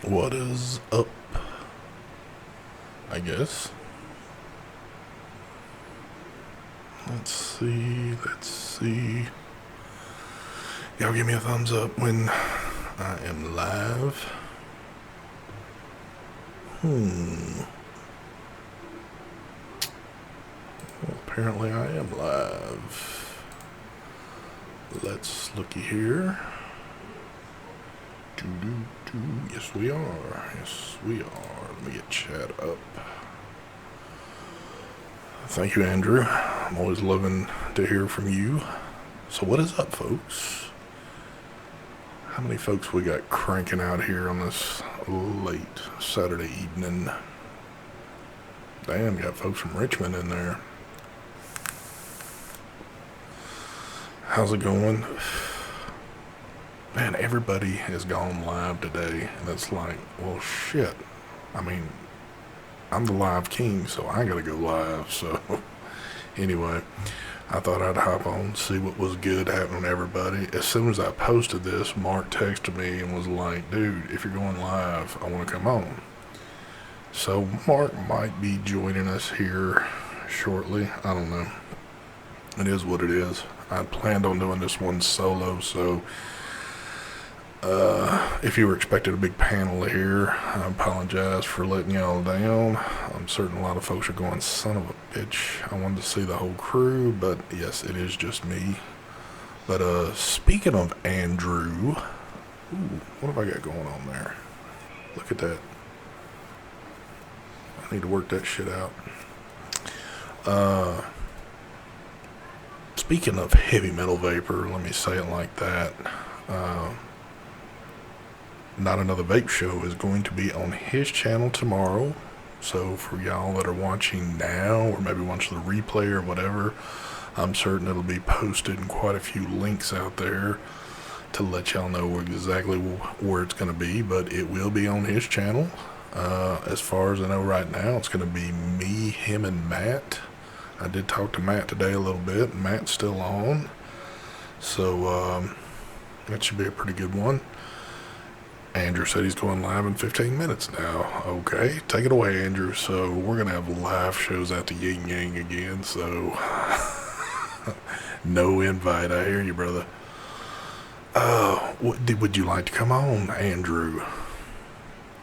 What is up? I guess. Let's see. Y'all give me a thumbs up when I am live. Well, apparently I am live. Let's looky here. Yes, we are. Let me get chat up. Thank you, Andrew. I'm always loving to hear from you. So what is up, folks? How many folks we got cranking out here on this late Saturday evening? Damn, got folks from Richmond in there. How's it going? Man, everybody has gone live today, and it's like, well, shit. I mean, I'm the live king, so I gotta go live. So, anyway, I thought I'd hop on, see what was good happening to everybody. As soon as I posted this, Mark texted me and was like, dude, if you're going live, I want to come on. So, Mark might be joining us here shortly. I don't know. It is what it is. I planned on doing this one solo, so if you were expecting a big panel here, I apologize for letting y'all down. I'm certain a lot of folks are going, son of a bitch, I wanted to see the whole crew, but yes, it is just me. But speaking of Andrew, what have I got going on there? Look at that. I need to work that shit out. Speaking of heavy metal vapor, let me say it like that. Not Another Vape Show is going to be on his channel tomorrow. So for y'all that are watching now, or maybe watching the replay or whatever, I'm certain it'll be posted in quite a few links out there to let y'all know exactly where it's going to be. But it will be on his channel. As far as I know right now, it's going to be me, him, and Matt. I did talk to Matt today a little bit. Matt's still on. So that should be a pretty good one. Andrew said he's going live in 15 minutes now. Okay, take it away, Andrew. So we're going to have live shows at the Yin Yang again, so no invite. I hear you, brother. Would you like to come on, Andrew?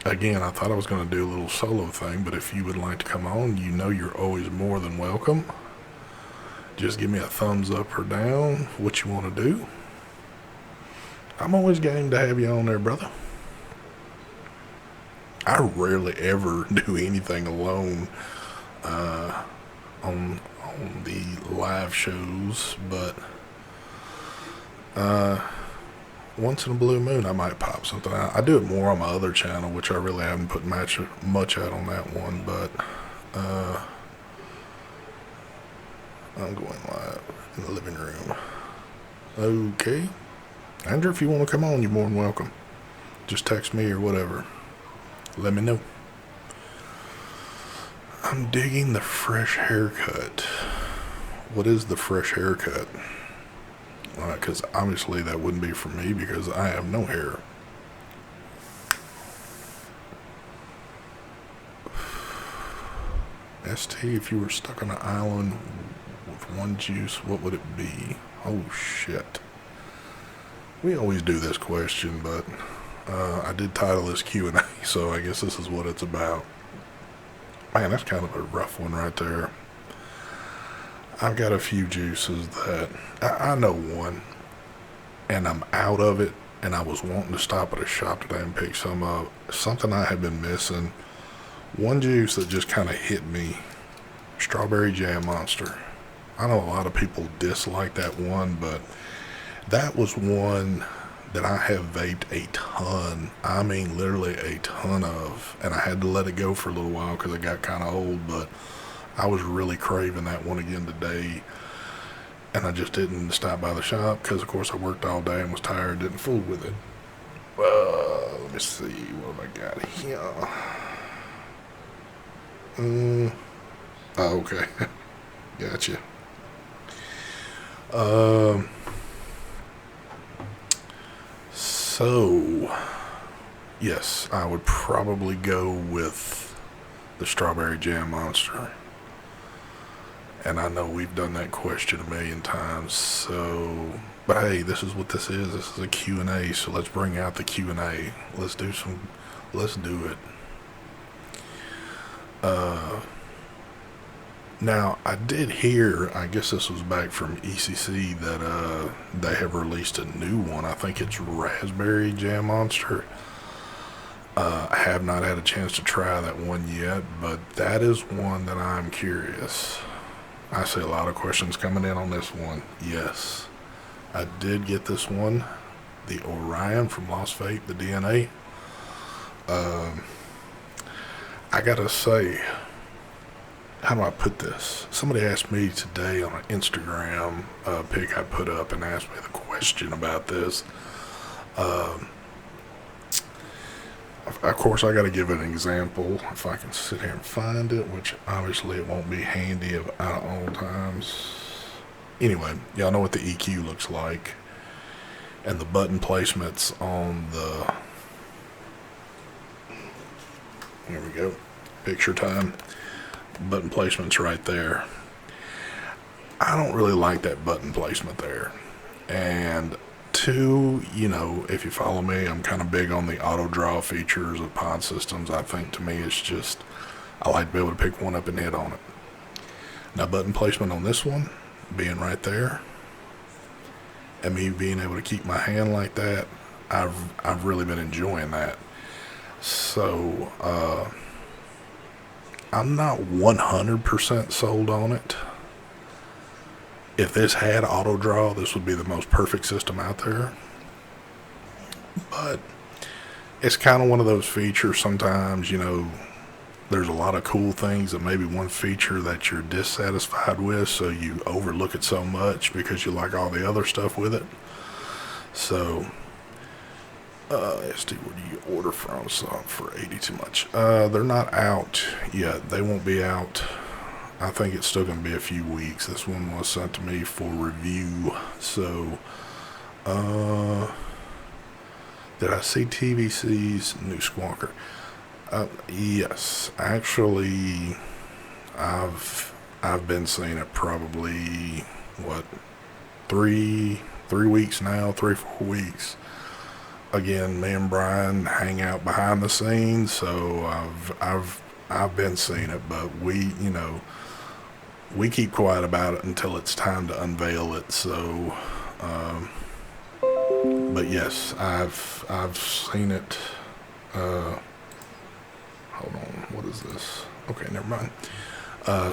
Again, I thought I was going to do a little solo thing, but if you would like to come on, you know you're always more than welcome. Just give me a thumbs up or down, what you want to do. I'm always game to have you on there, brother. I rarely ever do anything alone on the live shows, but once in a blue moon I might pop something out. I do it more on my other channel, which I really haven't put much out on that one, but I'm going live in the living room. Okay. Andrew, if you want to come on, you're more than welcome. Just text me or whatever. Let me know. I'm digging the fresh haircut. What is the fresh haircut? Because obviously that wouldn't be for me because I have no hair. ST, if you were stuck on an island with one juice, what would it be? Oh shit. We always do this question, but I did title this Q&A, so I guess this is what it's about. Man, that's kind of a rough one right there. I've got a few juices that I know one, and I'm out of it, and I was wanting to stop at a shop today and pick some up. Something I had been missing. One juice that just kind of hit me. Strawberry Jam Monster. I know a lot of people dislike that one, but that was one that I have vaped a ton. I mean, literally a ton of. And I had to let it go for a little while because it got kind of old, but I was really craving that one again today. And I just didn't stop by the shop because, of course, I worked all day and was tired, didn't fool with it. Let me see. What have I got here? Oh, okay. Gotcha. So, yes, I would probably go with the Strawberry Jam Monster. And I know we've done that question a million times, so... But hey, this is what this is. This is a Q&A, so let's bring out the Q&A. Let's do it. Now, I did hear, I guess this was back from ECC, that they have released a new one. I think it's Raspberry Jam Monster. I have not had a chance to try that one yet, but that is one that I'm curious. I see a lot of questions coming in on this one. Yes, I did get this one, the Orion from Lost Vape, the DNA. I gotta say, how do I put this? Somebody asked me today on an Instagram pic I put up and asked me the question about this. Of course, I got to give an example if I can sit here and find it, which obviously it won't be handy at all times. Anyway, y'all know what the EQ looks like, and the button placements on the... Here we go. Picture time. Button placement's right there. I don't really like that button placement there. And two, you know, if you follow me, I'm kind of big on the auto draw features of pod systems. I think to me it's just, I like to be able to pick one up and hit on it. Now button placement on this one, being right there, and me being able to keep my hand like that, I've really been enjoying that. So, I'm not 100% sold on it. If this had auto draw, this would be the most perfect system out there. But it's kind of one of those features sometimes, you know, there's a lot of cool things that maybe one feature that you're dissatisfied with, so you overlook it so much because you like all the other stuff with it. So, SD, where do you order from? So for 80 too much. They're not out yet. They won't be out. I think it's still going to be a few weeks. This one was sent to me for review. So, did I see TVC's new squawker? Yes, actually, I've been seeing it probably what 3 weeks now, 3-4 weeks. Again, me and Brian hang out behind the scenes, so I've been seeing it, but we keep quiet about it until it's time to unveil it. So, but yes, I've seen it. Hold on, what is this? Okay, never mind.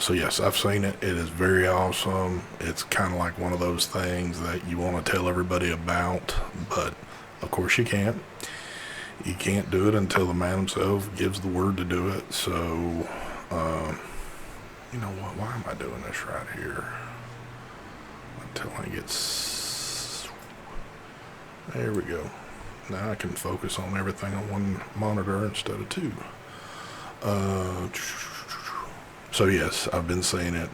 So yes, I've seen it. It is very awesome. It's kind of like one of those things that you want to tell everybody about, but of course you can't. You can't do it until the man himself gives the word to do it. So, you know what? Why am I doing this right here? Until I get... There we go. Now I can focus on everything on one monitor instead of two. So yes, I've been seeing it.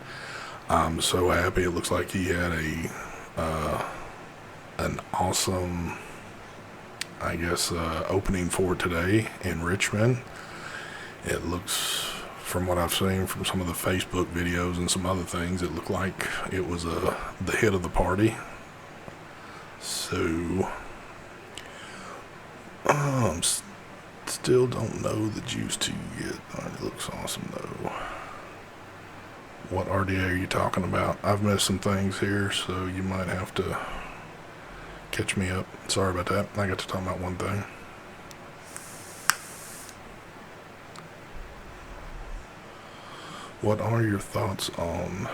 I'm so happy. It looks like he had an awesome, I guess, opening for today in Richmond. It looks, from what I've seen from some of the Facebook videos and some other things, it looked like it was the hit of the party. So, still don't know the juice to get. It looks awesome though. What RDA are you talking about? I've missed some things here, so you might have to catch me up. Sorry about that. I got to talk about one thing. What are your thoughts on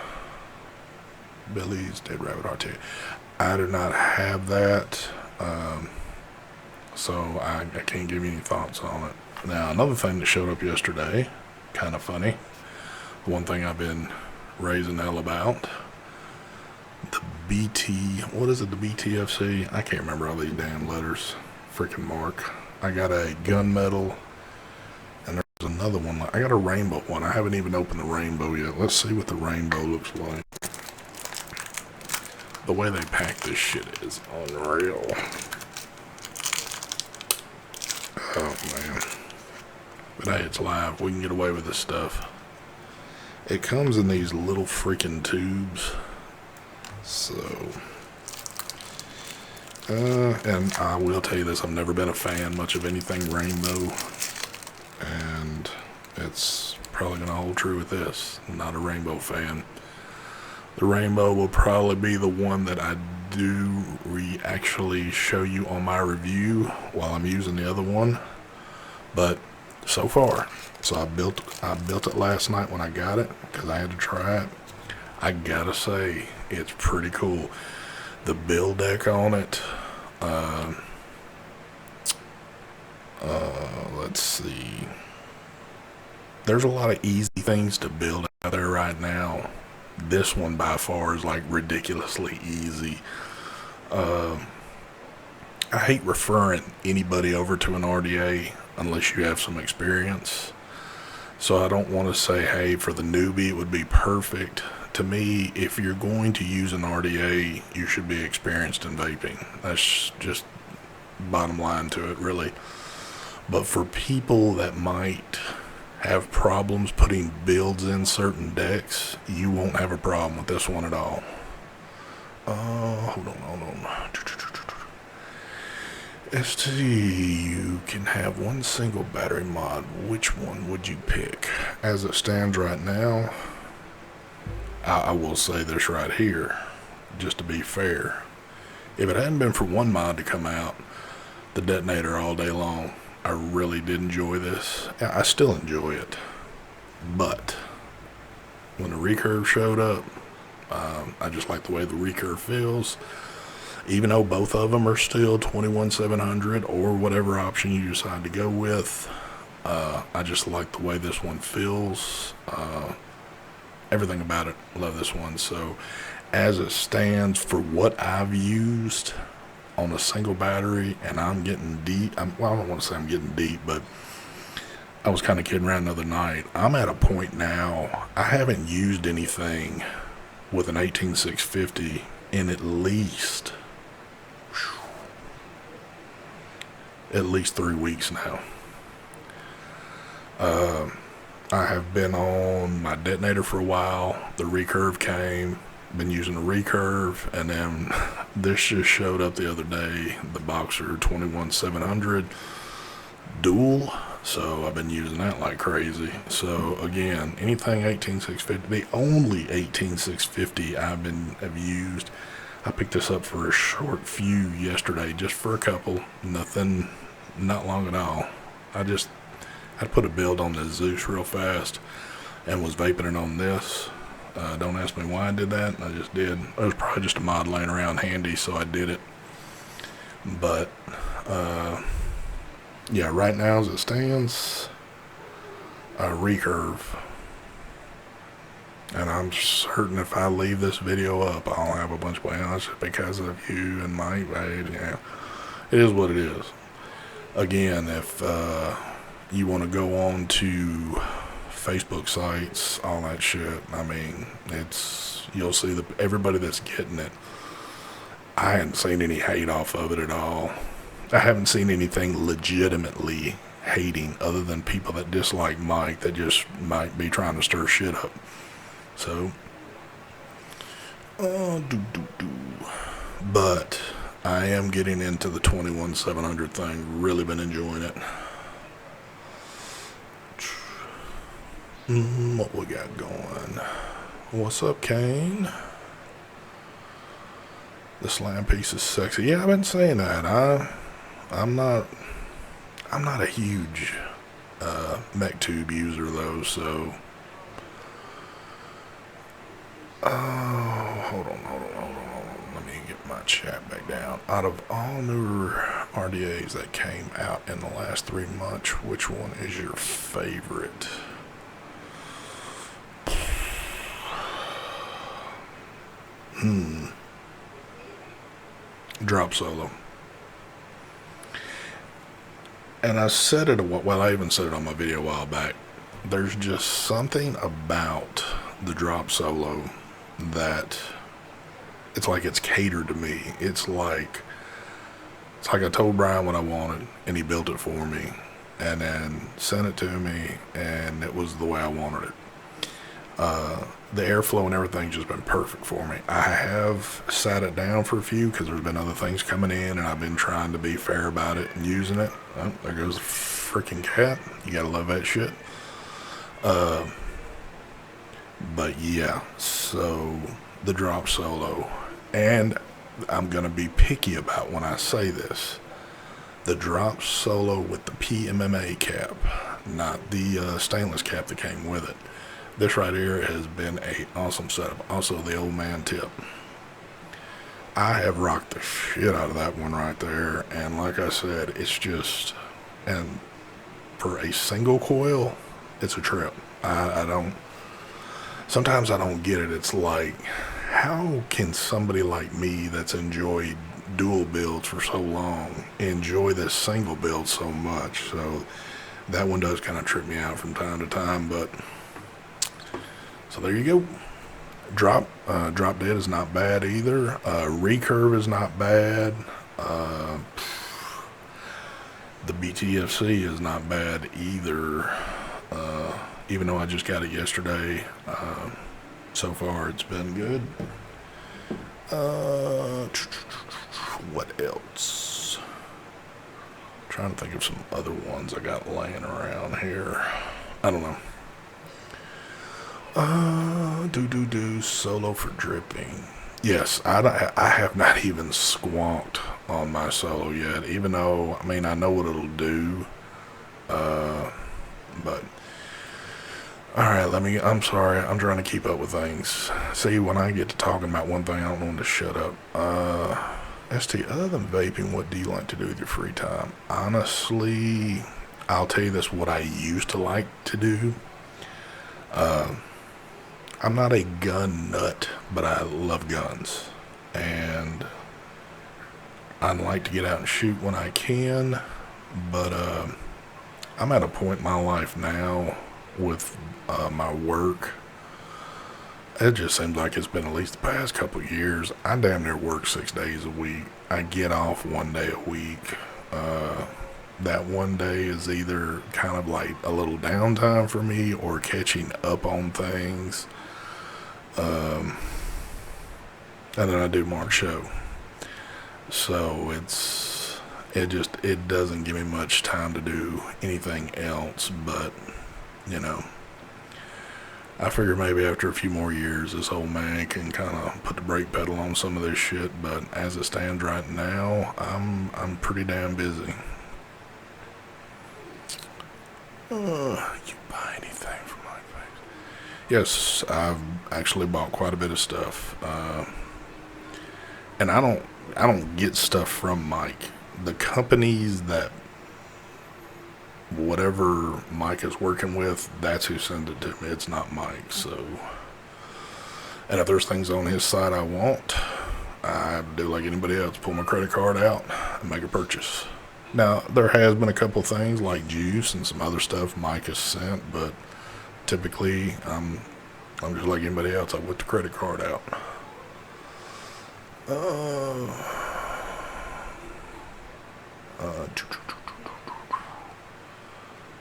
Billy's Dead Rabbit RTA? I do not have that, so I can't give you any thoughts on it. Now, another thing that showed up yesterday, kind of funny, one thing I've been raising hell about, the BT, what is it, the BTFC? I can't remember all these damn letters. Freaking mark. I got a gunmetal, and there's another one. I got a rainbow one. I haven't even opened the rainbow yet. Let's see what the rainbow looks like. The way they pack this shit is unreal. Oh But hey, it's live. We can get away with this stuff. It comes in these little freaking tubes. So, and I will tell you this, I've never been a fan much of anything rainbow. And it's probably going to hold true with this. I'm not a rainbow fan. The rainbow will probably be the one that I do actually show you on my review while I'm using the other one. But so far, so I built it last night when I got it because I had to try it. I gotta say, it's pretty cool. The build deck on it, let's see. There's a lot of easy things to build out there right now. This one by far is like ridiculously easy. I hate referring anybody over to an RDA unless you have some experience. So I don't want to say, hey, for the newbie it would be perfect. To me, if you're going to use an RDA, you should be experienced in vaping. That's just bottom line to it, really. But for people that might have problems putting builds in certain decks, you won't have a problem with this one at all. Hold on. ST, you can have one single battery mod. Which one would you pick? As it stands right now, I will say this right here, just to be fair. If it hadn't been for one mod to come out, the detonator all day long, I really did enjoy this. I still enjoy it. But when the recurve showed up, I just like the way the recurve feels. Even though both of them are still 21700 or whatever option you decide to go with, I just like the way this one feels. Everything about it, love this one. So as it stands, for what I've used on a single battery, and I'm getting deep, well, I don't want to say I'm getting deep, but I was kind of kidding around the other night. I'm at a point now, I haven't used anything with an 18650 in at least 3 weeks now. I have been on my detonator for a while. The recurve came, been using the recurve, and then this just showed up the other day, the Boxer 21700 dual. So I've been using that like crazy. So again, anything 18650, the only 18650 have used. I picked this up for a short few yesterday, just for a couple, nothing, not long at all. I put a build on the Zeus real fast and was vaping it on this. Don't ask me why I did that, I just did. It was probably just a mod laying around handy, so I did it. But yeah, right now as it stands, recurve. And I'm certain if I leave this video up, I'll have a bunch of well, because of you and my age. Yeah, it is what it is. Again, if you want to go on to Facebook sites, all that shit, I mean, you'll see everybody that's getting it. I hadn't seen any hate off of it at all. I haven't seen anything legitimately hating other than people that dislike Mike that just might be trying to stir shit up. So, but I am getting into the 21700 thing. Really been enjoying it. What we got going? What's up, Kane? The slam piece is sexy. Yeah, I've been saying that. I'm not a huge mech tube user though, so. Hold on. Let me get my chat back down. Out of all newer RDAs that came out in the last 3 months, which one is your favorite? Drop Solo. And I said it, well, I even said it on my video a while back. There's just something about the Drop Solo that it's like it's catered to me. It's like I told Brian what I wanted, and he built it for me. and then sent it to me, and it was the way I wanted it. The airflow and everything's just been perfect for me. I have sat it down for a few because there's been other things coming in, and I've been trying to be fair about it and using it. Oh, there goes a freaking cat. You gotta love that shit. But yeah, so the drop solo, and I'm gonna be picky about when I say this. The drop solo with the PMMA cap, not the stainless cap that came with it. This right here has been a awesome setup. Also, the old man tip. I have rocked the shit out of that one right there, and like I said, it's just, and for a single coil, it's a trip. I don't, sometimes I don't get it. It's like, how can somebody like me that's enjoyed dual builds for so long enjoy this single build so much? So that one does kind of trip me out from time to time, but so there you go. Drop dead is not bad either. Recurve is not bad. The BTFC is not bad either. Even though I just got it yesterday, so far it's been good. What else? I'm trying to think of some other ones I got laying around here. I don't know. Solo for dripping. Yes, I have not even squonked on my solo yet, even though, I mean, I know what it'll do. But, alright, I'm sorry, I'm trying to keep up with things. See, when I get to talking about one thing, I don't know when to shut up. ST, other than vaping, what do you like to do with your free time? Honestly, I'll tell you this, what I used to like to do. I'm not a gun nut, but I love guns, and I like to get out and shoot when I can, but I'm at a point in my life now with my work. It just seems like it's been at least the past couple of years. I damn near work 6 days a week. I get off 1 day a week. That 1 day is either kind of like a little downtime for me or catching up on things. And then I do Mark's show. So it doesn't give me much time to do anything else, but, you know, I figure maybe after a few more years, this old man can kind of put the brake pedal on some of this shit, but as it stands right now, I'm pretty damn busy. You buy anything from my Vapes? Yes, I've actually bought quite a bit of stuff, and I don't get stuff from Mike. The companies that whatever Mike is working with, that's who sends it to me. It's not Mike. So, and if there's things on his site I want, I do like anybody else, pull my credit card out and make a purchase. Now, there has been a couple things like juice and some other stuff Mike has sent, but typically I'm just like anybody else. I whip the credit card out.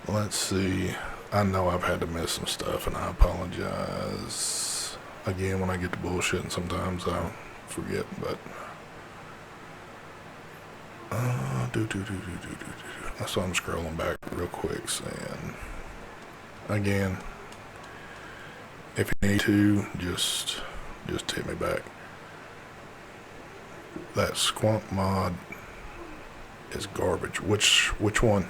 Let's see. I know I've had to miss some stuff, and I apologize again when I get to bullshitting. Sometimes I'll forget, but so I'm scrolling back real quick, saying again, if you need to, just hit me back. That squonk mod is garbage. Which one?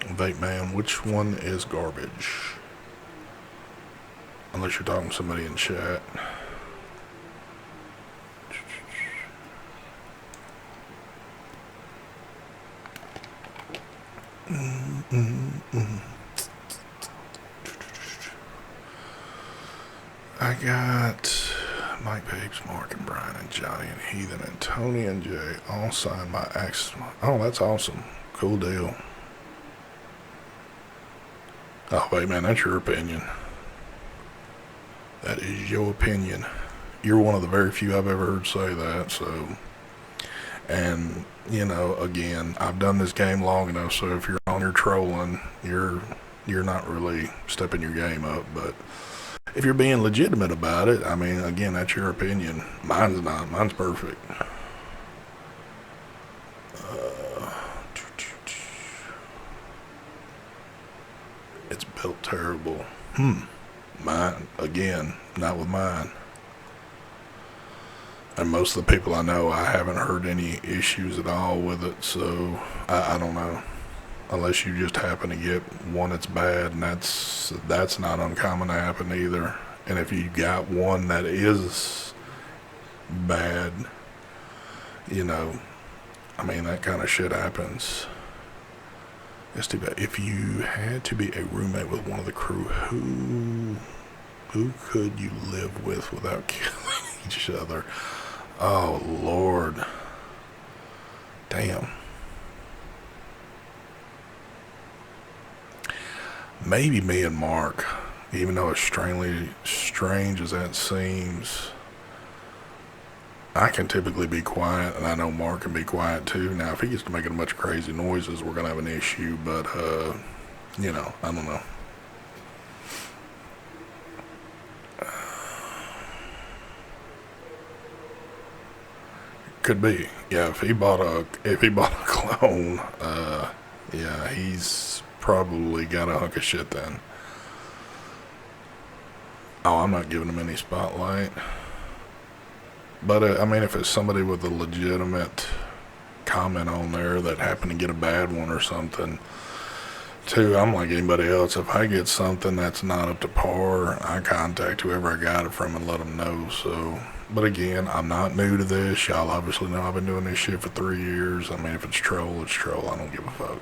Vape man, which one is garbage? Unless you're talking to somebody in chat. I got Mike, Vapes, Mark, and Brian, and Johnny, and Heathen, and Tony, and Jay all signed my access. Oh, that's awesome. Cool deal. Oh, wait, man, that's your opinion. That is your opinion. You're one of the very few I've ever heard say that, so. And, you know, again, I've done this game long enough, so if you're on your trolling, you're not really stepping your game up. But if you're being legitimate about it, I mean, again, that's your opinion. Mine's not. Mine's perfect. It's built terrible. Mine, again, not with mine. And most of the people I know, I haven't heard any issues at all with it, so I don't know. Unless you just happen to get one that's bad, and that's not uncommon to happen either. And if you got one that is bad, you know, I mean, that kind of shit happens. It's too bad. If you had to be a roommate with one of the crew, who could you live with without killing each other? Oh, Lord. Damn. Maybe me and Mark, even though it's strange as that seems. I can typically be quiet, and I know Mark can be quiet too. Now, if he gets to making a bunch of crazy noises, we're going to have an issue, but, you know, I don't know. Could be. Yeah, if he bought a clone, yeah, he's probably got a hunk of shit then. Oh, I'm not giving him any spotlight. But, I mean, if it's somebody with a legitimate comment on there that happened to get a bad one or something, too, I'm like anybody else. If I get something that's not up to par, I contact whoever I got it from and let them know. So, but again, I'm not new to this. Y'all obviously know I've been doing this shit for 3 years. I mean, if it's troll, it's troll. I don't give a fuck.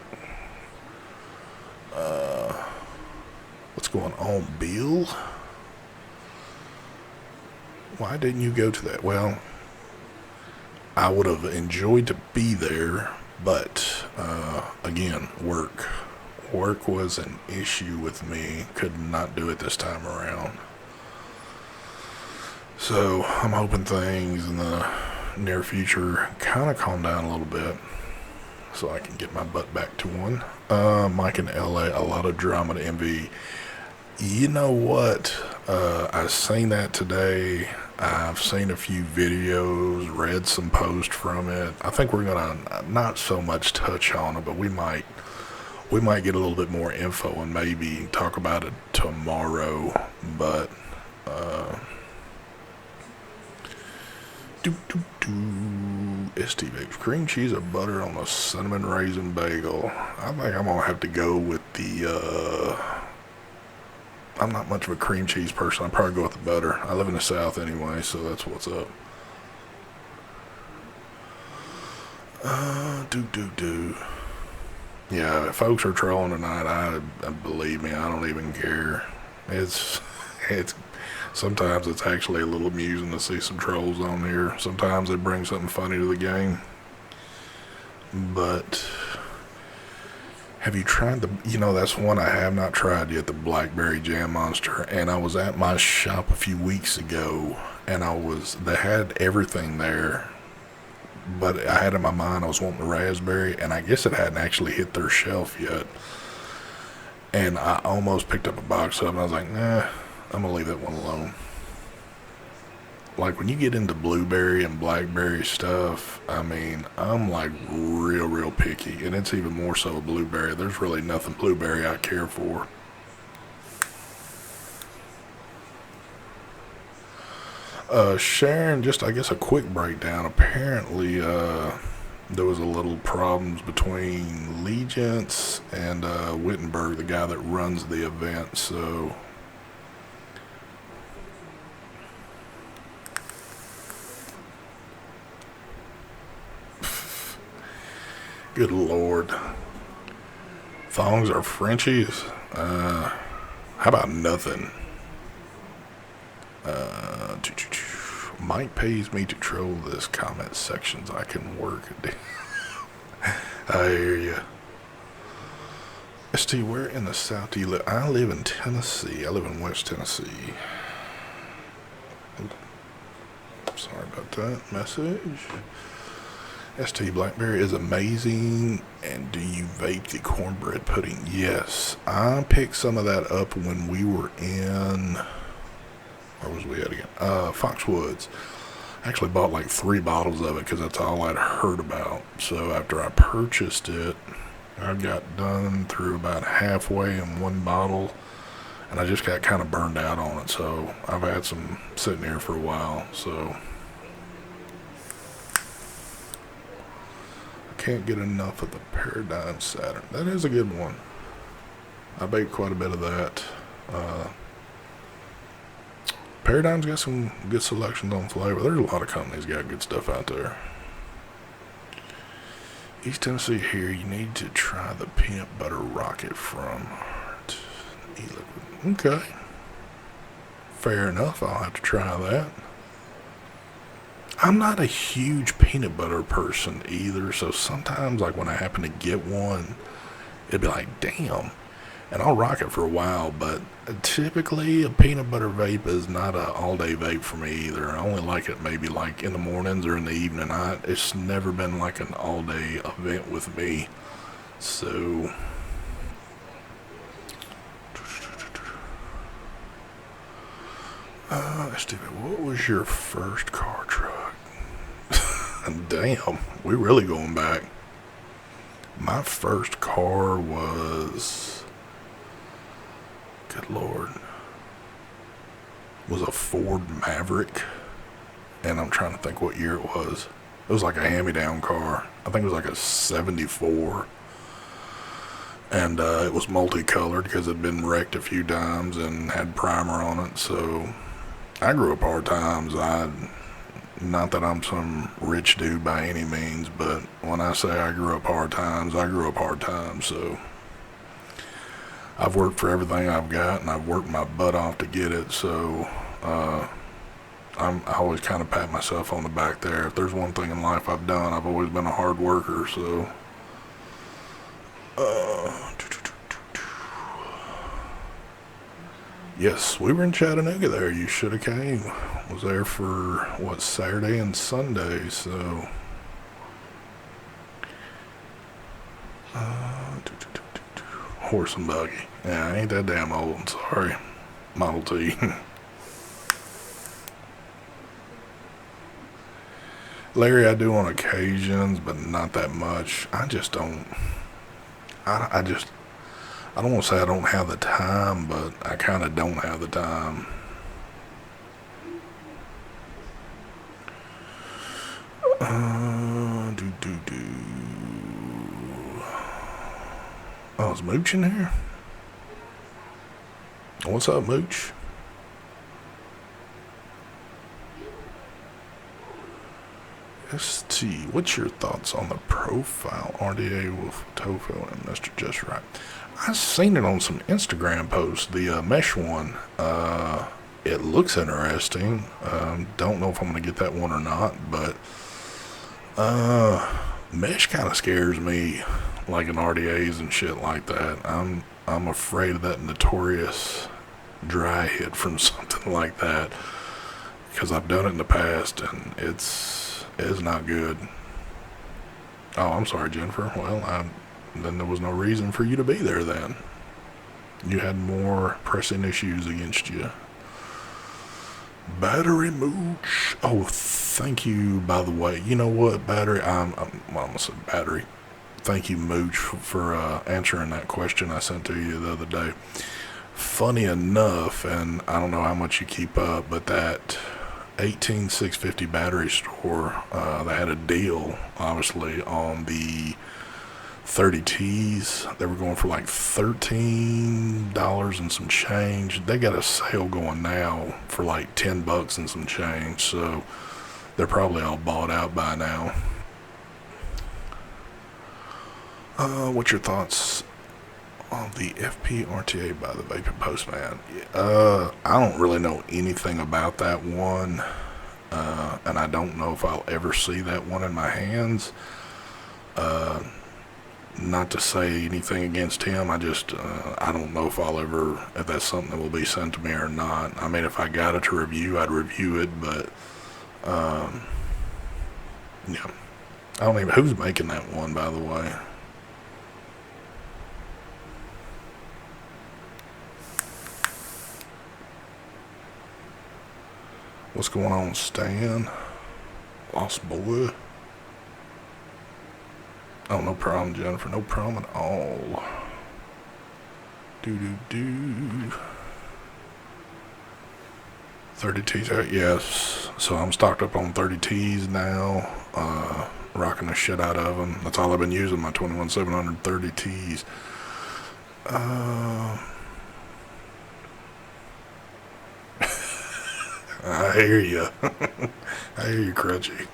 What's going on, Bill? Why didn't you go to that? Well, I would have enjoyed to be there, but again, work was an issue with me. Could not do it this time around. So I'm hoping things in the near future kind of calm down a little bit, so I can get my butt back to one. Mike in LA, a lot of drama to envy. You know what? I've seen that today. I've seen a few videos, read some posts from it. I think we're gonna not so much touch on it, but we might get a little bit more info and maybe talk about it tomorrow. But ST Vapes, cream cheese or butter on a cinnamon raisin bagel. I think I'm gonna have to go with the I'm not much of a cream cheese person. I'd probably go with the butter. I live in the South anyway, so that's what's up. Yeah, if folks are trolling tonight, I believe me, I don't even care. It's sometimes it's actually a little amusing to see some trolls on here. Sometimes they bring something funny to the game. But have you tried that's one I have not tried yet, the Blackberry Jam Monster. And I was at my shop a few weeks ago, and they had everything there. But I had in my mind I was wanting the raspberry, and I guess it hadn't actually hit their shelf yet. And I almost picked up a box of it, and I was like, nah, I'm going to leave that one alone. Like, when you get into blueberry and blackberry stuff, I mean, I'm like real picky, and it's even more so a blueberry. There's really nothing blueberry I care for. Sharon, just I guess a quick breakdown. Apparently, there was a little problems between Legence and Wittenberg, the guy that runs the event, so good Lord. Thongs are Frenchies? How about nothing? Mike pays me to troll this comment sections. I can work it. I hear you. ST, where in the South do you live? I live in Tennessee. I live in West Tennessee. Sorry about that message. ST Blackberry is amazing. And do you vape the cornbread pudding? Yes. I picked some of that up when we were in, where was we at again? Foxwoods. I actually bought like 3 bottles of it because that's all I'd heard about. So after I purchased it, I got done through about halfway in 1 bottle, and I just got kind of burned out on it. So I've had some sitting here for a while. So I can't get enough of the Paradigm Saturn. That is a good one. I baked quite a bit of that. Paradigm's got some good selections on flavor. There's a lot of companies got good stuff out there. East Tennessee here, you need to try the peanut butter rocket from e-liquid. Okay. Fair enough, I'll have to try that. I'm not a huge peanut butter person either, so sometimes like when I happen to get one, it'd be like, damn. And I'll rock it for a while, but typically a peanut butter vape is not an all-day vape for me either. I only like it maybe like in the mornings or in the evening. It's never been like an all-day event with me. So, Stephen, what was your first car truck? Damn, we're really going back. My first car was, good Lord, was a Ford Maverick, and I'm trying to think what year it was. It was like a hand-me-down car. I think it was like a 74, and it was multicolored because it had been wrecked a few times and had primer on it. So I grew up hard times. Not that I'm some rich dude by any means, but when I say I grew up hard times, I grew up hard times. So I've worked for everything I've got, and I've worked my butt off to get it. So I always kind of pat myself on the back there. If there's one thing in life I've done, I've always been a hard worker. So yes, we were in Chattanooga there. You should have came. Was there for what, Saturday and Sunday. So horse and buggy. Yeah, I ain't that damn old. Sorry. Model T. Larry, I do on occasions, but not that much. I just don't. I don't want to say I don't have the time, but I kind of don't have the time. Oh, is Mooch in here? What's up, Mooch? ST, what's your thoughts on the profile RDA with Tofu and Mr. Just Right? I've seen it on some Instagram posts, the mesh one. It looks interesting. Don't know if I'm going to get that one or not, but mesh kind of scares me, like in RDAs and shit like that. I'm afraid of that notorious dry hit from something like that, because I've done it in the past and it's not good. Oh, I'm sorry, Jennifer. Well, then there was no reason for you to be there then. You had more pressing issues against you. Battery Mooch. Oh, thank you, by the way. You know what, Battery? I'm almost said Battery. Thank you, Mooch, for answering that question I sent to you the other day. Funny enough, and I don't know how much you keep up, but that 18650 battery store, they had a deal, obviously, on the 30Ts. They were going for like $13 and some change. They got a sale going now for like $10 and some change, so they're probably all bought out by now. What's your thoughts on the FP RTA by the Vaping Postman? I don't really know anything about that one, and I don't know if I'll ever see that one in my hands. Not to say anything against him, I don't know if if that's something that will be sent to me or not. I mean, if I got it to review, I'd review it, but yeah. I don't even, who's making that one, by the way? What's going on, Stan? Lost boy. Oh, no problem, Jennifer. No problem at all. Do. 30 T's out, yes. So I'm stocked up on 30 T's now. Rocking the shit out of them. That's all I've been using, my 21-730 T's. I hear you. I hear you, Crutchy.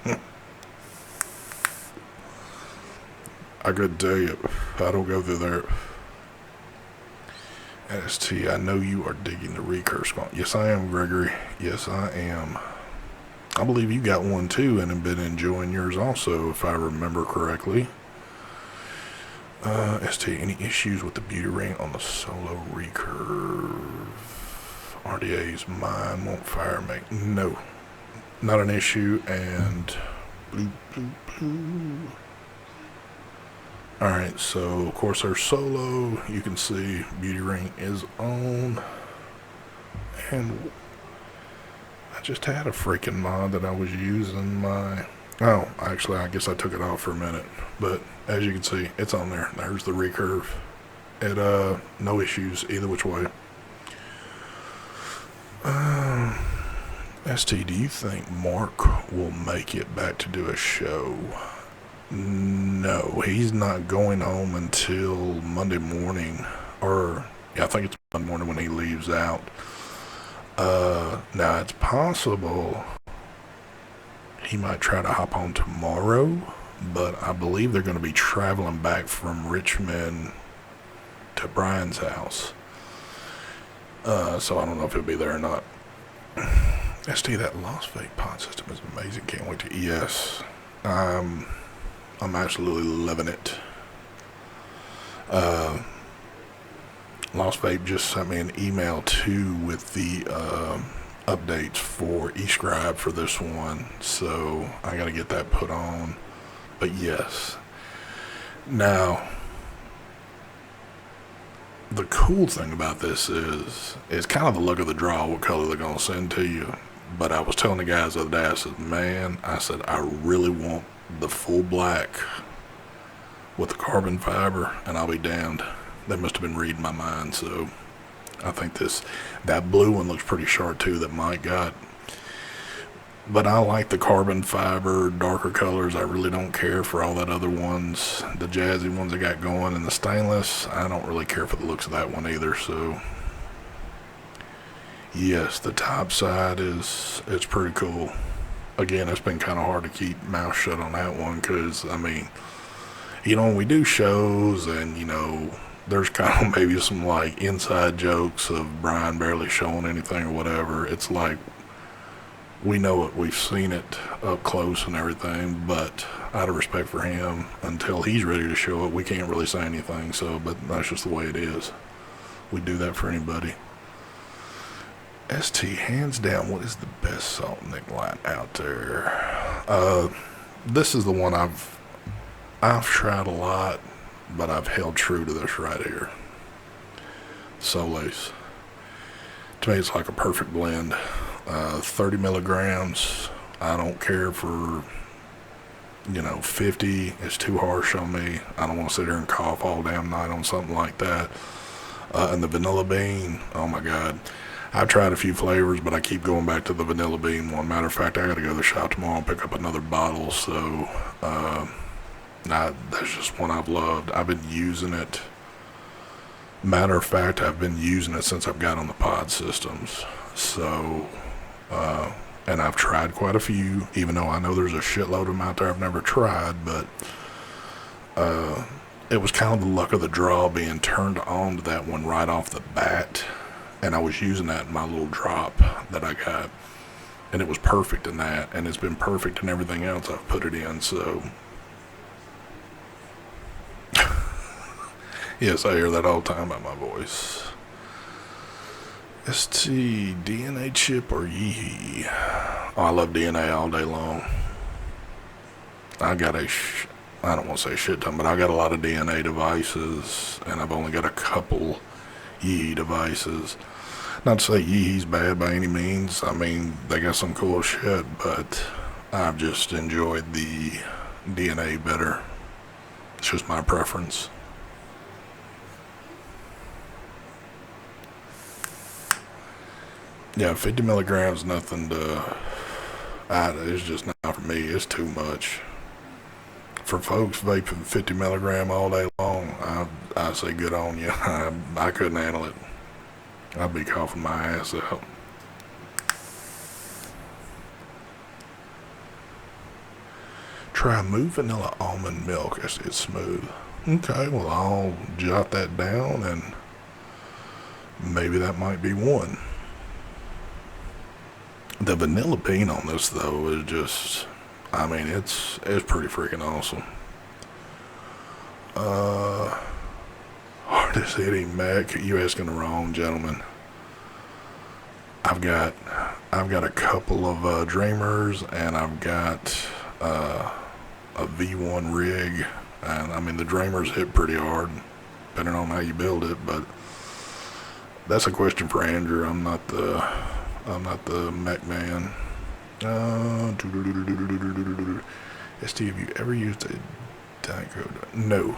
I could tell you, I don't go through there. ST, I know you are digging the recurve spot. Yes, I am, Gregory. Yes, I am. I believe you got one too and have been enjoying yours also, if I remember correctly. ST, any issues with the beauty ring on the solo recurve? RDA's mine won't fire make. No, not an issue. And blue. Alright, so of course our solo, you can see beauty ring is on. And I just had a freaking mod that I was using my... Oh, actually, I guess I took it off for a minute. But as you can see, it's on there. There's the recurve. It, no issues either which way. ST, do you think Mark will make it back to do a show? No, he's not going home until Monday morning. Or, yeah, I think it's Monday morning when he leaves out. Now, it's possible he might try to hop on tomorrow, but I believe they're going to be traveling back from Richmond to Brian's house. So I don't know if he'll be there or not. ST, that Lost Vape pod system is amazing. Can't wait to... Yes. I'm absolutely loving it. Lost Vape just sent me an email too with the updates for eScribe for this one, so I gotta get that put on. But yes. Now, the cool thing about this is it's kind of the luck of the draw what color they're gonna send to you. But I was telling the guys the other day, I said, man, I really want the full black with the carbon fiber, and I'll be damned. They must have been reading my mind. So I think that blue one looks pretty sharp too that Mike got. But I like the carbon fiber, darker colors. I really don't care for all that other ones, the jazzy ones I got going, and the stainless. I don't really care for the looks of that one either. So yes, the top side it's pretty cool. Again, it's been kind of hard to keep mouth shut on that one because, I mean, you know, when we do shows and, you know, there's kind of maybe some, like, inside jokes of Brian barely showing anything or whatever. It's like, we know it, we've seen it up close and everything, but out of respect for him, until he's ready to show it, we can't really say anything. So, but that's just the way it is. We do that for anybody. ST, hands down, what is the best salt nick line out there? This is the one I've tried a lot, but I've held true to this right here. Solace. To me, it's like a perfect blend. 30 milligrams. I don't care for, 50. It's too harsh on me. I don't want to sit here and cough all damn night on something like that. And the vanilla bean, oh my God. I've tried a few flavors, but I keep going back to the vanilla bean one. Matter of fact, I got to go to the shop tomorrow and pick up another bottle. So, that's just one I've loved. I've been using it. Matter of fact, I've been using it since I've got on the pod systems. So, and I've tried quite a few, even though I know there's a shitload of them out there I've never tried, but it was kind of the luck of the draw being turned on to that one right off the bat. And I was using that in my little drop that I got. And it was perfect in that. And it's been perfect in everything else I've put it in. So, yes, I hear that all the time by my voice. ST, DNA chip or yee? Oh, I love DNA all day long. I got I don't want to say shit ton, but I got a lot of DNA devices, and I've only got a couple Yee devices. Not to say Yee's bad by any means. I mean, they got some cool shit, but I've just enjoyed the DNA better. It's just my preference. Yeah, 50 milligrams, nothing to. It's just not for me. It's too much. For folks vaping 50 milligram all day long, I say good on you. I couldn't handle it. I'd be coughing my ass out. Try Moo Vanilla Almond Milk. It's smooth. Okay, well, I'll jot that down, and maybe that might be one. The vanilla bean on this, though, is just, I mean, it's pretty freaking awesome. Hardest hitting Mac, you asking the wrong gentleman. I've got a couple of Dreamers, and I've got a V1 rig, and I mean the Dreamers hit pretty hard, depending on how you build it. But that's a question for Andrew. I'm not the Mac man. ST, have you ever used a diode? No,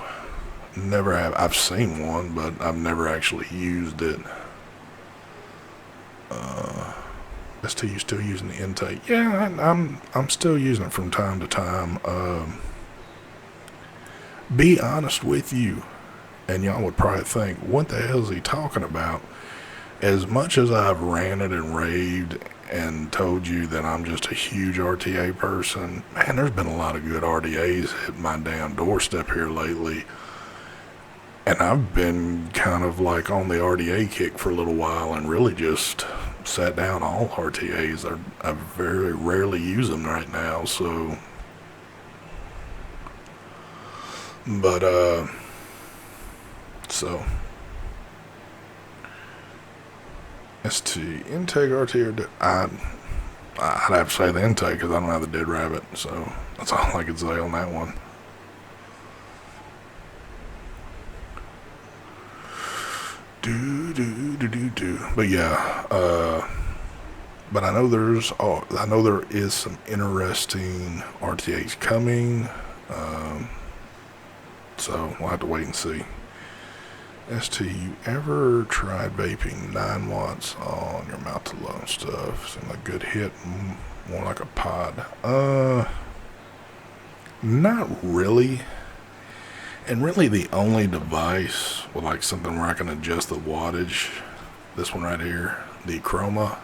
never have. I've seen one, but I've never actually used it. ST, you still using the intake? Yeah, I'm still using it from time to time. Be honest with you, and y'all would probably think, what the hell is he talking about? As much as I've ranted and raved and told you that I'm just a huge RTA person, man, there's been a lot of good RDAs hit my damn doorstep here lately. And I've been kind of like on the RDA kick for a little while and really just sat down all RTAs. I very rarely use them right now, so. But, so. ST, intake RTA, I'd have to say the intake because I don't have the dead rabbit, so that's all I could say on that one. But yeah, but I know there is some interesting RTAs coming, so we'll have to wait and see. ST, you ever tried vaping 9 watts on your mouth to lung stuff? Seemed like a good hit, more like a pod. Not really. And really the only device with like something where I can adjust the wattage, this one right here, the Chroma,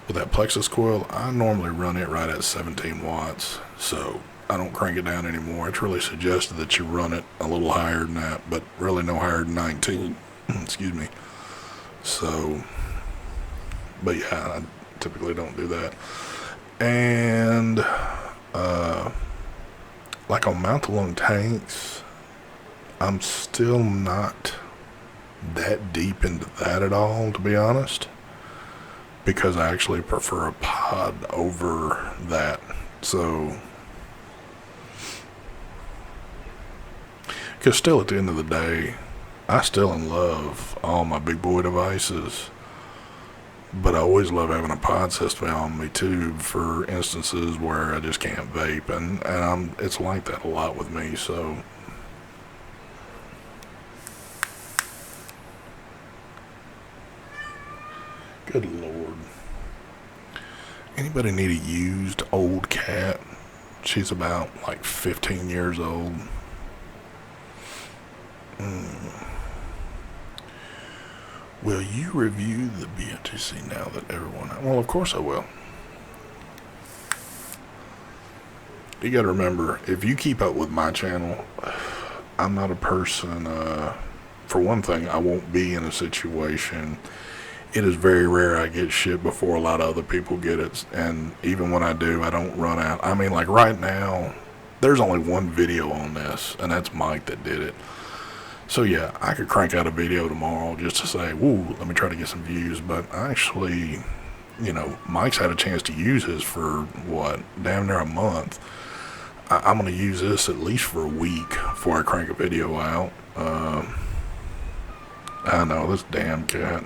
with that plexus coil, I normally run it right at 17 watts. So I don't crank it down anymore. It's really suggested that you run it a little higher than that, but really no higher than 19. Excuse me. So, but yeah, I typically don't do that. And, like on mouth to lung tanks, I'm still not that deep into that at all, to be honest, because I actually prefer a pod over that. So, because still at the end of the day, I still love all my big boy devices, but I always love having a pod system on me too for instances where I just can't vape, and it's like that a lot with me, so. Good Lord. Anybody need a used old cat? She's about like 15 years old. Will you review the BFTC now that everyone... Well, of course I will. You gotta remember, if you keep up with my channel, I'm not a person... for one thing, I won't be in a situation... It is very rare I get shit before a lot of other people get it, and even when I do, I don't run out. I mean, like right now, there's only one video on this, and that's Mike that did it. So yeah, I could crank out a video tomorrow just to say, woo, let me try to get some views, but actually, you know, Mike's had a chance to use his for, what, damn near a month. I'm going to use this at least for a week before I crank a video out. I know, this damn cat.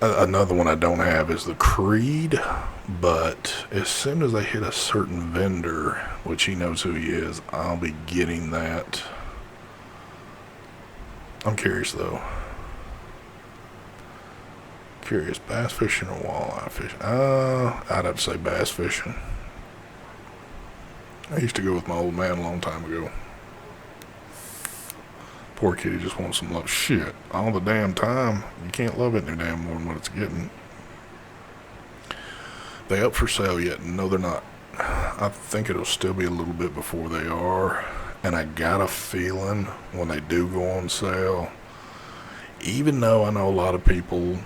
Another one I don't have is the Creed, but as soon as I hit a certain vendor, which he knows who he is, I'll be getting that. I'm curious though. Curious, bass fishing or walleye fishing? I'd have to say bass fishing. I used to go with my old man a long time ago. Poor kitty just wants some love. Shit, all the damn time. You can't love it any damn more than what it's getting. They up for sale yet? No, they're not. I think it'll still be a little bit before they are. And I got a feeling when they do go on sale, even though I know a lot of people,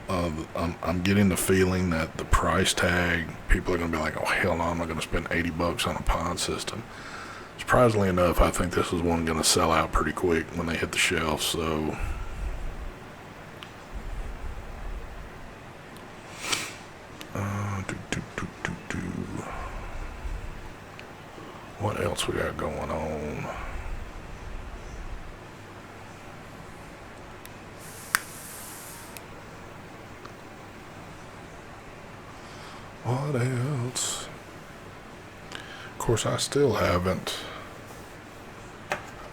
I'm getting the feeling that the price tag, people are going to be like, oh hell no, I'm not going to spend $80 on a pond system. Surprisingly enough, I think this is one going to sell out pretty quick when they hit the shelf, so what else we got going on? What else? Of course, I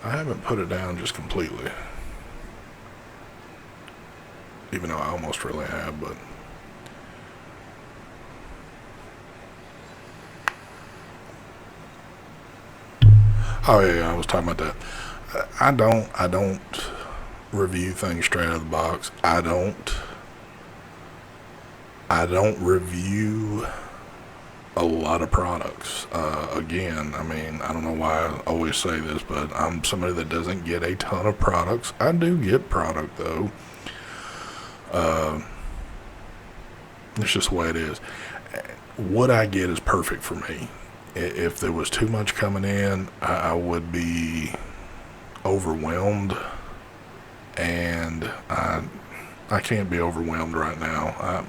haven't put it down just completely. Even though I almost really have, but oh yeah, I was talking about that. I don't review things straight out of the box. I don't review a lot of products. Again, I mean, I don't know why I always say this, but I'm somebody that doesn't get a ton of products. I do get product though. It's just the way it is. What I get is perfect for me. If there was too much coming in, I would be overwhelmed, and I can't be overwhelmed right now.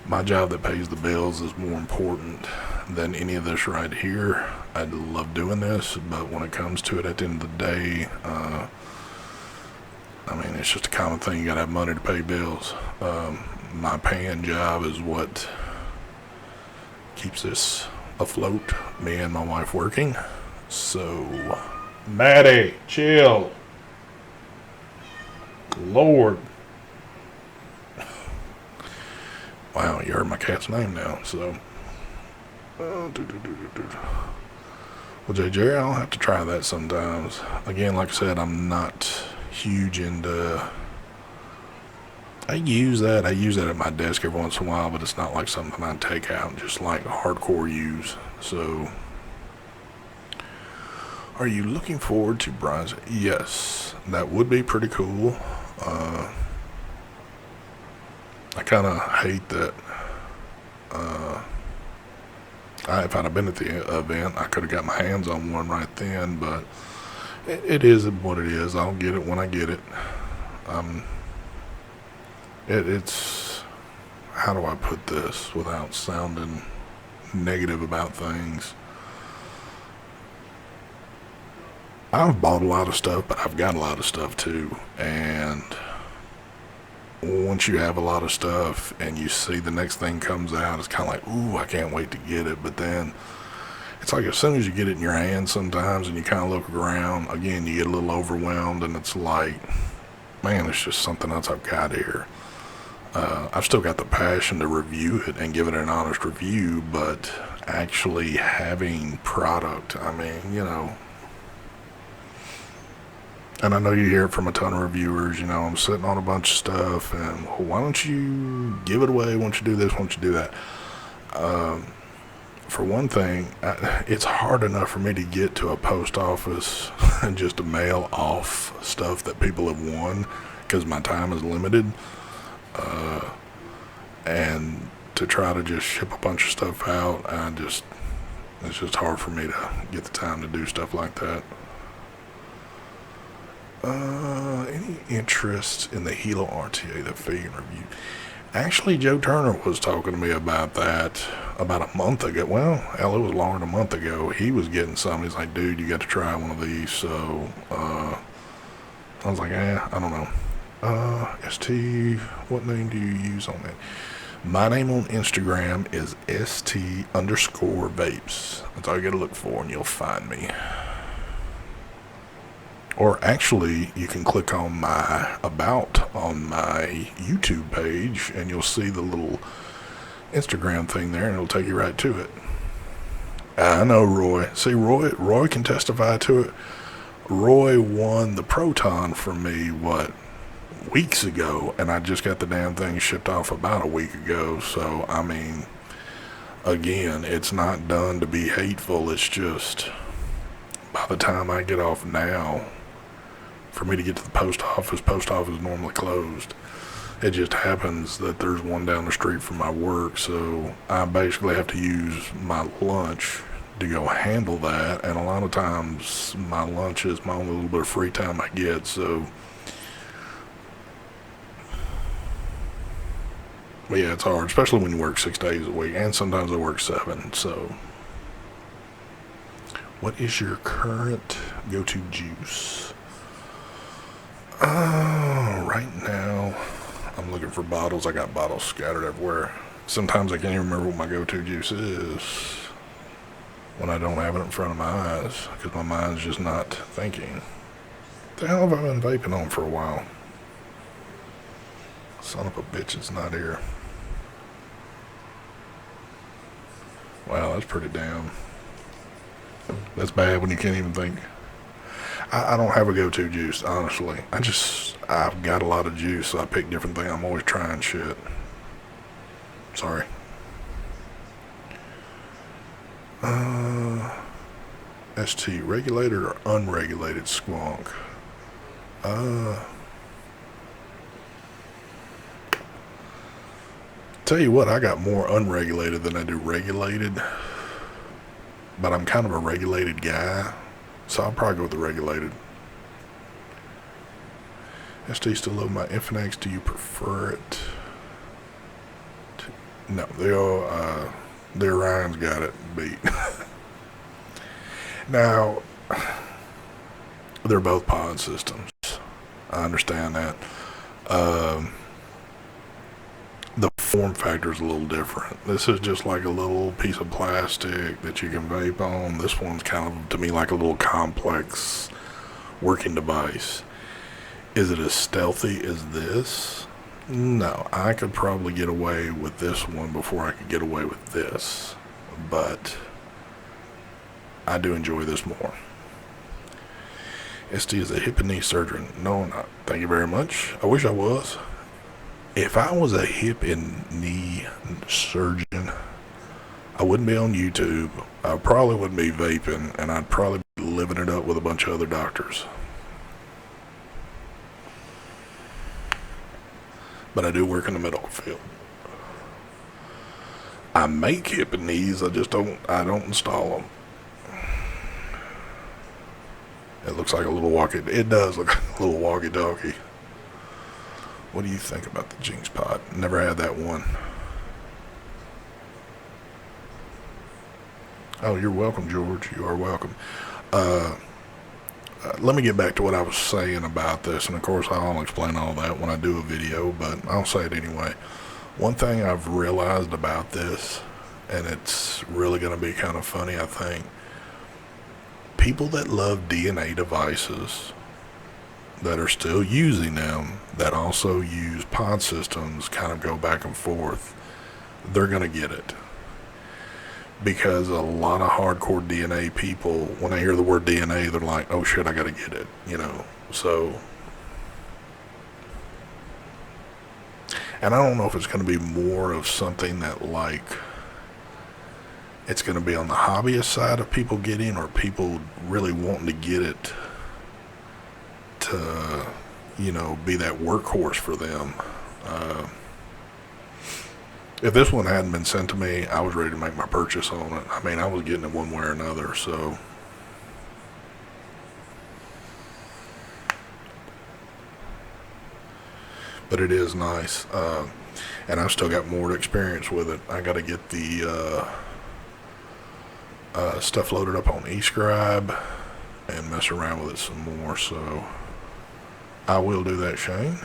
My job that pays the bills is more important than any of this right here. I love doing this, but when it comes to it at the end of the day, I mean, it's just a common thing. You gotta have money to pay bills. My paying job is what keeps this afloat, me and my wife working. So, Maddie, chill. Lord. Wow, you heard my cat's name now, so. Well, JJ, I'll have to try that sometimes. Again, like I said, I'm not huge into. I use that at my desk every once in a while, but it's not like something I take out and just like hardcore use. So, are you looking forward to bronze? Yes, that would be pretty cool. I kind of hate that. If I'd have been at the event, I could have got my hands on one right then, but it is what it is. I'll get it when I get it. It's, how do I put this without sounding negative about things? I've bought a lot of stuff, but I've got a lot of stuff too, and once you have a lot of stuff and you see the next thing comes out, it's kind of like, ooh, I can't wait to get it. But then it's like as soon as you get it in your hand sometimes and you kind of look around, again, you get a little overwhelmed, and it's like, man, it's just something else I've got here. I've still got the passion to review it and give it an honest review, but actually having product, I mean, you know, and I know you hear it from a ton of reviewers, you know, I'm sitting on a bunch of stuff, and well, why don't you give it away? Why don't you do this? Why don't you do that? For one thing, it's hard enough for me to get to a post office and just to mail off stuff that people have won because my time is limited. And to try to just ship a bunch of stuff out, it's just hard for me to get the time to do stuff like that. Any interest in the Hilo RTA, the vegan review? Actually, Joe Turner was talking to me about that about a month ago. Well, hell, it was longer than a month ago. He was getting some. He's like, dude, you got to try one of these. So, I was like, I don't know. ST, what name do you use on that? My name on Instagram is ST_Vapes. That's all you gotta look for and you'll find me. Or actually, you can click on my About on my YouTube page and you'll see the little Instagram thing there and it'll take you right to it. I know Roy. See, Roy can testify to it. Roy won the Proton from me, weeks ago, and I just got the damn thing shipped off about a week ago. So, I mean, again, it's not done to be hateful. It's just, by the time I get off now, for me to get to the post office normally closed. It just happens that there's one down the street from my work, so I basically have to use my lunch to go handle that, and a lot of times my lunch is my only little bit of free time I get, so but yeah, it's hard, especially when you work 6 days a week, and sometimes I work 7, so what is your current go-to juice? Right now I'm looking for bottles. I got bottles scattered everywhere. Sometimes I can't even remember what my go-to juice is when I don't have it in front of my eyes because my mind's just not thinking. What the hell have I been vaping on for a while? Son of a bitch, it's not here. Wow, that's pretty damn. That's bad when you can't even think. I don't have a go-to juice, honestly. I've got a lot of juice, so I pick different things. I'm always trying shit. Sorry. ST, regulated or unregulated squonk? Tell you what, I got more unregulated than I do regulated. But I'm kind of a regulated guy. So I'll probably go with the regulated. ST still love my Infinix. Do you prefer it? No, the Orion's got it beat. Now, they're both pod systems. I understand that. The form factor is a little different. This is just like a little piece of plastic that you can vape on. This one's kind of, to me, like a little complex working device. Is it as stealthy as this? No, I could probably get away with this one before I could get away with this. But I do enjoy this more. ST is a hip and knee surgeon. No, I'm not. Thank you very much. I wish I was. If I was a hip and knee surgeon, I wouldn't be on YouTube. I probably wouldn't be vaping, and I'd probably be living it up with a bunch of other doctors. But I do work in the medical field. I make hip and knees, I don't install them. It looks like a little it does look like a little walkie-talkie. What do you think about the Jinx Pod? Never had that one. Oh, you're welcome, George. You are welcome. Let me get back to what I was saying about this, and of course I'll explain all that when I do a video, but I'll say it anyway. One thing I've realized about this, and it's really going to be kind of funny, I think, people that love DNA devices that are still using them, that also use pod systems, kind of go back and forth, they're going to get it. Because a lot of hardcore DNA people, when they hear the word DNA, they're like, oh shit, I got to get it, So, and I don't know if it's going to be more of something that it's going to be on the hobbyist side of people getting, or people really wanting to get it to, be that workhorse for them. If this one hadn't been sent to me, I was ready to make my purchase on it. I mean, I was getting it one way or another, so. But it is nice. And I've still got more experience with it. I got to get the stuff loaded up on eScribe and mess around with it some more. So I will do that, Shane.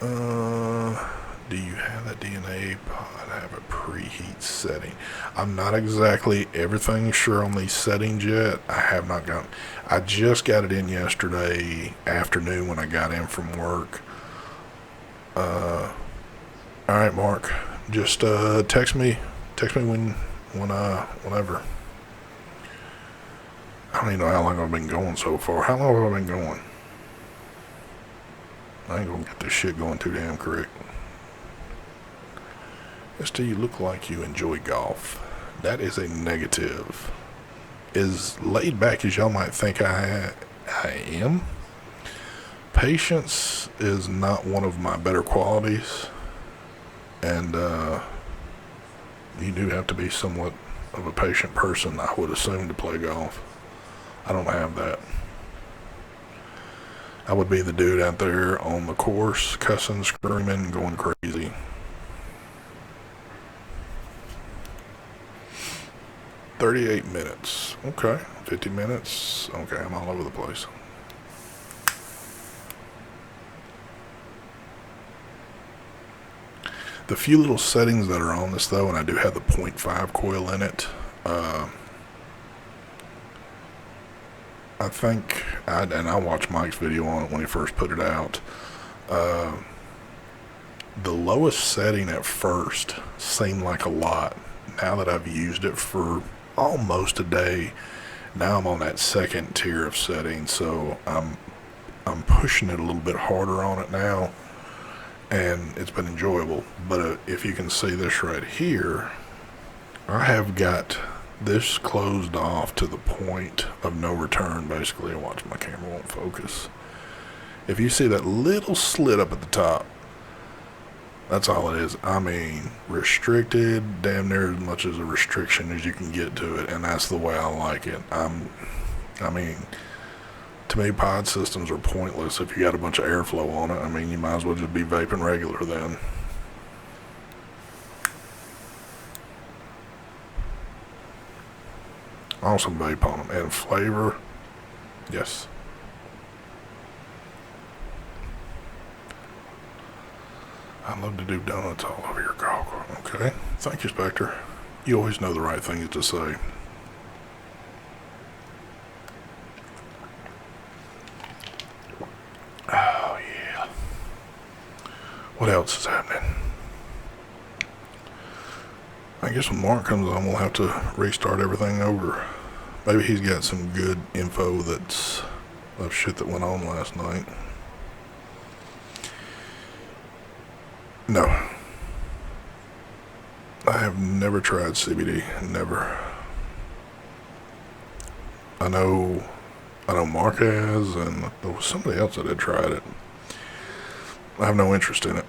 Do you have that DNA pod have a preheat setting? I'm not exactly everything sure on these settings yet. I have not gotten. I just got it in yesterday afternoon when I got in from work. All right, Mark. Just text me whenever. I don't even know how long I've been going so far. How long have I been going? I ain't gonna get this shit going too damn quick. Still, you look like you enjoy golf. That is a negative. As laid back as y'all might think I am, patience is not one of my better qualities. And you do have to be somewhat of a patient person, I would assume, to play golf. I don't have that. I would be the dude out there on the course, cussing, screaming, going crazy. "38 minutes. Okay. 50 minutes. Okay, I'm all over the place. The few little settings that are on this, though, and I do have the 0.5 coil in it, I think, and I watched Mike's video on it when he first put it out. The lowest setting at first seemed like a lot. Now that I've used it for almost a day, now I'm on that second tier of settings, so I'm pushing it a little bit harder on it now, and it's been enjoyable. But if you can see this right here, I have got this closed off to the point of no return. Basically, watch, my camera won't focus. If you see that little slit up at the top, that's all it is. I mean, restricted, damn near as much as a restriction as you can get to it, and that's the way I like it. I mean, to me, pod systems are pointless if you got a bunch of airflow on it. I mean, you might as well just be vaping regular then. Awesome vape on them. And flavor, yes. I love to do donuts all over your golf course. Okay. Thank you, Spectre. You always know the right things to say. Oh, yeah. What else is happening? I guess when Mark comes on, we'll have to restart everything over. Maybe he's got some good info that's of shit that went on last night. No. I have never tried CBD. Never. I know Mark has, and there was somebody else that had tried it. I have no interest in it.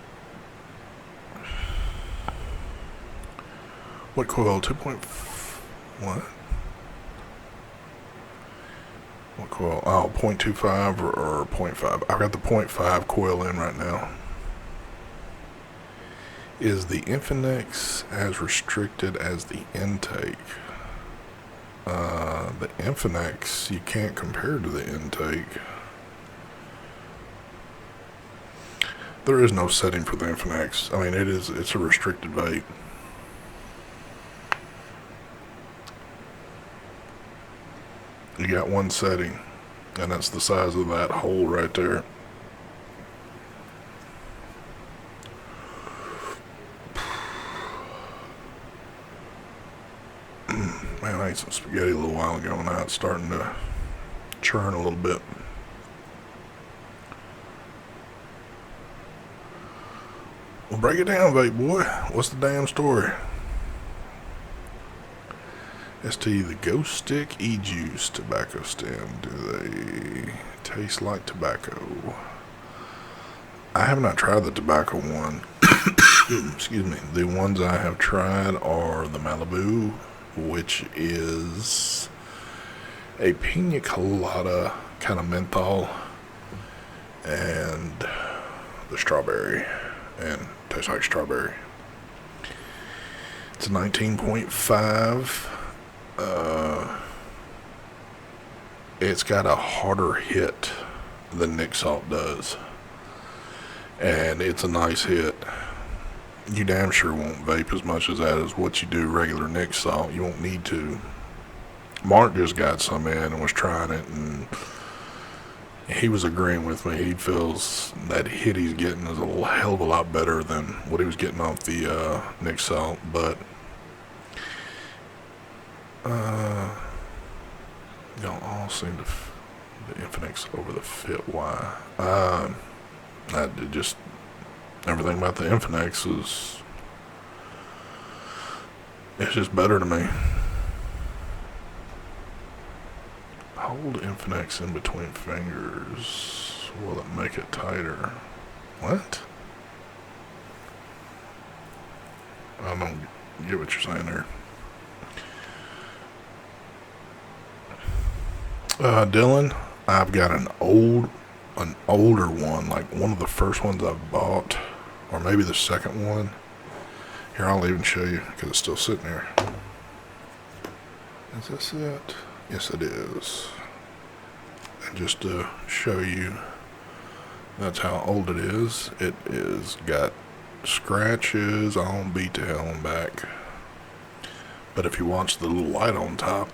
What coil? 2. What? What coil? Oh, 0.25 or 0.5. I've got the 0.5 coil in right now. Is the Infinix as restricted as the intake? The Infinix, you can't compare to the intake. There is no setting for the Infinix. I mean, it's a restricted vape. You got one setting, and that's the size of that hole right there. Man, I ate some spaghetti a little while ago, and now it's starting to churn a little bit. Well, break it down, vape boy. What's the damn story? ST, the Ghost Stick E-Juice tobacco stem. Do they taste like tobacco? I have not tried the tobacco one. Excuse me. The ones I have tried are the Malibu, which is a pina colada kind of menthol, and the strawberry, and tastes like strawberry. It's a 19.5. It's got a harder hit than Nick Salt does, and it's a nice hit. You damn sure won't vape as much as that as what you do regular Nick Salt. You won't need to. Mark just got some in and was trying it, and he was agreeing with me. He feels that hit he's getting is a hell of a lot better than what he was getting off the Nick Salt, but y'all all seem to the Infinix over the Fit. Why? I just everything about the Infinix is it's just better to me. Hold Infinix in between fingers. Will it make it tighter? What? I don't get what you're saying there. Dylan, I've got an older one, like one of the first ones I've bought, or maybe the second one. Here, I'll even show you, because it's still sitting there. Is this it? Yes, it is. And just to show you, that's how old it is. It is got scratches on beat to hell and back. But if you watch the little light on top,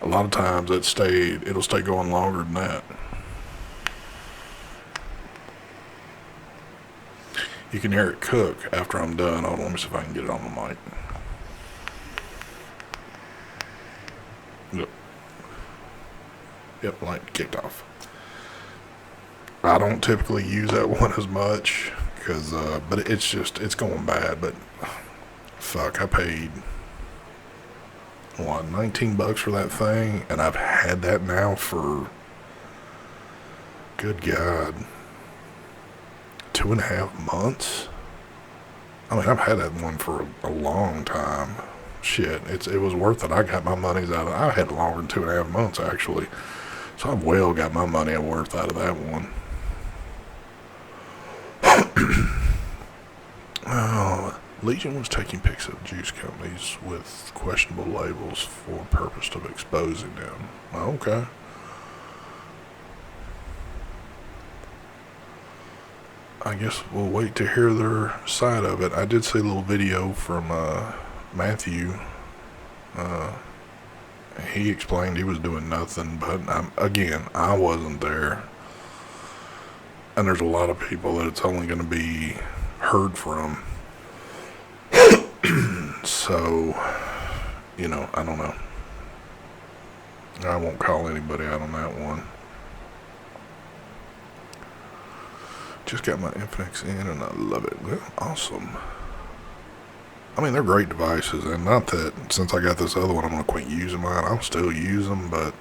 a lot of times it'll stay going longer than that. You can hear it cook after I'm done. Hold on, let me see if I can get it on the mic. Yep, light kicked off. I don't typically use that one as much, cause but it's going bad. But fuck, I paid what, $19 for that thing, and I've had that now for, good God, 2.5 months. I mean, I've had that one for a long time. Shit, it was worth it. I got my money's out of it. I had it longer than 2.5 months, actually. So I've well got my money worth out of that one. Legion was taking pics of juice companies with questionable labels for purpose of exposing them. Okay. I guess we'll wait to hear their side of it. I did see a little video from Matthew. He explained he was doing nothing, but again, I wasn't there. And there's a lot of people that it's only going to be heard from. So, I don't know. I won't call anybody out on that one. Just got my Infinix in and I love it. Well, awesome. I mean, they're great devices, and not that since I got this other one I'm going to quit using mine. I'll still use them, but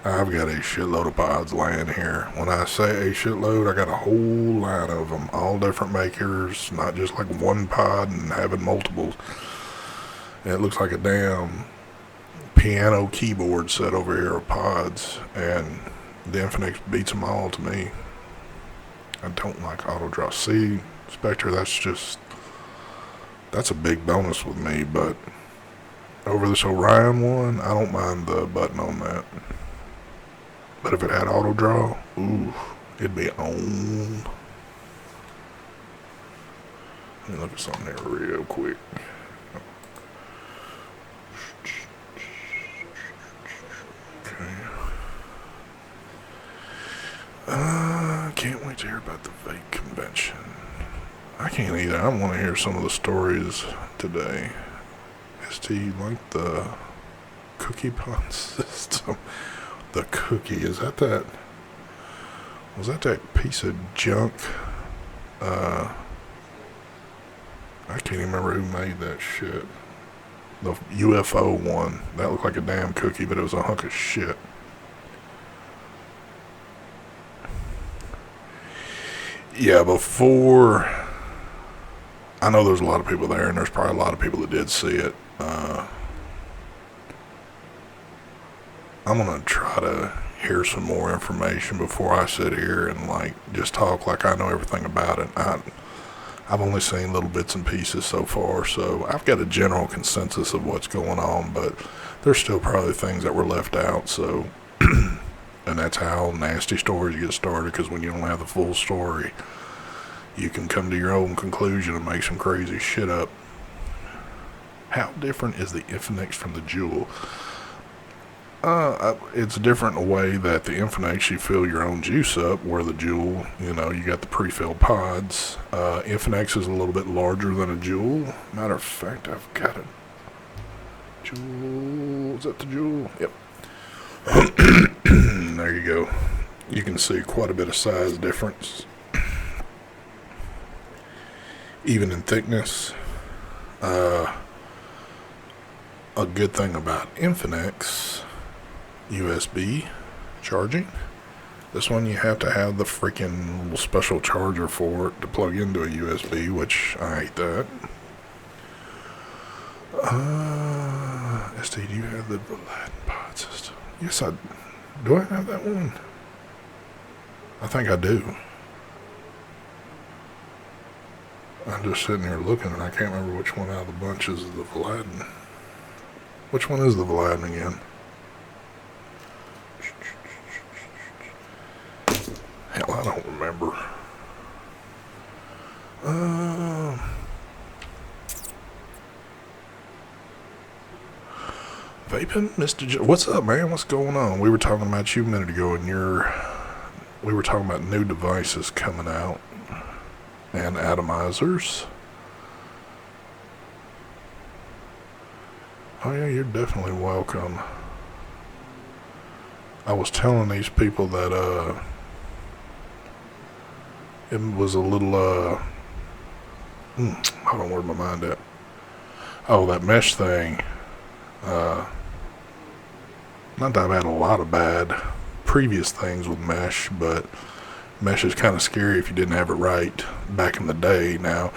I've got a shitload of pods laying here. When I say a shitload, I got a whole line of them, all different makers, not just like one pod and having multiples. And it looks like a damn piano keyboard set over here of pods, and the Infinix beats them all to me. I don't like auto draw. See, Spectre, that's a big bonus with me, but over this Orion one, I don't mind the button on that. But if it had auto draw, ooh, it'd be on. Let me look at something there real quick. Can't wait to hear about the vape convention. I can't either. I want to hear some of the stories today. Do you like the cookie pun system? The cookie, was that piece of junk? I can't even remember who made that shit. The UFO one. That looked like a damn cookie, but it was a hunk of shit. Yeah, before I know there's a lot of people there, and there's probably a lot of people that did see it. I'm gonna try to hear some more information before I sit here and like just talk like I know everything about it. I've only seen little bits and pieces so far, so I've got a general consensus of what's going on, but there's still probably things that were left out. So, and that's how nasty stories get started, because when you don't have the full story, you can come to your own conclusion and make some crazy shit up. How different is the Infinix from the Juul? It's different in a way that the Infinix, you fill your own juice up, where the Juul, you got the pre-filled pods. Infinix is a little bit larger than a Juul. Matter of fact, I've got it. Juul, is that the Juul? Yep. There you go. You can see quite a bit of size difference. Even in thickness. A good thing about Infinix USB charging, this one you have to have the freaking little special charger for it to plug into a USB, which I hate that. SD, do you have the Aladdin pod system? Yes, do I have that one? I think I do. I'm just sitting here looking and I can't remember which one out of the bunch is the Aladdin. Which one is the Aladdin again? Hell, I don't remember. Vaping, Mr. What's up, man? What's going on? We were talking about you a minute ago, and we were talking about new devices coming out and atomizers. Oh yeah, you're definitely welcome. I was telling these people that it was a little hold on, where's my mind at? Oh, that mesh thing. Not that I've had a lot of bad previous things with mesh, but mesh is kind of scary if you didn't have it right back in the day. Now,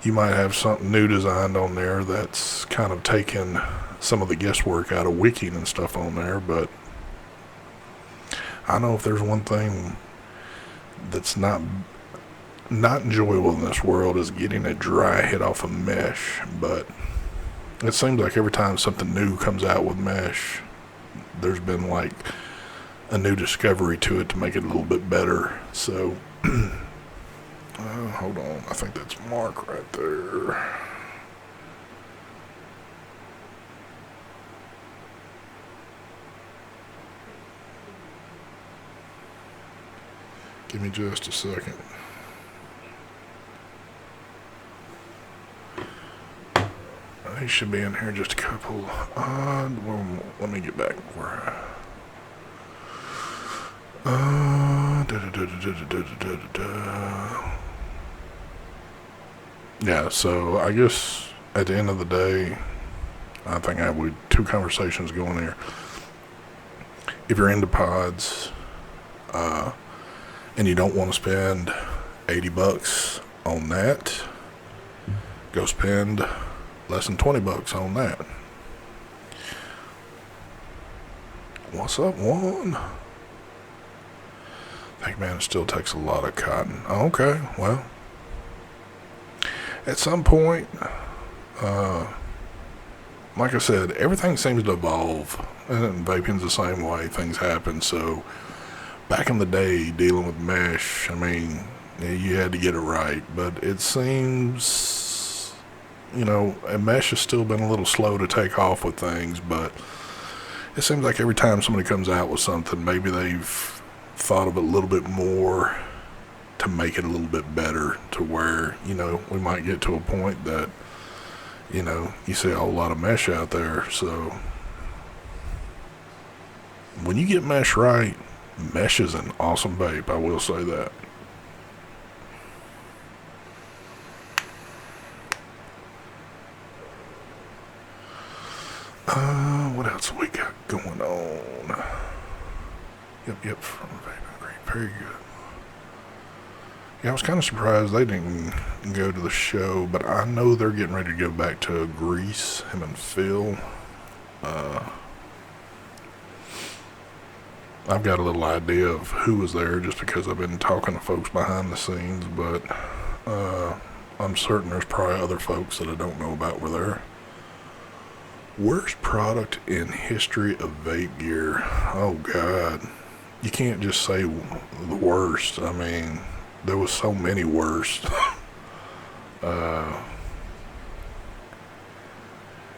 you might have something new designed on there that's kind of taken some of the guesswork out of wicking and stuff on there, but I know if there's one thing that's not enjoyable in this world is getting a dry hit off of mesh. But it seems like every time something new comes out with mesh, there's been like a new discovery to it to make it a little bit better. So hold on, I think that's Mark right there. Give me just a second. He should be in here just a couple. Well, let me get back where. Yeah, so I guess at the end of the day, I think I have two conversations going here. If you're into pods, and you don't want to spend $80 on that, go spend less than $20 on that. What's up, Juan? I think, man, it still takes a lot of cotton. Okay, well, at some point, like I said, everything seems to evolve, and vaping's the same way. Things happen. So back in the day, dealing with mesh, I mean, you had to get it right, but it seems, mesh has still been a little slow to take off with things, but it seems like every time somebody comes out with something, maybe they've thought of it a little bit more to make it a little bit better, to where, we might get to a point that, you see a whole lot of mesh out there. So when you get mesh right, mesh is an awesome vape, I will say that. What else we got going on? Yep, from Vaping Green. Very good. Yeah, I was kind of surprised they didn't go to the show, but I know they're getting ready to go back to Greece, him and Phil. I've got a little idea of who was there just because I've been talking to folks behind the scenes, but I'm certain there's probably other folks that I don't know about were there. Worst product in history of vape gear. Oh, God. You can't just say the worst. I mean, there was so many worst.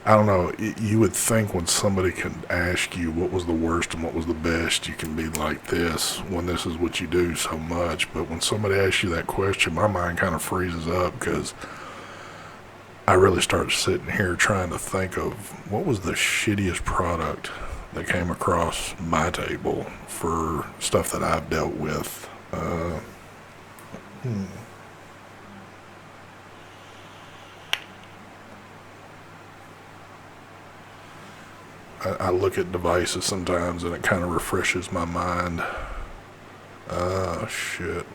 I don't know. You would think when somebody can ask you what was the worst and what was the best, you can be like this when this is what you do so much. But when somebody asks you that question, my mind kind of freezes up because I really started sitting here trying to think of what was the shittiest product that came across my table for stuff that I've dealt with. I look at devices sometimes and it kind of refreshes my mind. Shit.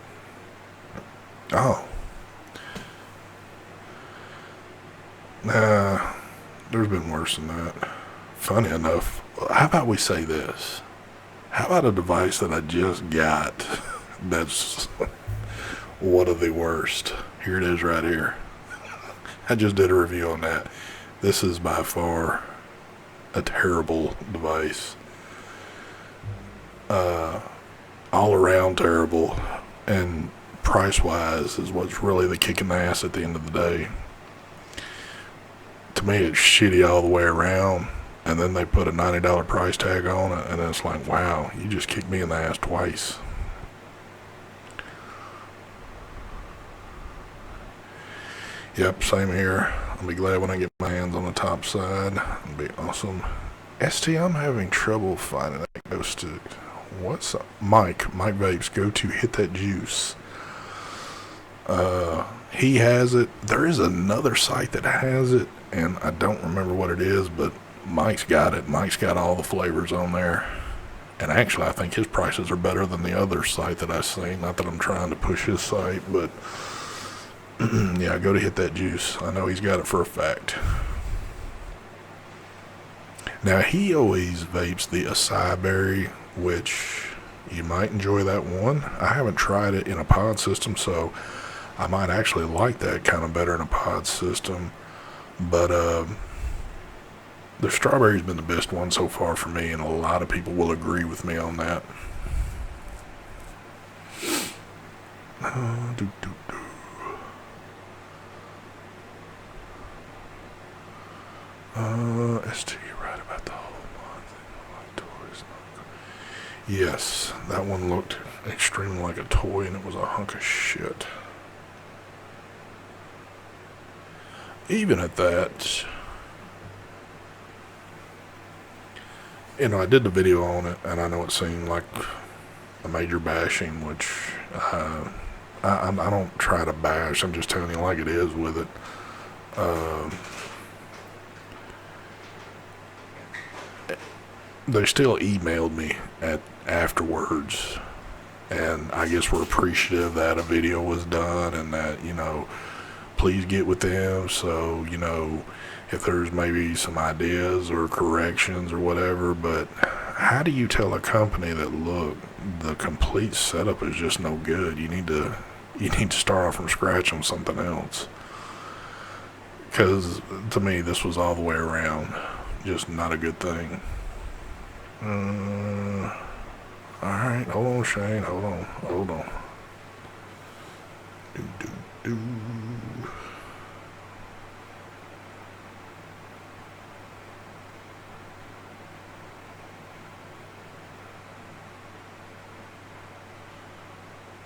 Oh. Nah, there's been worse than that. Funny enough, how about we say this? How about a device that I just got that's one of the worst? Here it is right here. I just did a review on that. This is by far a terrible device. All around terrible, and price wise is what's really the kick in the ass at the end of the day. To me, it's shitty all the way around, and then they put a $90 price tag on it, and it's like, wow, you just kicked me in the ass twice. Yep, same here. I'll be glad when I get my hands on the top side. It'll be awesome. ST, I'm having trouble finding that goes to. What's up? Mike Vapes, go to Hit That Juice. He has it. There is another site that has it, and I don't remember what it is, but Mike's got it. Mike's got all the flavors on there. And actually, I think his prices are better than the other site that I've seen. Not that I'm trying to push his site, but yeah, go to Hit That Juice. I know he's got it for a fact. Now, he always vapes the acai berry, which you might enjoy that one. I haven't tried it in a pod system, so I might actually like that kind of better in a pod system. But the strawberry's been the best one so far for me, and a lot of people will agree with me on that. ST right about the whole month. Toys. Yes, that one looked extremely like a toy, and it was a hunk of shit. Even at that, you know, I did the video on it, and I know it seemed like a major bashing, which I don't try to bash. I'm just telling you like it is with it. They still emailed me afterwards, and I guess we're appreciative that a video was done and that, you know, please get with them. So, you know, if there's maybe some ideas or corrections or whatever, but how do you tell a company that, look, the complete setup is just no good? You need to start off from scratch on something else. Because to me, this was all the way around just not a good thing. Alright, hold on, Shane, hold on. Do.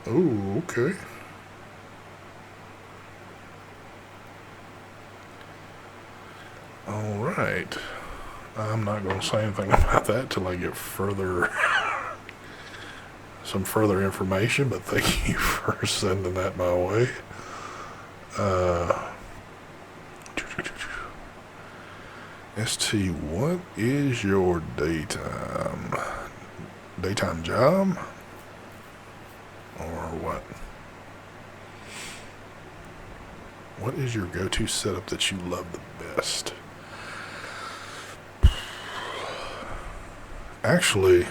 Oh, okay. Alright. I'm not going to say anything about that till I get some further information, but thank you for sending that my way. ST, what is your daytime job? Or what? What is your go-to setup that you love the best? Actually,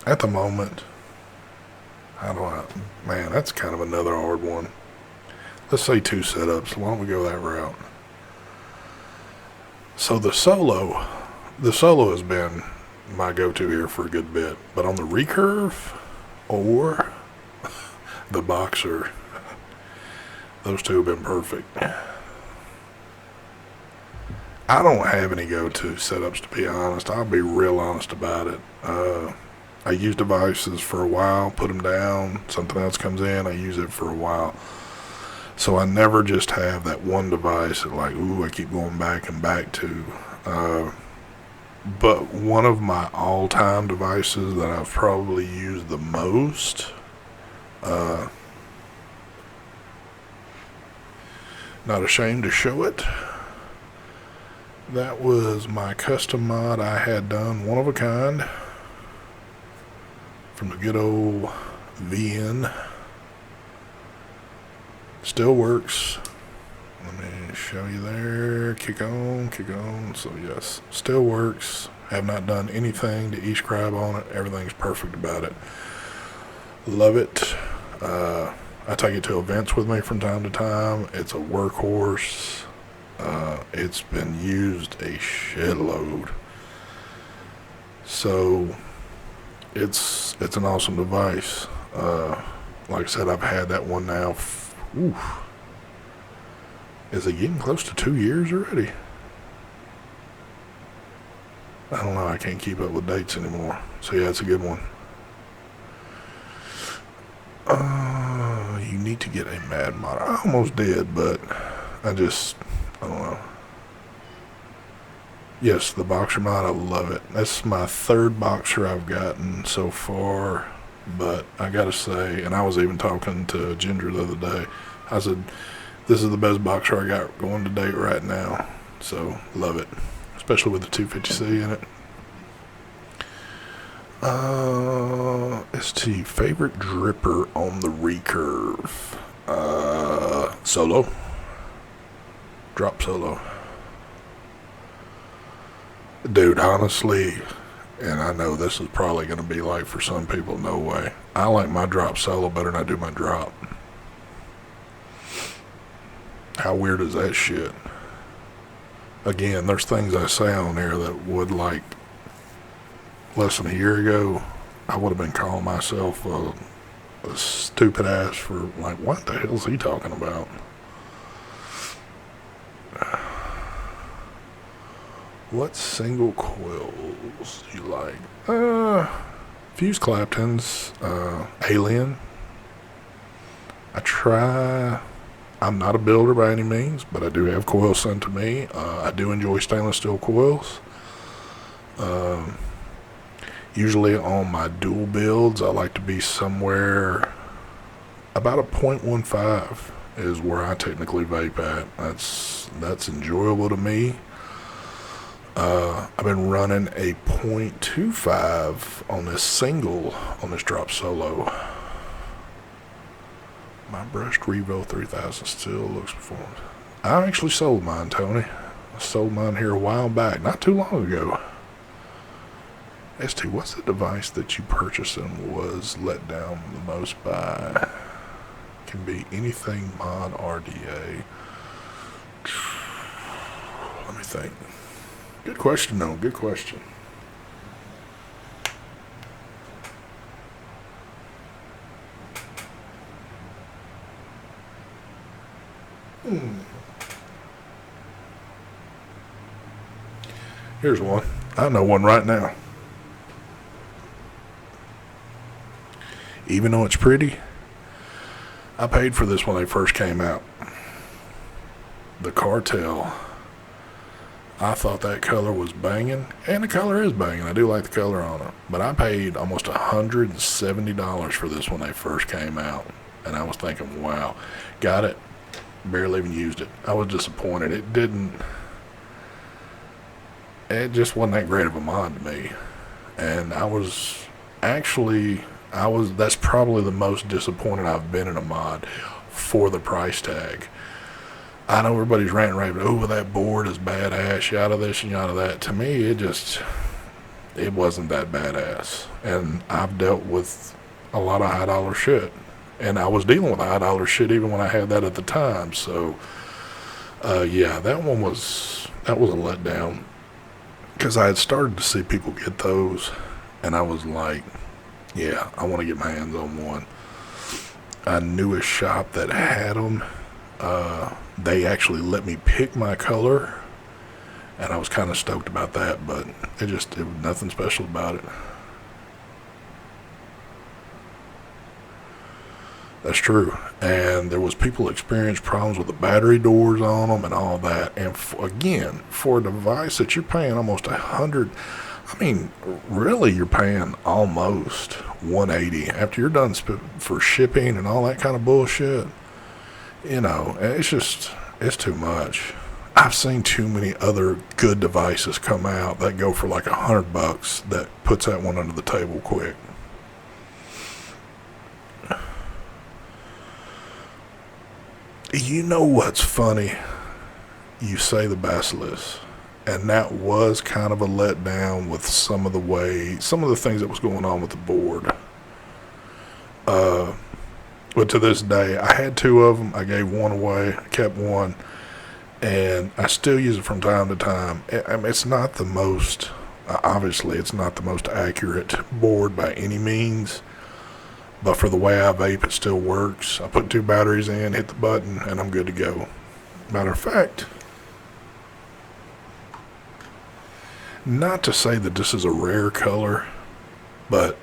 at the moment, man, that's kind of another hard one. Let's say 2 setups. Why don't we go that route? So the solo has been my go-to here for a good bit. But on the recurve or the boxer, those two have been perfect. I don't have any go-to setups, to be honest. I'll be real honest about it. I use devices for a while, put them down, something else comes in, I use it for a while. So I never just have that one device that I keep going back and back to. But one of my all-time devices that I've probably used the most, not ashamed to show it, that was my custom mod I had done, one of a kind, from the good old VN. Still works. Let me show you there. Kick on. So yes, still works. Have not done anything to e-scribe on it. Everything's perfect about it. Love it. I take it to events with me from time to time. It's a workhorse. It's been used a shitload. So it's an awesome device. Like I said, I've had that one now. Is it getting close to 2 years already? I don't know. I can't keep up with dates anymore. So yeah, it's a good one. You need to get a Mad Mod. I almost did, but I don't know. Yes, the boxer mod, I love it. That's my 3rd boxer I've gotten so far. But I gotta say, and I was even talking to Ginger the other day, I said, this is the best boxer I got going to date right now. So, love it. Especially with the 250C in it. ST, favorite dripper on the recurve? Solo. Drop solo. Dude, honestly, and I know this is probably going to be like for some people, no way. I like my drop solo better than I do my drop. How weird is that shit? Again, there's things I say on there that would, like, less than a year ago, I would have been calling myself a stupid ass for, like, what the hell is he talking about? What single coils do you like? Fuse Claptons, Alien. I'm not a builder by any means, but I do have coils sent to me. I do enjoy stainless steel coils. Usually on my dual builds, I like to be somewhere about a 0.15 is where I technically vape at. That's enjoyable to me. I've been running a 0.25 on this drop solo. My brushed Revo 3000 still looks performant. I actually sold mine, Tony. I sold mine here a while back, not too long ago. ST, what's the device that you purchased and was let down the most by? Can be anything mod RDA. Let me think. Good question, though. Good question. Here's one. I know one right now. Even though it's pretty, I paid for this when they first came out. The Cartel. I thought that color was banging, and the color is banging. I do like the color on it. But I paid almost $170 for this when they first came out. And I was thinking, wow, got it. Barely even used it. I was disappointed. It just wasn't that great of a mod to me. And that's probably the most disappointed I've been in a mod for the price tag. I know everybody's ranting, raving, oh, that board is badass, yada this and yada that. To me, it wasn't that badass. And I've dealt with a lot of high dollar shit. And I was dealing with high dollar shit even when I had that at the time. So, yeah, that was a letdown. Because I had started to see people get those. And I was like, yeah, I want to get my hands on one. I knew a shop that had them. They actually let me pick my color, and I was kind of stoked about that, but it was nothing special about it. That's true. And there was people experienced problems with the battery doors on them and all that. And again, for a device that you're paying almost $100, I mean, really, you're paying almost $180 after you're done for shipping and all that kind of bullshit. You know, it's too much. I've seen too many other good devices come out that go for like $100 that puts that one under the table quick. You know what's funny? You say the Basilisk, and that was kind of a letdown with some of the things that was going on with the board. But to this day, I had 2 of them. I gave one away. I kept one. And I still use it from time to time. I mean, it's not the most, obviously, it's not the most accurate board by any means. But for the way I vape, it still works. I put 2 batteries in, hit the button, and I'm good to go. Matter of fact, not to say that this is a rare color, but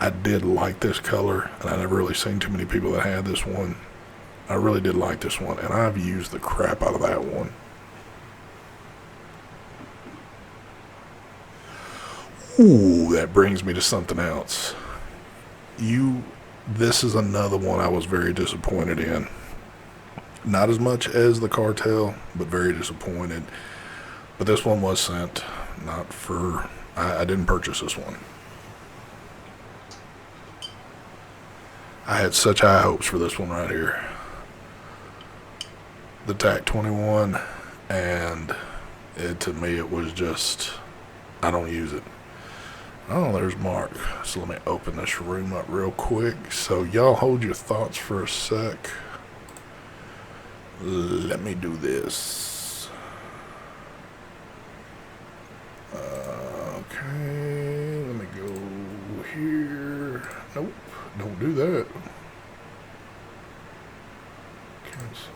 I did like this color, and I never really seen too many people that had this one. I really did like this one, and I've used the crap out of that one. Ooh, that brings me to something else. This is another one I was very disappointed in. Not as much as the Cartel, but very disappointed. But this one was sent, I didn't purchase this one. I had such high hopes for this one right here. The TAC 21, and to me it was just, I don't use it. Oh, there's Mark. So let me open this room up real quick. So y'all hold your thoughts for a sec. Let me do this. Okay, let me go here. Nope, don't do that. Cancel.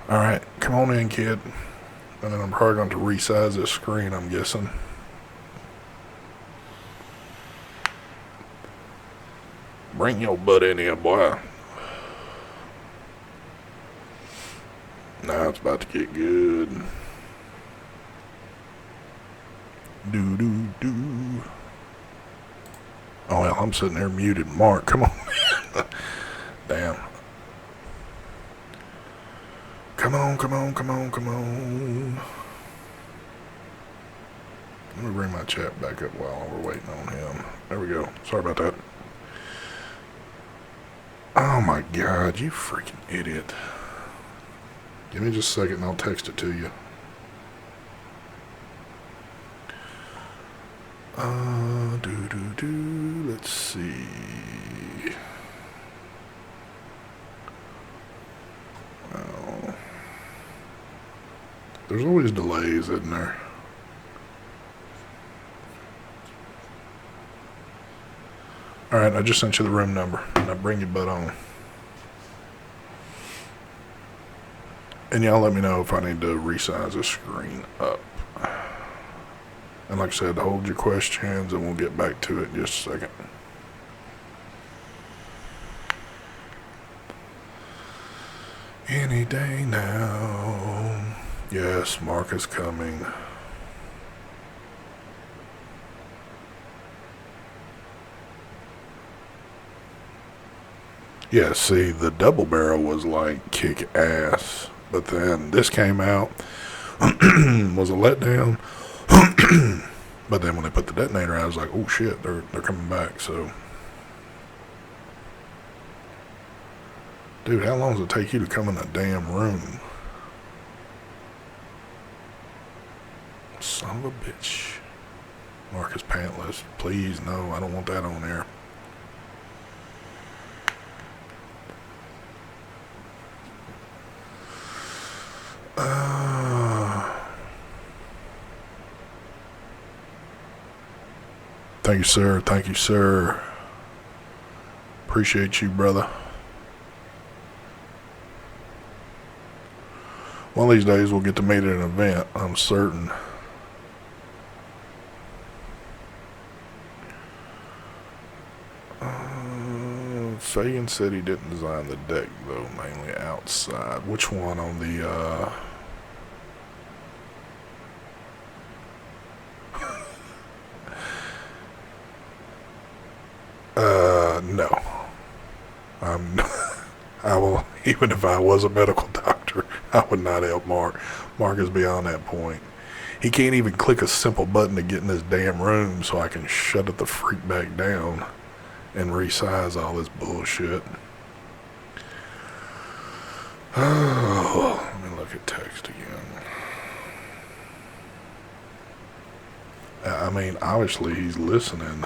Alright, come on in, kid. And then I'm probably going to resize this screen, I'm guessing. Bring your butt in here, boy. Now it's about to get good. Do. Oh, well, I'm sitting there muted. Mark, come on. Damn. Come on. Let me bring my chat back up while we're waiting on him. There we go. Sorry about that. Oh my God, you freaking idiot. Give me just a second and I'll text it to you. Let's see. Well, there's always delays, isn't there? Alright, I just sent you the room number. Now bring your butt on. And y'all let me know if I need to resize the screen up. And like I said, hold your questions and we'll get back to it in just a second. Any day now. Yes, Mark is coming. Yeah, see, the double barrel was like kick ass. But then this came out, was a letdown. But then when they put the detonator out, I was like, oh shit, they're coming back. So, dude, how long does it take you to come in a damn room? Son of a bitch. Mark is pantless. Please, no, I don't want that on there. Thank you, sir. Thank you, sir. Appreciate you, brother. One of these days we'll get to meet at an event, I'm certain. Fagan said he didn't design the deck, though, mainly outside. Which one on the, no. I will, even if I was a medical doctor, I would not help Mark. Mark is beyond that point. He can't even click a simple button to get in this damn room so I can shut it the freak back down and resize all this bullshit. Oh, let me look at text again. I mean, obviously he's listening,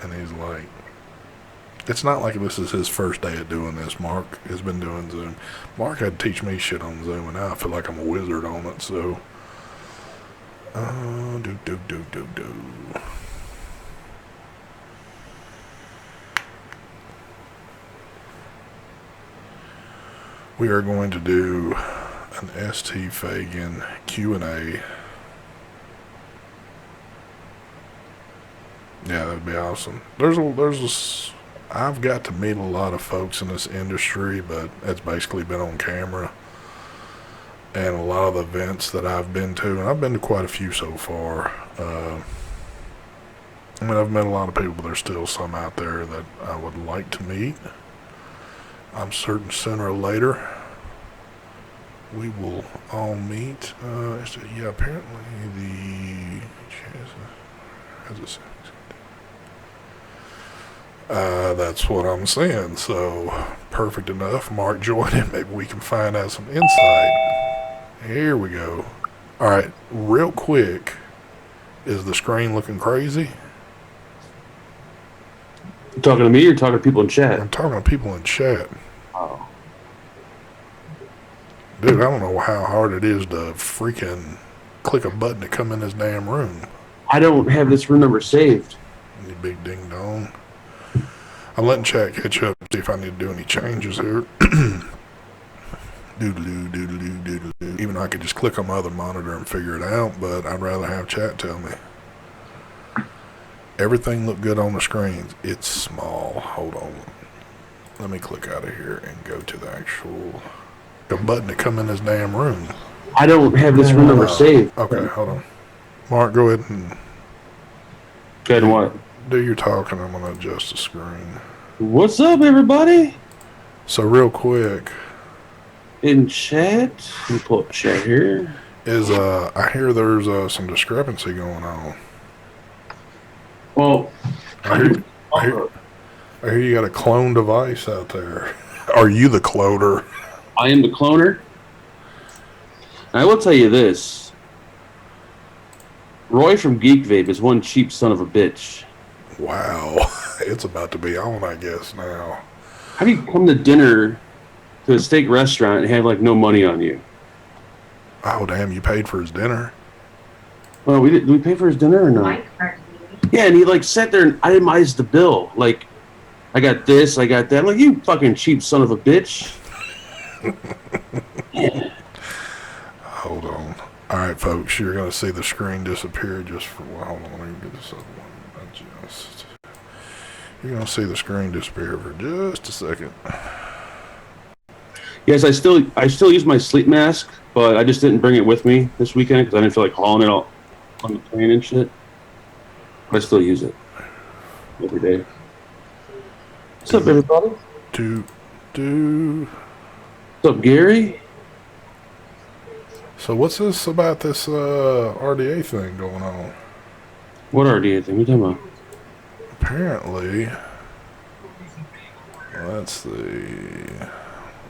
and he's like, it's not like this is his first day of doing this. Mark has been doing Zoom. Mark had to teach me shit on Zoom, and now I feel like I'm a wizard on it, so. We are going to do an ST Fagan Q&A. Yeah, that'd be awesome. I've got to meet a lot of folks in this industry, but it's basically been on camera. And a lot of the events that I've been to, and I've been to quite a few so far. I mean, I've met a lot of people, but there's still some out there that I would like to meet. I'm certain sooner or later we will all meet. Yeah, apparently the that's what I'm saying. So perfect enough. Mark joined in. Maybe we can find out some insight. Here we go. All right, real quick. Is the screen looking crazy? You talking to me or talking to people in chat? I'm talking to people in chat. Oh. Dude, I don't know how hard it is to freaking click a button to come in this damn room. I don't have this room number saved. You big ding dong. I'm letting chat catch up, see if I need to do any changes here. Doodaloo, doodaloo, doodaloo. Even though I could just click on my other monitor and figure it out, but I'd rather have chat tell me. Everything looked good on the screens. It's small. Hold on. Let me click out of here and go to the actual button to come in this damn room. I don't have this room number saved. Okay, hold on. Mark, go ahead and... Go ahead and what? Do your talking. I'm going to adjust the screen. What's up, everybody? So real quick... In chat, let me pull up chat here. I hear there's some discrepancy going on. Well, I hear you got a clone device out there. Are you the cloner? I am the cloner. I will tell you this. Roy from Geek Vape is one cheap son of a bitch. Wow. It's about to be on, I guess, now. How do you come to dinner to a steak restaurant and have, like, no money on you? Oh, damn, you paid for his dinner? Well, did we pay for his dinner or not? Yeah, and he, like, sat there and itemized the bill. Like, I got this, I got that. I'm like, you fucking cheap son of a bitch. Yeah. Hold on. All right, folks, you're going to see the screen disappear just for... Well, hold on, let me get this other one. You're going to see the screen disappear for just a second. Yes, I still use my sleep mask, but I just didn't bring it with me this weekend because I didn't feel like hauling it all on the plane and shit. But I still use it every day. What's up, everybody? What's up, Gary? So what's this about this RDA thing going on? What RDA thing? What are you talking about? Apparently, let's see.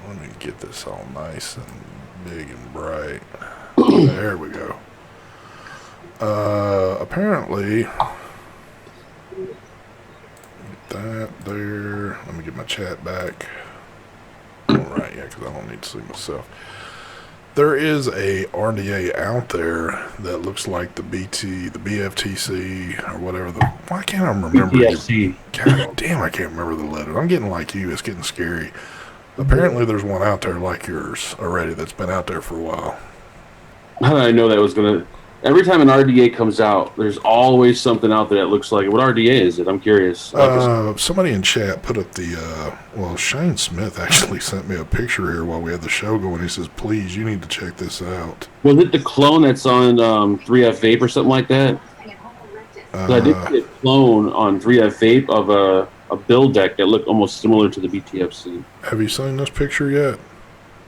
Let me get this all nice and big and bright. There we go. Apparently, that there. Let me get my chat back. Alright, yeah, because I don't need to see myself. There is a RDA out there that looks like the BFTC, or whatever the. Why can't I remember? BTFC. God damn, I can't remember the letter. I'm getting like you. It's getting scary. Apparently, there's one out there like yours already that's been out there for a while. How did I know that was gonna? Every time an RDA comes out, there's always something out there that looks like it. What RDA is it? I'm curious. Somebody in chat put up the, well, Shane Smith actually sent me a picture here while we had the show going. He says, please, you need to check this out. Was it the clone that's on 3F Vape or something like that? I did see a clone on 3F Vape of a build deck that looked almost similar to the BTFC. Have you seen this picture yet?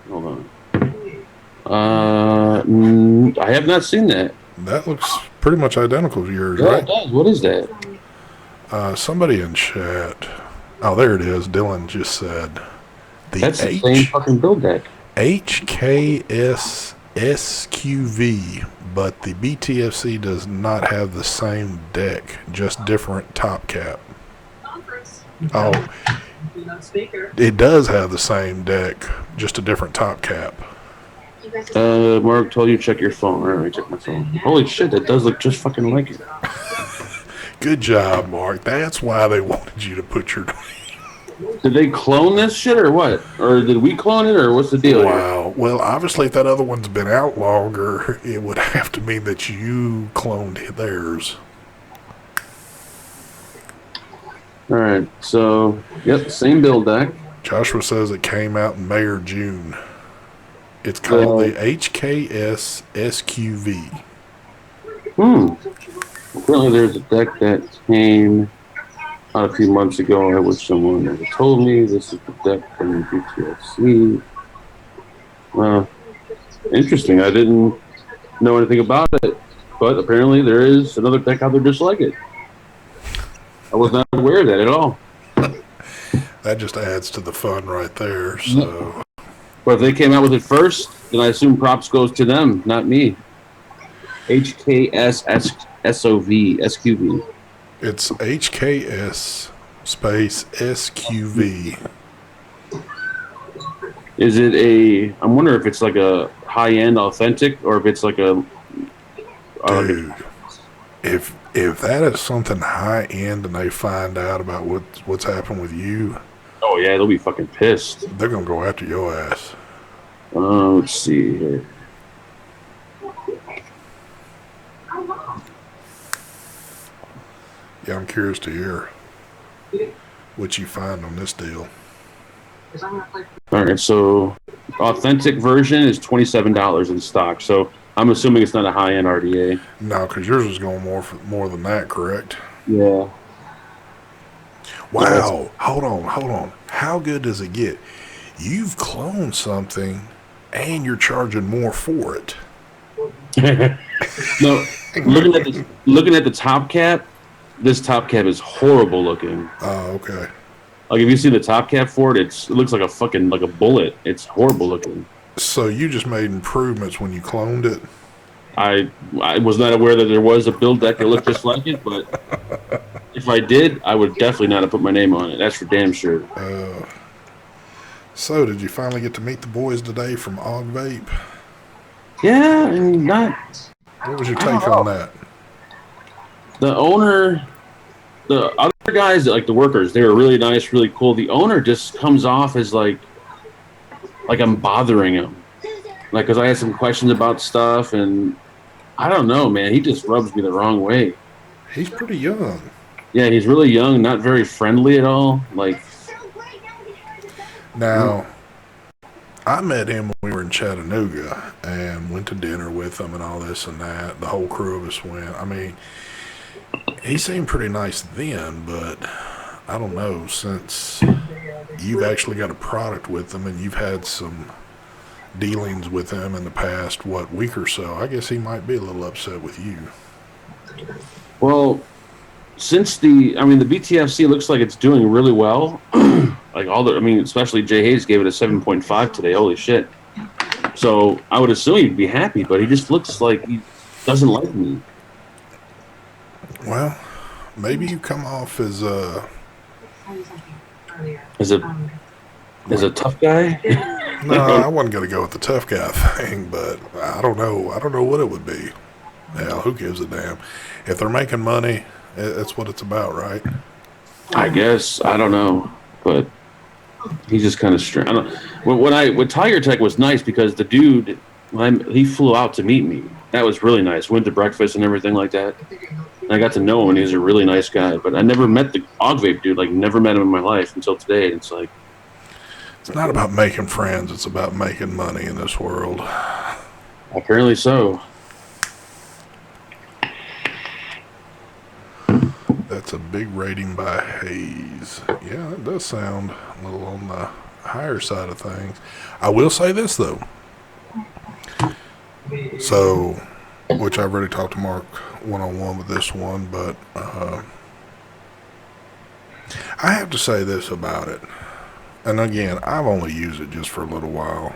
Hold on. I have not seen that. That looks pretty much identical to yours, Yeah, right? it does. What is that? Somebody in chat. Oh, there it is. Dylan just said That's the same fucking build deck. HKS SQV, but the BTFC does not have the same deck, just different top cap. Oh, it does have the same deck, just a different top cap. Mark told you to check your phone. All right, let me check my phone. Holy shit, that does look just fucking like it. Good job, Mark. That's why they wanted you to put your... Did they clone this shit or what? Or did we clone it or what's the deal Wow. Here? Well, obviously if that other one's been out longer, it would have to mean that you cloned theirs. Alright, so, yep, same build deck. Joshua says it came out in May or June. It's called the HKS SQV. Apparently there's a deck that came out a few months ago. I wish someone had told me this is the deck from BTFC. Interesting. I didn't know anything about it, but apparently there is another deck out there just like it. I was not aware of that at all. That just adds to the fun right there. So, but if they came out with it first, then I assume props goes to them, not me. HKS SQV. It's HKS space SQV. Is it a... I wonder if it's like a high-end authentic or if it's like a... Dude, if that is something high-end and they find out about what's happened with you... Oh, yeah, they'll be fucking pissed. They're going to go after your ass. Let's see here. Yeah, I'm curious to hear what you find on this deal. All right, so authentic version is $27 in stock. So I'm assuming it's not a high-end RDA. No, because yours is going more than that, correct? Yeah. Wow. Hold on. How good does it get? You've cloned something and you're charging more for it. No, looking at the top cap, this top cap is horrible looking. Oh, okay. Like if you see the top cap for it, it looks like a fucking like a bullet. It's horrible looking. So you just made improvements when you cloned it? I was not aware that there was a build deck that looked just like it, but if I did, I would definitely not have put my name on it. That's for damn sure. So did you finally get to meet the boys today from Og Vape? Yeah, I mean, not. What was your take on that? The owner, the other guys, like the workers, they were really nice, really cool. The owner just comes off as like I'm bothering him. Like, because I had some questions about stuff, and I don't know, man. He just rubs me the wrong way. He's pretty young. Yeah, he's really young, not very friendly at all. Like, now, I met him when we were in Chattanooga and went to dinner with him and all this and that. The whole crew of us went. I mean, he seemed pretty nice then, but I don't know, since you've actually got a product with him and you've had some dealings with him in the past, week or so, I guess he might be a little upset with you. Well, since the BTFC looks like it's doing really well. Like especially Jay Hayes gave it a 7.5 today. Holy shit! So I would assume he'd be happy, but he just looks like he doesn't like me. Well, maybe you come off as As a tough guy. no, I wasn't gonna go with the tough guy thing, but I don't know. I don't know what it would be. Hell, who gives a damn? If they're making money, that's what it's about, right? I guess I don't know, but he's just kind of strange. I don't. When Tiger Tech was nice because the dude he flew out to meet me. That was really nice. Went to breakfast and everything like that. And I got to know him, and he was a really nice guy. But I never met the Vape dude. Like, never met him in my life until today. And it's like, it's not about making friends. It's about making money in this world. Apparently so. That's a big rating by Hayes. Yeah, that does sound a little on the higher side of things. I will say this, though. So, which I've already talked to Mark one-on-one with this one, but I have to say this about it. And again, I've only used it just for a little while.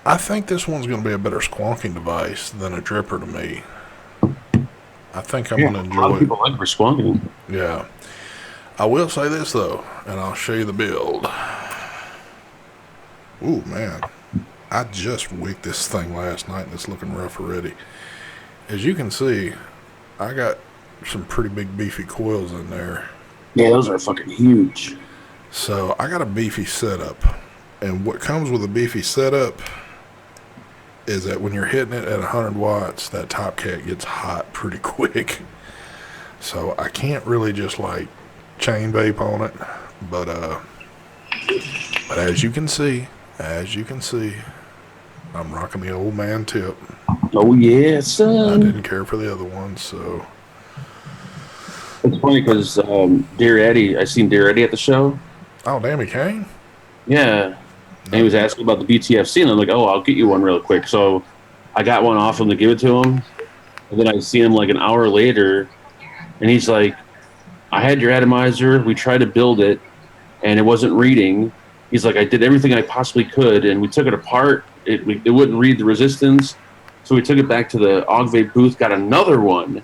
I think this one's going to be a better squonking device than a dripper to me. I think I'm going to enjoy it. A lot of people like for squonking. Yeah. I will say this, though, and I'll show you the build. Ooh, man. I just wicked this thing last night, and it's looking rough already. As you can see, I got some pretty big beefy coils in there. Yeah, those are fucking huge. So I got a beefy setup. And what comes with a beefy setup is that when you're hitting it at 100 watts, that top cat gets hot pretty quick. So I can't really just like chain vape on it. But as you can see, I'm rocking the old man tip. Oh yeah, son. I didn't care for the other one, so. It's funny because Dear Eddie, I seen Dear Eddie at the show. Oh damn, he came? Yeah. And he was asking about the BTFC, and I'm like, oh, I'll get you one real quick. So I got one off him to give it to him. And then I see him like an hour later, and he's like, I had your atomizer. We tried to build it, and it wasn't reading. He's like, I did everything I possibly could, and we took it apart. It wouldn't read the resistance. So we took it back to the Vape booth, got another one.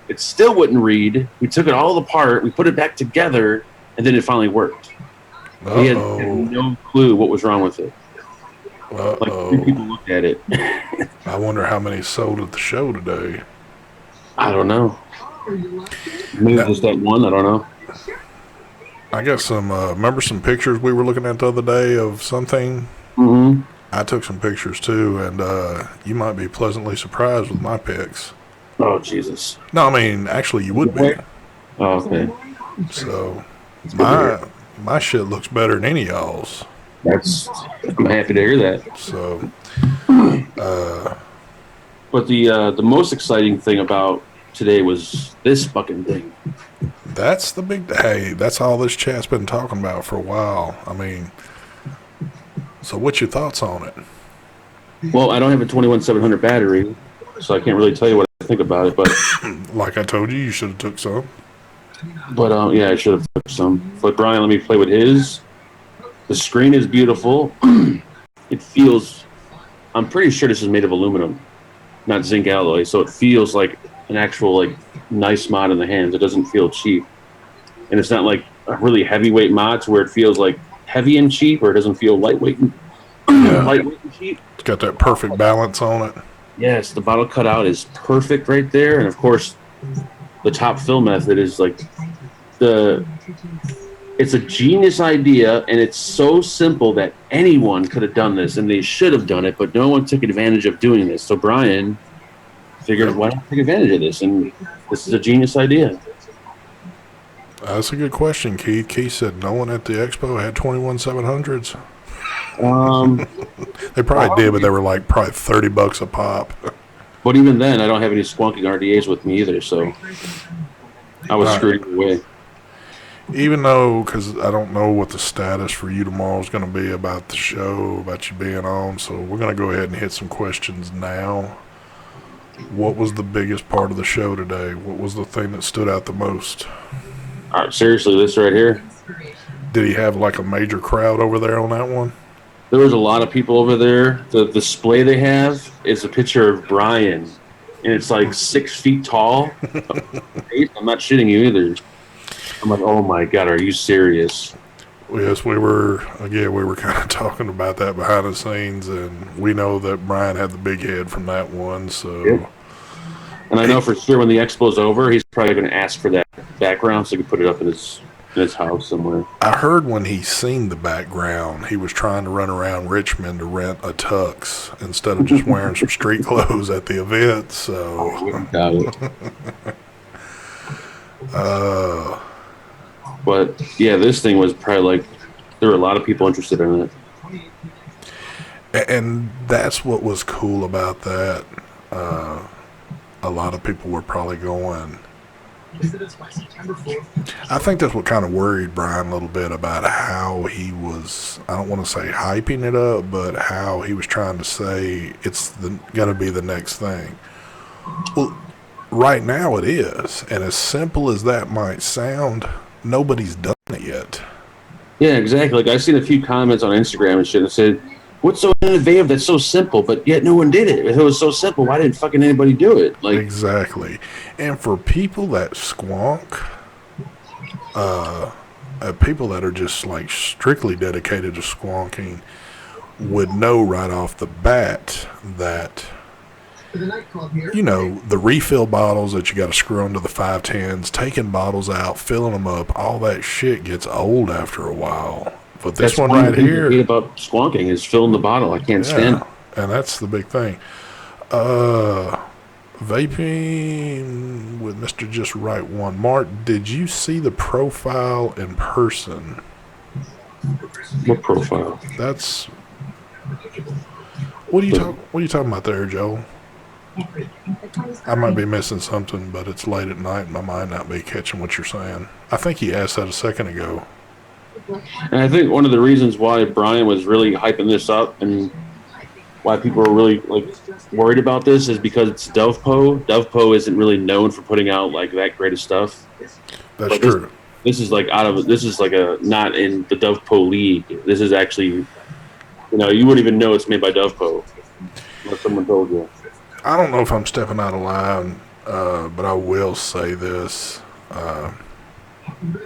It still wouldn't read. We took it all apart. We put it back together, and then it finally worked. Uh-oh. He had no clue what was wrong with it. Uh-oh. Like, 3 people looked at it. I wonder how many sold at the show today. I don't know. Maybe just that one. I don't know. I got some, remember some pictures we were looking at the other day of something? Mm-hmm. I took some pictures too, and you might be pleasantly surprised with my pics. Oh, Jesus. No, I mean, actually, you would be. Oh, okay. So, my shit looks better than any of y'all's. I'm happy to hear that. So, but the most exciting thing about today was this fucking thing. That's the big, hey, that's all this chat's been talking about for a while. I mean, so what's your thoughts on it? Well, I don't have a 21700 battery, so I can't really tell you what I think about it, but like I told you, you should have took some. But yeah, I should have took some. But Brian, let me play with his. The screen is beautiful. It feels, I'm pretty sure this is made of aluminum, not zinc alloy, so it feels like an actual like nice mod in the hands. It doesn't feel cheap, and it's not like a really heavyweight mod to where it feels like heavy and cheap, or it doesn't feel lightweight and cheap. It's got that perfect balance on it. Yes, the bottle cutout is perfect right there, and of course, the top fill method is like it's a genius idea, and it's so simple that anyone could have done this, and they should have done it, but no one took advantage of doing this. So Brian figured, why not take advantage of this? And this is a genius idea. That's a good question, Keith. Keith said no one at the expo had 21700s. They probably did, but they were like probably $30 a pop. But even then, I don't have any squonking RDAs with me either, so I was screwed away. Even though, because I don't know what the status for you tomorrow is going to be about the show, about you being on, so we're going to go ahead and hit some questions now. What was the biggest part of the show today? What was the thing that stood out the most? Seriously, this right here. Did he have like a major crowd over there on that one? There was a lot of people over there. The display they have is a picture of Brian, and it's like 6 feet tall. I'm not shitting you either. I'm like, oh my god, are you serious? Yes, we were kind of talking about that behind the scenes, and we know that Brian had the big head from that one. So, yep. And I know for sure when the expo's over, he's probably going to ask for that background so he can put it up in his house somewhere. I heard when he seen the background, he was trying to run around Richmond to rent a tux instead of just wearing some street clothes at the event. So, got it. But yeah, this thing was probably like there were a lot of people interested in it, and that's what was cool about that. A lot of people were probably going. I think that's what kind of worried Brian a little bit about how he was, I don't want to say hyping it up, but how he was trying to say it's going to be the next thing. Well, right now it is. And as simple as that might sound, nobody's done it yet. Yeah, exactly. Like I've seen a few comments on Instagram and shit that said, what's so innovative that's so simple, but yet no one did it? If it was so simple, why didn't fucking anybody do it? Like exactly. And for people that squonk, people that are just like strictly dedicated to squonking would know right off the bat that, you know, the refill bottles that you got to screw onto the 510s, taking bottles out, filling them up, all that shit gets old after a while. But this that's one right here about squonking is filling the bottle. I can't stand it. And that's the big thing. Vaping with Mr. Just Right One. Mark, did you see the profile in person? What profile? That's what are you talking about there, Joel? I might be missing something, but it's late at night and I might not be catching what you're saying. I think he asked that a second ago. And I think one of the reasons why Brian was really hyping this up and why people are really like worried about this is because it's DovePo. DovePo isn't really known for putting out like that great of stuff. That's true. This is like this is like a not in the DovePo league. This is actually, you know, you wouldn't even know it's made by DovePo unless someone told you. I don't know if I'm stepping out of line, but I will say this.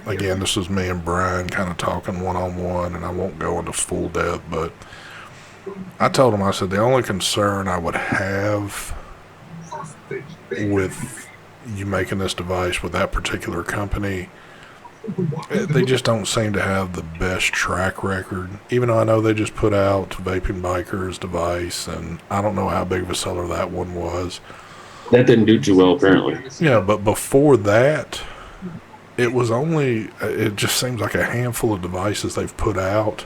Again, this is me and Brian kind of talking one-on-one, and I won't go into full depth, but I told him, I said, the only concern I would have with you making this device with that particular company, they just don't seem to have the best track record. Even though I know they just put out Vaping Biker's device, and I don't know how big of a seller that one was. That didn't do too well, apparently. Yeah, but before that, it just seems like a handful of devices they've put out,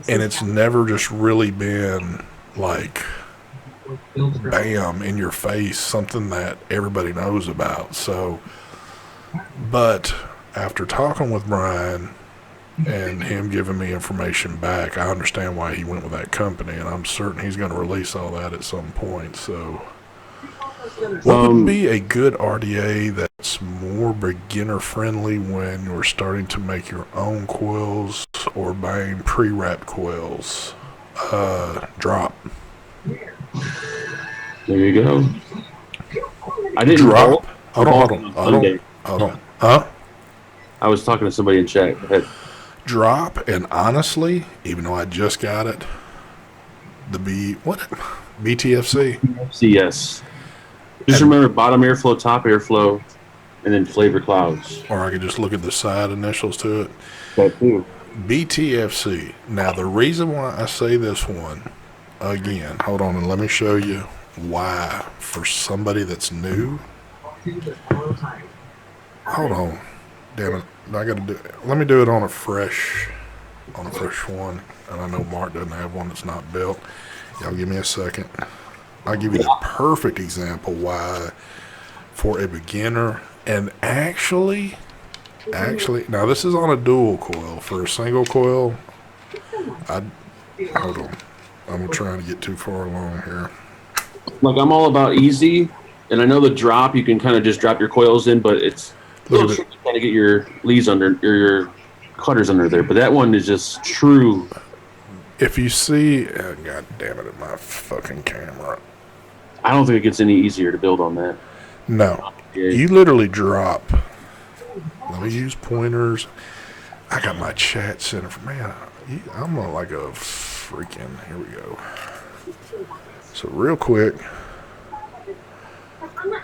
and it's never just really been like bam in your face, something that everybody knows about. So, but after talking with Brian and him giving me information back, I understand why he went with that company, and I'm certain he's going to release all that at some point. So what would be a good RDA that's more beginner friendly when you're starting to make your own coils or buying pre-wrapped coils? Drop. There you go. I didn't drop. Hold on. Huh? I was talking to somebody in chat. Go ahead. Drop, and honestly, even though I just got it, BTFC? Yes. Just remember bottom airflow, top airflow, and then flavor clouds. Or I could just look at the side initials to it. That too. BTFC. Now, the reason why I say this one, again, hold on and let me show you why for somebody that's new. Hold on. Damn it. Let me do it on a fresh one. And I know Mark doesn't have one that's not built. Y'all give me a second. I'll give you the perfect example why for a beginner. And actually, now this is on a dual coil. For a single coil, hold on. I'm trying to get too far along here. Like I'm all about easy, and I know the drop you can kind of just drop your coils in, but it's a Look little at it. tricky to kind of get your leads under or your cutters under there. But that one is just true. If you see, God damn it, my fucking camera. I don't think it gets any easier to build on that. No, Yeah. you literally drop. Let me use pointers. I got my chat center for man. I'm like a freaking. Here we go. So real quick,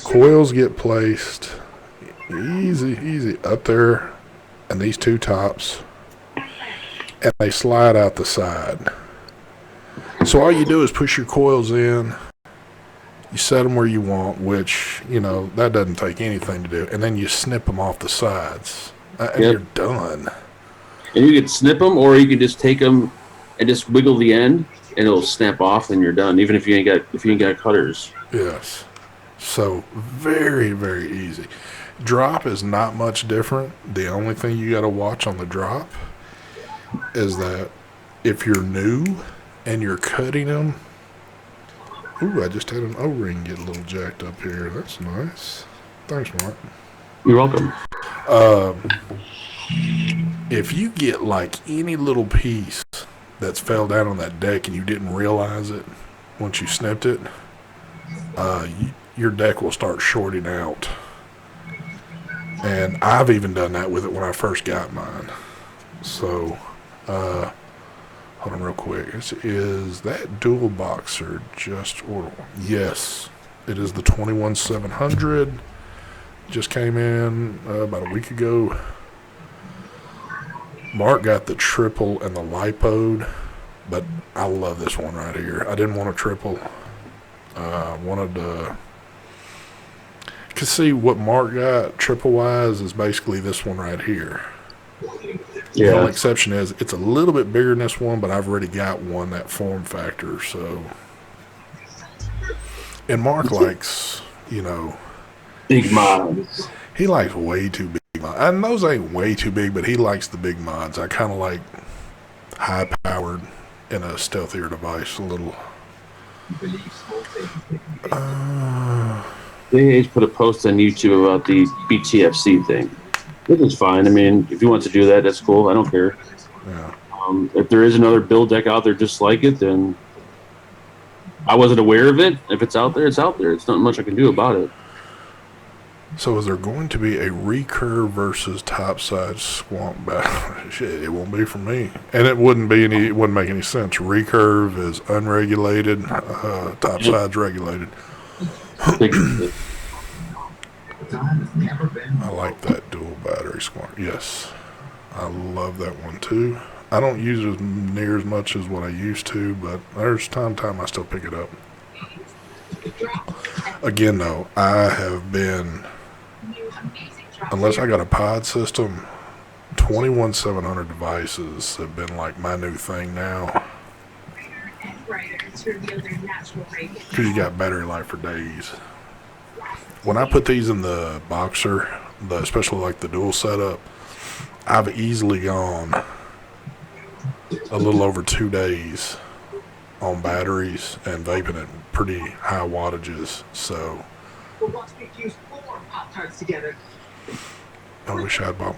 coils get placed easy up there, and these two tops, and they slide out the side. So all you do is push your coils in. You set them where you want, which, that doesn't take anything to do. And then you snip them off the sides. And Yep. you're done. And you can snip them, or you can just take them and just wiggle the end, and it'll snap off, and you're done. Even if you ain't got cutters. Yes. So very, very easy. Drop is not much different. The only thing you got to watch on the drop is that if you're new and you're cutting them. Ooh, I just had an O-ring get a little jacked up here. That's nice. Thanks, Mark. You're welcome. If you get like any little piece that's fell down on that deck and you didn't realize it once you snipped it, your deck will start shorting out. And I've even done that with it when I first got mine. So, hold on real quick. Is that dual boxer just ordered? Yes, it is the 21700. Just came in about a week ago. Mark got the triple and the lipode, but I love this one right here. I didn't want a triple. Wanted to... Cause see what Mark got triple wise is basically this one right here. Yeah. The only exception is it's a little bit bigger than this one, but I've already got one that form factor. So, and Mark likes, Big mods. he likes way too big. And those ain't way too big, but he likes the big mods. I kind of like high powered in a stealthier device a little. They put a post on YouTube about the BTFC thing. Which is fine. I mean, if you want to do that, that's cool. I don't care. Yeah. If there is another build deck out there just like it, then I wasn't aware of it. If it's out there, it's out there. It's not much I can do about it. So is there going to be a recurve versus topside swamp battle? Shit, it won't be for me. And it wouldn't make any sense. Recurve is unregulated, topside's regulated. I like that dual battery smart. Yes, I love that one too. I don't use it near as much as what I used to, but there's time I still pick it up. Again, though, I have been, unless I got a pod system, 21700 devices have been like my new thing now. Because you got battery life for days. When I put these in the boxer, especially like the dual setup, I've easily gone a little over 2 days on batteries and vaping at pretty high wattages. So I wish I'd bought.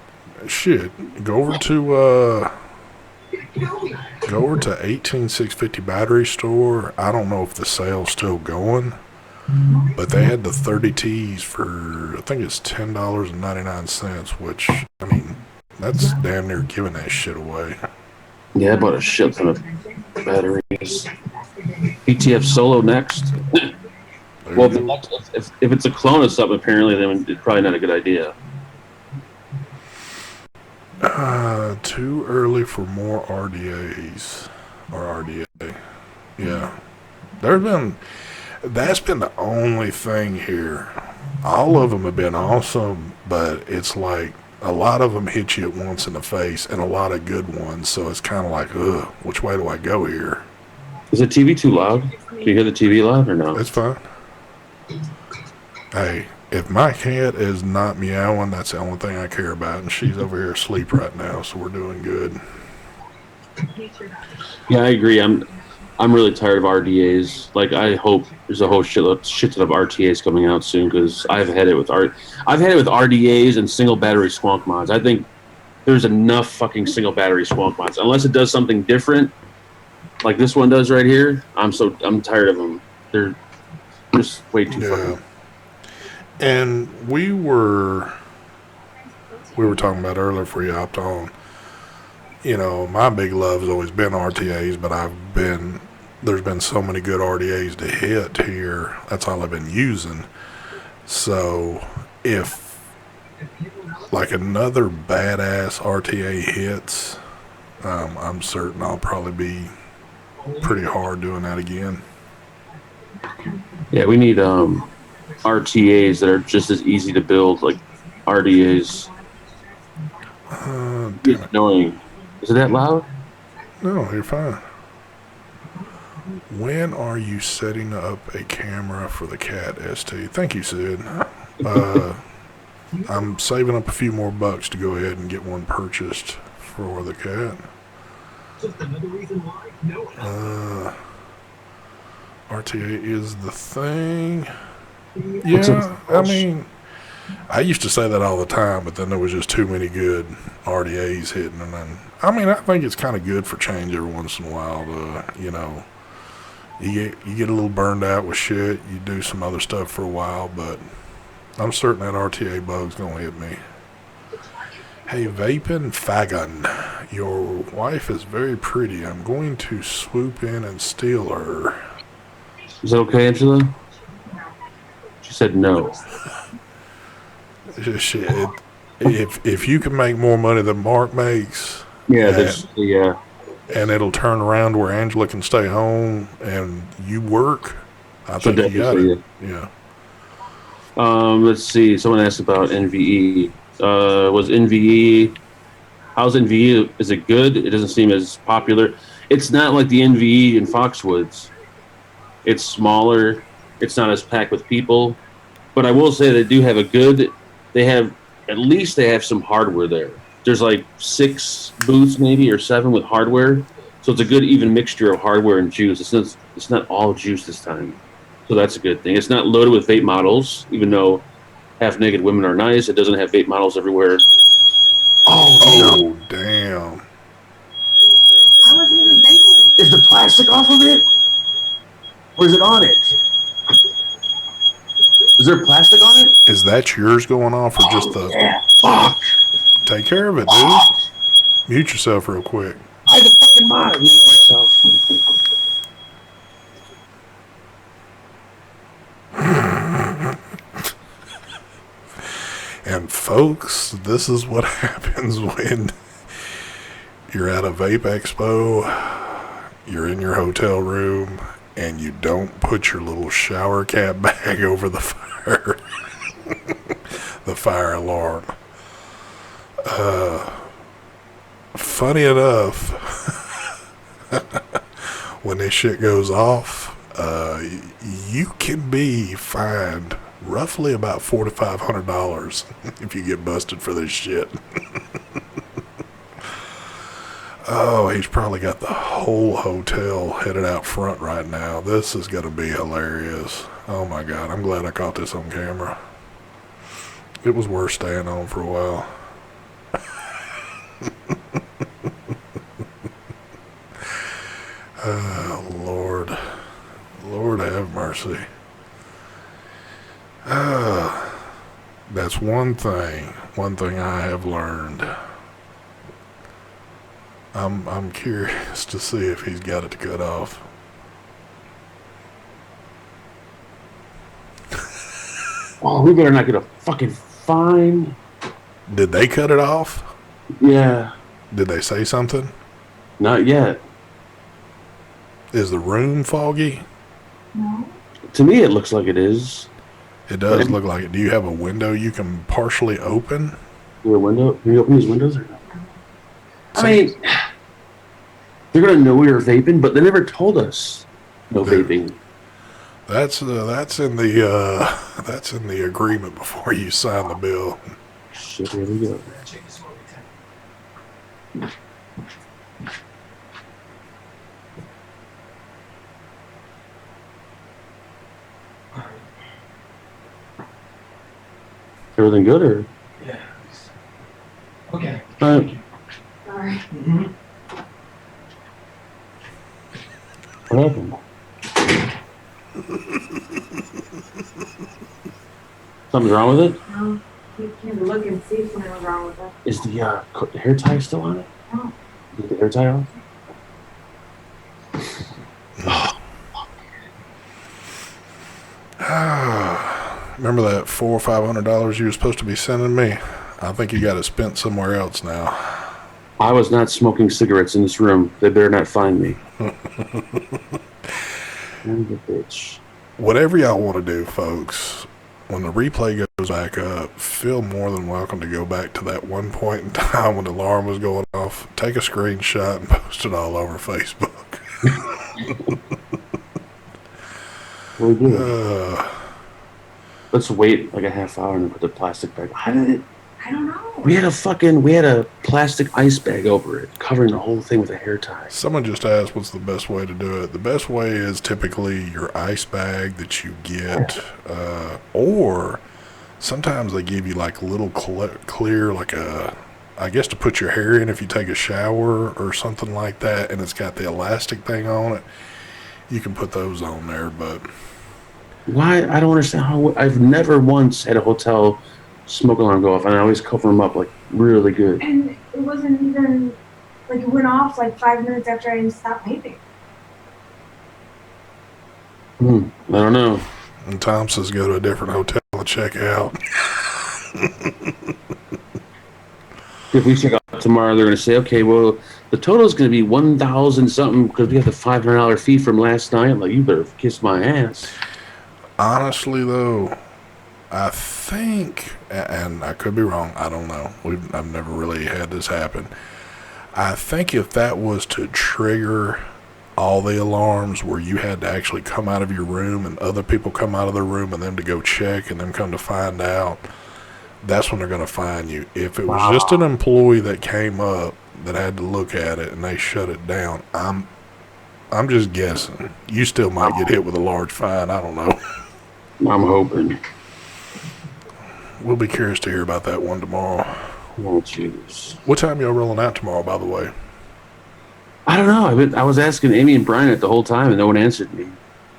Shit, go over to 18650 battery store. I don't know if the sale's still going, but they had the 30 T's for, I think it's $10.99, which, I mean, that's damn near giving that shit away. Yeah, I bought a shit ton of batteries. BTF Solo next. Well, if it's a clone of something, apparently, then it's probably not a good idea. Too early for more RDAs or RDA. Yeah, that's been the only thing here. All of them have been awesome, but it's like a lot of them hit you at once in the face, and a lot of good ones. So it's kind of like, ugh, which way do I go here? Is the TV too loud? Can you hear the TV loud or no? It's fine. Hey, if my cat is not meowing, that's the only thing I care about, and she's over here asleep right now, so we're doing good. Yeah, I agree. I'm really tired of RDAs. Like, I hope there's a whole shit ton of RTAs coming out soon because I've had it with RDAs and single battery squonk mods. I think there's enough fucking single battery squonk mods. Unless it does something different, like this one does right here, I'm tired of them. They're just way too fucking. And we were talking about earlier before you hopped on. You know, my big love has always been RTAs, but there's been so many good RDAs to hit here. That's all I've been using. So if like another badass RTA hits, I'm certain I'll probably be pretty hard doing that again. Yeah, we need RTAs that are just as easy to build, like RDAs. Damn It's it. annoying. Is it that loud? No, you're fine. When are you setting up a camera for the cat, ST? Thank you, Sid. I'm saving up a few more bucks to go ahead and get one purchased for the cat. RTA is the thing. Yeah, I mean, I used to say that all the time, but then there was just too many good RDAs hitting, and then I mean, I think it's kind of good for change every once in a while. To you get a little burned out with shit. You do some other stuff for a while, but I'm certain that RTA bug's gonna hit me. Hey, Vapin' Fagon, your wife is very pretty. I'm going to swoop in and steal her. Is that okay, Angela? She said no. Shit, if you can make more money than Mark makes, Yeah, and it'll turn around where Angela can stay home and you work, I she'll think you got definitely it. Yeah. Let's see. Someone asked about NVE. Was NVE? How's NVE? Is it good? It doesn't seem as popular. It's not like the NVE in Foxwoods. It's smaller. It's not as packed with people. But I will say they do have they have some hardware there. There's like 6 booths maybe or 7 with hardware. So it's a good even mixture of hardware and juice. It's not all juice this time. So that's a good thing. It's not loaded with vape models, even though half-naked women are nice. It doesn't have vape models everywhere. Oh, damn. Is the plastic off of it? Or is it on it? Is there plastic on it? Is that yours going off or just the... Yeah. Fuck. Take care of it, dude. Mute yourself real quick. I had a fucking mind. Myself. And folks, this is what happens when you're at a vape expo, you're in your hotel room, and you don't put your little shower cap bag over the fire, the fire alarm. Funny enough, when this shit goes off, you can be fined roughly about $400 to $500 if you get busted for this shit. Oh, he's probably got the whole hotel headed out front right now. This is going to be hilarious. Oh my God, I'm glad I caught this on camera. It was worth staying on for a while. Oh, Lord. Lord have mercy. That's one thing I have learned. I'm curious to see if he's got it to cut off. Oh, we better not get a fucking fine. Did they cut it off? Yeah. Did they say something? Not yet. Is the room foggy? No. To me, it looks like it is. It does look like it. Do you have a window you can partially open? Your window? Can you open these windows or not? I mean, they're gonna know we were vaping, but they never told us no vaping. That's in the agreement before you sign the bill. Shit, here we go. Everything good, or? Yeah. Okay. All right. Sorry. Mm-hmm. What happened? Something's wrong with it? No, you can look and see if something was wrong with it. Is the hair tie still on it? No. Is the hair tie on? Remember that $400 or $500 you were supposed to be sending me? I think you got it spent somewhere else now. I was not smoking cigarettes in this room. They better not find me. I'm the bitch. Whatever y'all want to do, folks, when the replay goes back up, feel more than welcome to go back to that one point in time when the alarm was going off, take a screenshot and post it all over Facebook. What do we do? Let's wait like a half hour and then put the plastic bag. How did it? I don't know. We had a plastic ice bag over it, covering the whole thing with a hair tie. Someone just asked what's the best way to do it. The best way is typically your ice bag that you get, or sometimes they give you like a little clear, like I guess to put your hair in if you take a shower or something like that, and it's got the elastic thing on it. You can put those on there, but Why? I don't understand how. I've never once had a hotel smoke alarm go off, and I always cover them up like really good. And it wasn't even, like, it went off like 5 minutes after I stopped vaping. I don't know. and Tom says go to a different hotel and check out. If we check out tomorrow, they're going to say, okay, well, the total is going to be 1,000 something because we have the $500 fee from last night. I'm like, you better kiss my ass. Honestly, though, I think, and I could be wrong, I don't know. I've never really had this happen. I think if that was to trigger all the alarms where you had to actually come out of your room and other people come out of their room and them to go check and them come to find out, that's when they're going to find you. If it was just an employee that came up that had to look at it and they shut it down, I'm just guessing. You still might get hit with a large fine. I don't know. I'm hoping. We'll be curious to hear about that one tomorrow. Oh, jeez. What time y'all rolling out tomorrow, by the way? I don't know. I was asking Amy and Brian it the whole time, and no one answered me.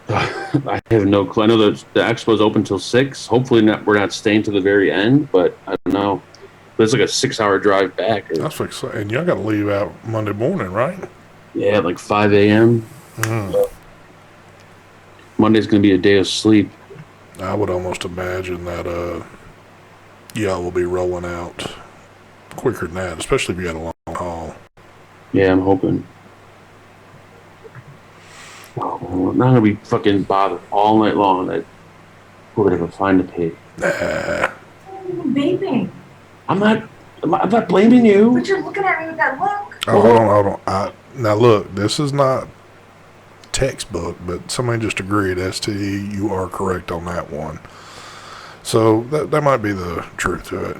I have no clue. I know the expo's open till 6. Hopefully we're not staying to the very end, but I don't know. But it's like a 6-hour drive back. That's what exciting. And y'all got to leave out Monday morning, right? Yeah, like 5 a.m. Monday's going to be a day of sleep. I would almost imagine that y'all will be rolling out quicker than that, especially if you got a long haul. Yeah, I'm hoping. Oh, I'm not gonna be fucking bothered all night long that we're gonna have a fine to pay. Nah. Vaping. I'm not blaming you. But you're looking at me with that look. Oh, hold on. Now look, this is not textbook, but somebody just agreed. STE, you are correct on that one. So that might be the truth to it.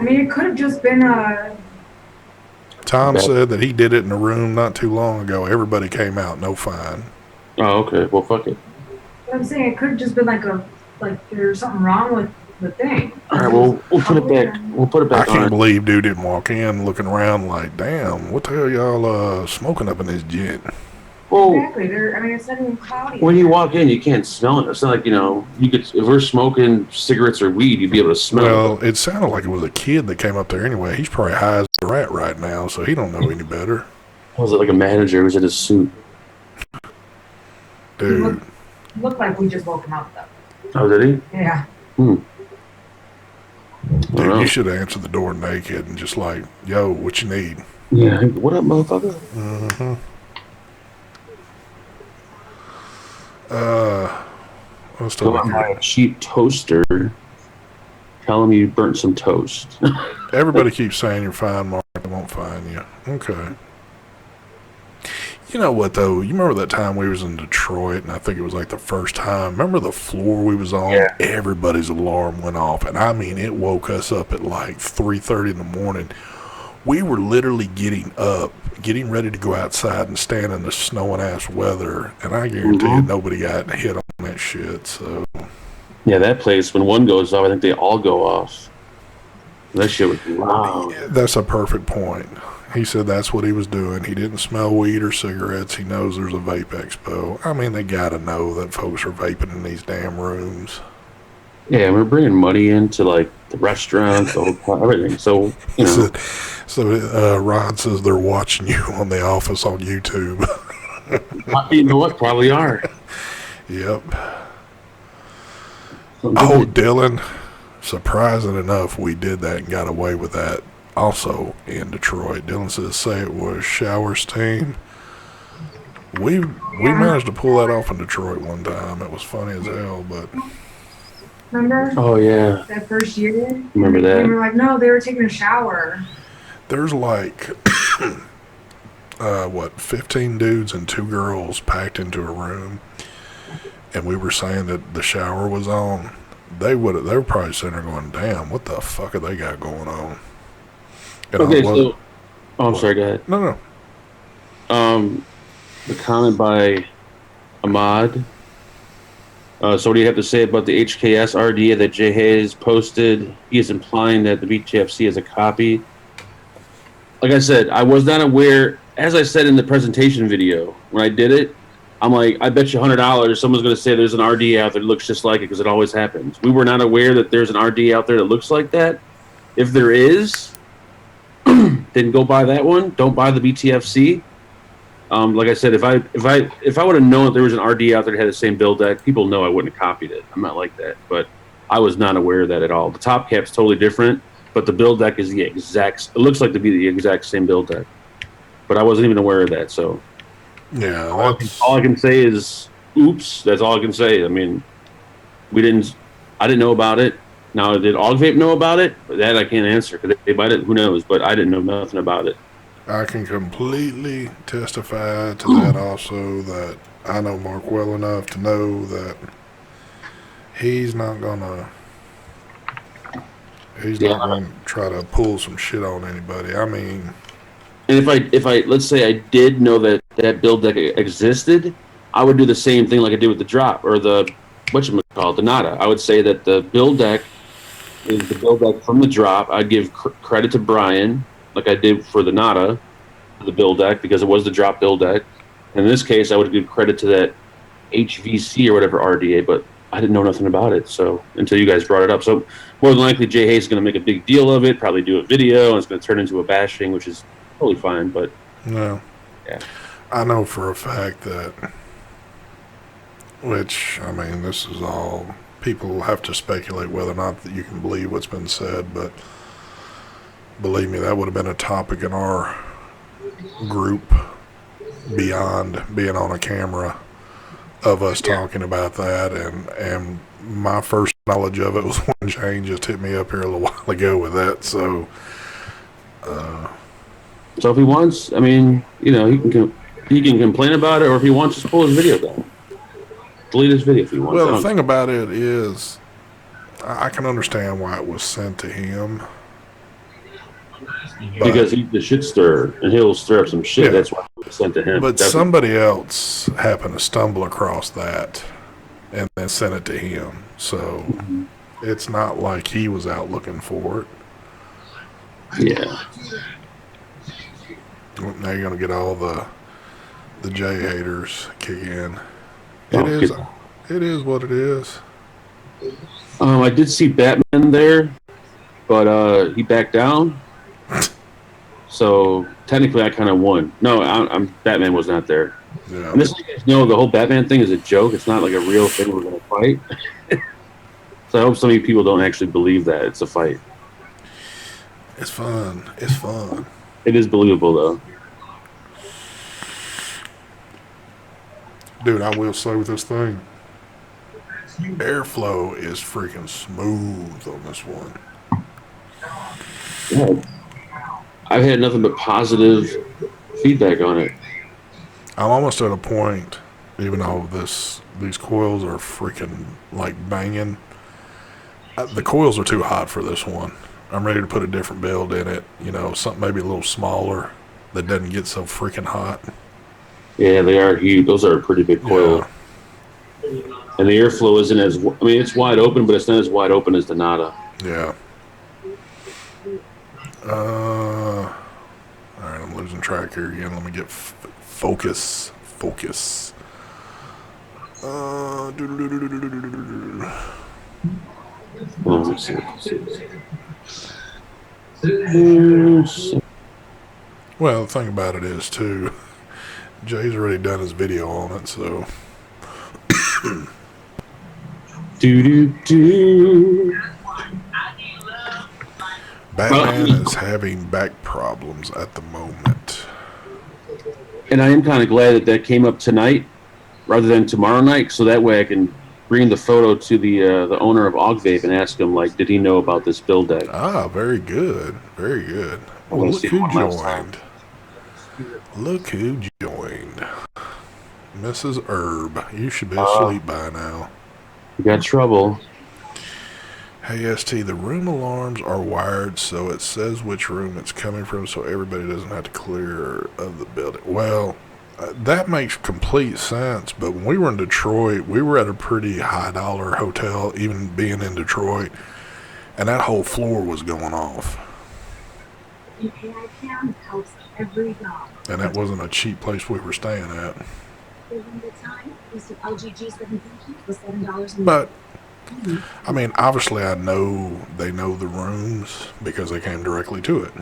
I mean, it could have just been a... Tom said that he did it in a room not too long ago. Everybody came out, no fine. Oh, okay. Well, fuck it. I'm saying it could have just been like there's something wrong with the thing. All right, we'll put it back. We'll put it back I can't believe dude didn't walk in looking around like, damn, what the hell y'all smoking up in this jet? Well, Exactly. It's not even cloudy. when you walk in, you can't smell it. It's not like, you could, if we're smoking cigarettes or weed, you'd be able to smell it. Well, it sounded like it was a kid that came up there anyway. He's probably high as a rat right now, so he don't know any better. Was it like a manager who was in his suit? Dude. Looked like we just woke him up, though. Oh, did he? Yeah. Dude, you should have answered the door naked and just like, yo, what you need? Yeah. What up, motherfucker? Mm-hmm. Let's Go talk and buy here. a cheap toaster. Tell him you burnt some toast. Everybody keeps saying you're fine, Mark. I won't find you. Okay. You know what, though? You remember that time we was in Detroit, and I think it was like the first time. Remember the floor we was on? Yeah. Everybody's alarm went off, and I mean, it woke us up at like 3:30 in the morning. We were literally getting up, getting ready to go outside and stand in the snowing ass weather, and I guarantee you nobody got hit on that shit. So Yeah, that place, when one goes off, I think they all go off. That shit was loud. That's a perfect point. He said that's what he was doing. He didn't smell weed or cigarettes. He knows there's a vape expo. I mean, they gotta know that folks are vaping in these damn rooms. Yeah, we're bringing money into like the restaurants, the hotel, everything. So, you know. So Rod says they're watching you on The Office on YouTube. You know what? Probably are. Yep. Oh, Dylan. Surprising enough, we did that and got away with that also in Detroit. Dylan says, say it was Shower's team. We managed to pull that off in Detroit one time. It was funny as hell, but... Remember? Oh, yeah. That first year? Remember that? They were like, no, they were taking a shower. There's like, 15 dudes and 2 girls packed into a room, and we were saying that the shower was on. They were probably sitting there going, damn, what the fuck have they got going on? And okay, so... Oh, I'm sorry, go ahead. No. The comment by Ahmad. So what do you have to say about the HKS RDA that Jay Hayes posted? He is implying that the BTFC is a copy. Like I said, I was not aware, as I said in the presentation video, when I did it, I'm like, I bet you $100 someone's going to say there's an RDA out there that looks just like it, because it always happens. We were not aware that there's an RDA out there that looks like that. If there is, then go buy that one. Don't buy the BTFC. Like I said, if I would have known that there was an RD out there that had the same build deck, people know I wouldn't have copied it. I'm not like that, but I was not aware of that at all. The top cap's totally different, but the build deck is the exact. It looks like to be the exact same build deck, but I wasn't even aware of that. So yeah, all I can say is, oops. That's all I can say. I mean, I didn't know about it. Now, did Vape know about it? That I can't answer, because they might have, who knows, but I didn't know nothing about it. I can completely testify to that also, that I know Mark well enough to know that he's not gonna try to pull some shit on anybody. I mean, and if I let's say I did know that build deck existed, I would do the same thing like I did with the drop, or the the Nada. I would say that the build deck is the build deck from the drop. I'd give credit to Brian, like I did for the Nada, the build deck, because it was the drop build deck. In this case, I would give credit to that HVC or whatever RDA, but I didn't know nothing about it, so until you guys brought it up. So more than likely, Jay Hayes is going to make a big deal of it, probably do a video, and it's going to turn into a bashing, which is totally fine. But no, yeah, I know for a fact that, which, I mean, this is all, people have to speculate whether or not that you can believe what's been said, but believe me, that would have been a topic in our group beyond being on a camera of us talking about that, and my first knowledge of it was when Shane just hit me up here a little while ago with that. So if he wants, I mean, you know, he can complain about it, or if he wants, just pull his video down, delete his video if he wants. Well, the thing about it is, I can understand why it was sent to him. Because he's the shit stirrer, and he'll stir up some shit. Yeah. That's why it was sent to him. But somebody else happened to stumble across that and then sent it to him. So it's not like he was out looking for it. Yeah. Now you're going to get all the J haters kick in. It is what it is. I did see Batman there, but he backed down. So technically, I kind of won. No, Batman was not there. Yeah. And this, you guys know, the whole Batman thing is a joke. It's not like a real thing we're going to fight. So I hope some of you people don't actually believe that it's a fight. It's fun. It's fun. It is believable, though. Dude, I will say with this thing, airflow is freaking smooth on this one. Yeah. I've had nothing but positive feedback on it. I'm almost at a point, even though these coils are freaking like banging. The coils are too hot for this one. I'm ready to put a different build in it. You know, something maybe a little smaller that doesn't get so freaking hot. Yeah, they are huge. Those are a pretty big coil. Yeah. And the airflow isn't as, I mean, it's wide open, but it's not as wide open as the Nada. Yeah. All right, I'm losing track here again. Let me get focus. Focus. Let's see. Well, the thing about it is, too, Jay's already done his video on it, so. Batman is having back problems at the moment. And I am kind of glad that that came up tonight rather than tomorrow night, so that way I can bring the photo to the owner of Vape and ask him, like, did he know about this build deck? Ah, very good. Very good. Oh, look who joined. Look who joined. Mrs. Herb. You should be asleep by now. You got trouble. Hey, ST, the room alarms are wired so it says which room it's coming from so everybody doesn't have to clear of the building. Well, that makes complete sense, but when we were in Detroit, we were at a pretty high-dollar hotel, even being in Detroit, and that whole floor was going off. And that wasn't a cheap place we were staying at. But I mean, obviously I know they know the rooms because they came directly to it.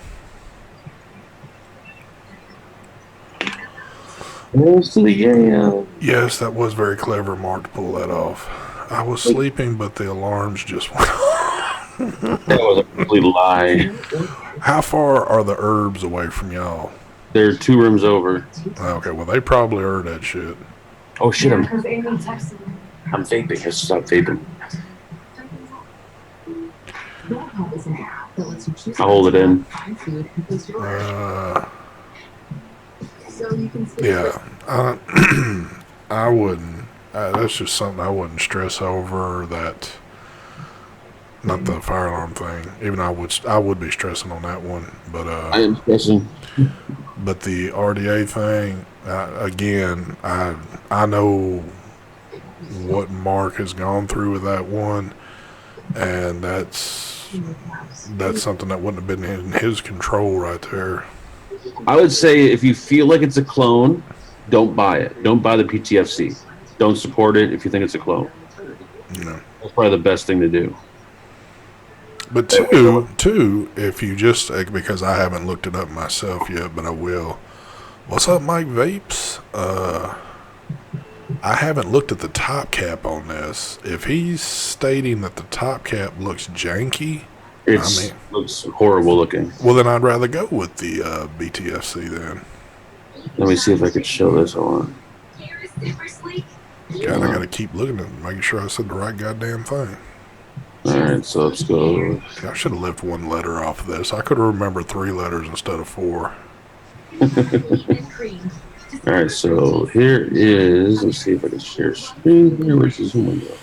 Yes, that was very clever, Mark, to pull that off. I was sleeping, but the alarms just went off. That was a complete lie. How far are the herbs away from y'all? They're 2 rooms over. Okay, well, they probably heard that shit. Oh, shit, I'm vaping. I stopped vaping. I'll hold it in. Yeah, I wouldn't. That's just something I wouldn't stress over. That, not the fire alarm thing. Even I would be stressing on that one. But I am stressing. But the RDA thing, again, I know what Mark has gone through with that one, and that's something that wouldn't have been in his control right there. I would say if you feel like it's a clone, don't buy it. Don't buy the PTFC. Don't support it if you think it's a clone. No. That's probably the best thing to do. But two, if you just, because I haven't looked it up myself yet, but I will. What's up, Mike Vapes? I haven't looked at the top cap on this. If he's stating that the top cap looks janky, it looks horrible looking. Well, then I'd rather go with the BTFC then. Let me see if I could show this on. God, I gotta keep looking at it, making sure I said the right goddamn thing. Alright, so let's go. I should have left one letter off of this. I could have remembered 3 letters instead of 4. Alright, so here is, let's see if I can share screen here. Where's the Zoom window?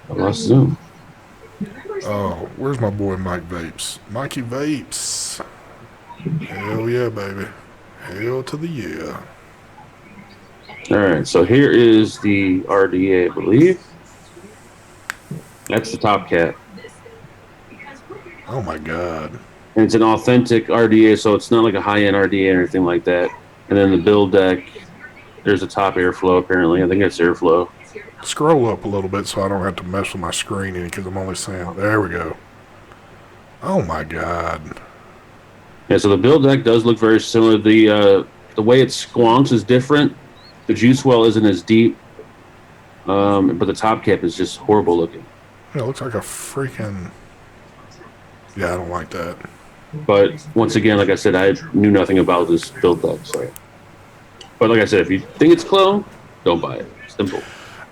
I lost Zoom. Oh, where's my boy Mike Vapes? Mikey Vapes. Hell yeah, baby. Hell to the yeah. Alright, so here is the RDA, I believe. That's the top cap. Oh my god. And it's an authentic RDA, so it's not like a high-end RDA or anything like that. And then the build deck, there's a top airflow apparently. I think it's airflow. Scroll up a little bit so I don't have to mess with my screen because I'm only saying, there we go. Oh my god. Yeah, so the build deck does look very similar. The way it squonks is different. The juice well isn't as deep, but the top cap is just horrible looking. Yeah, it looks like a freaking... Yeah, I don't like that. But once again, like I said, I knew nothing about this build deck. So. But like I said, if you think it's clone, don't buy it. Simple.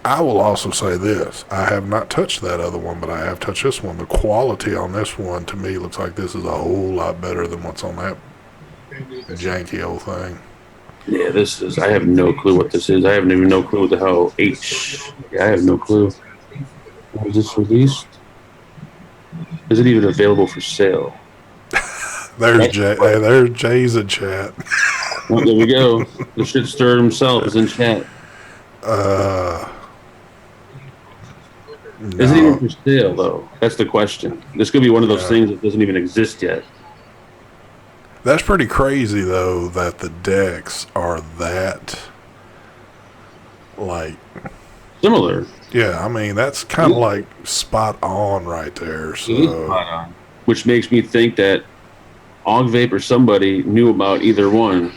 I will also say this. I have not touched that other one, but I have touched this one. The quality on this one, to me, looks like this is a whole lot better than what's on that janky old thing. Yeah, this is... I have no clue what this is. I have even no clue what the hell Yeah, I have no clue. When was this released? Is it even available for sale? There's Jay. Hey, there's Jay's in chat. Well, there we go. The shit stirred himself is in chat. Is it even No, for sale though? That's the question. This could be one of those Yeah. things that doesn't even exist yet. that's pretty crazy though that the decks are that like. Similar. Yeah, I mean that's kind of like spot on right there. It is So spot on. Which makes me think that Og Vape or somebody knew about either one.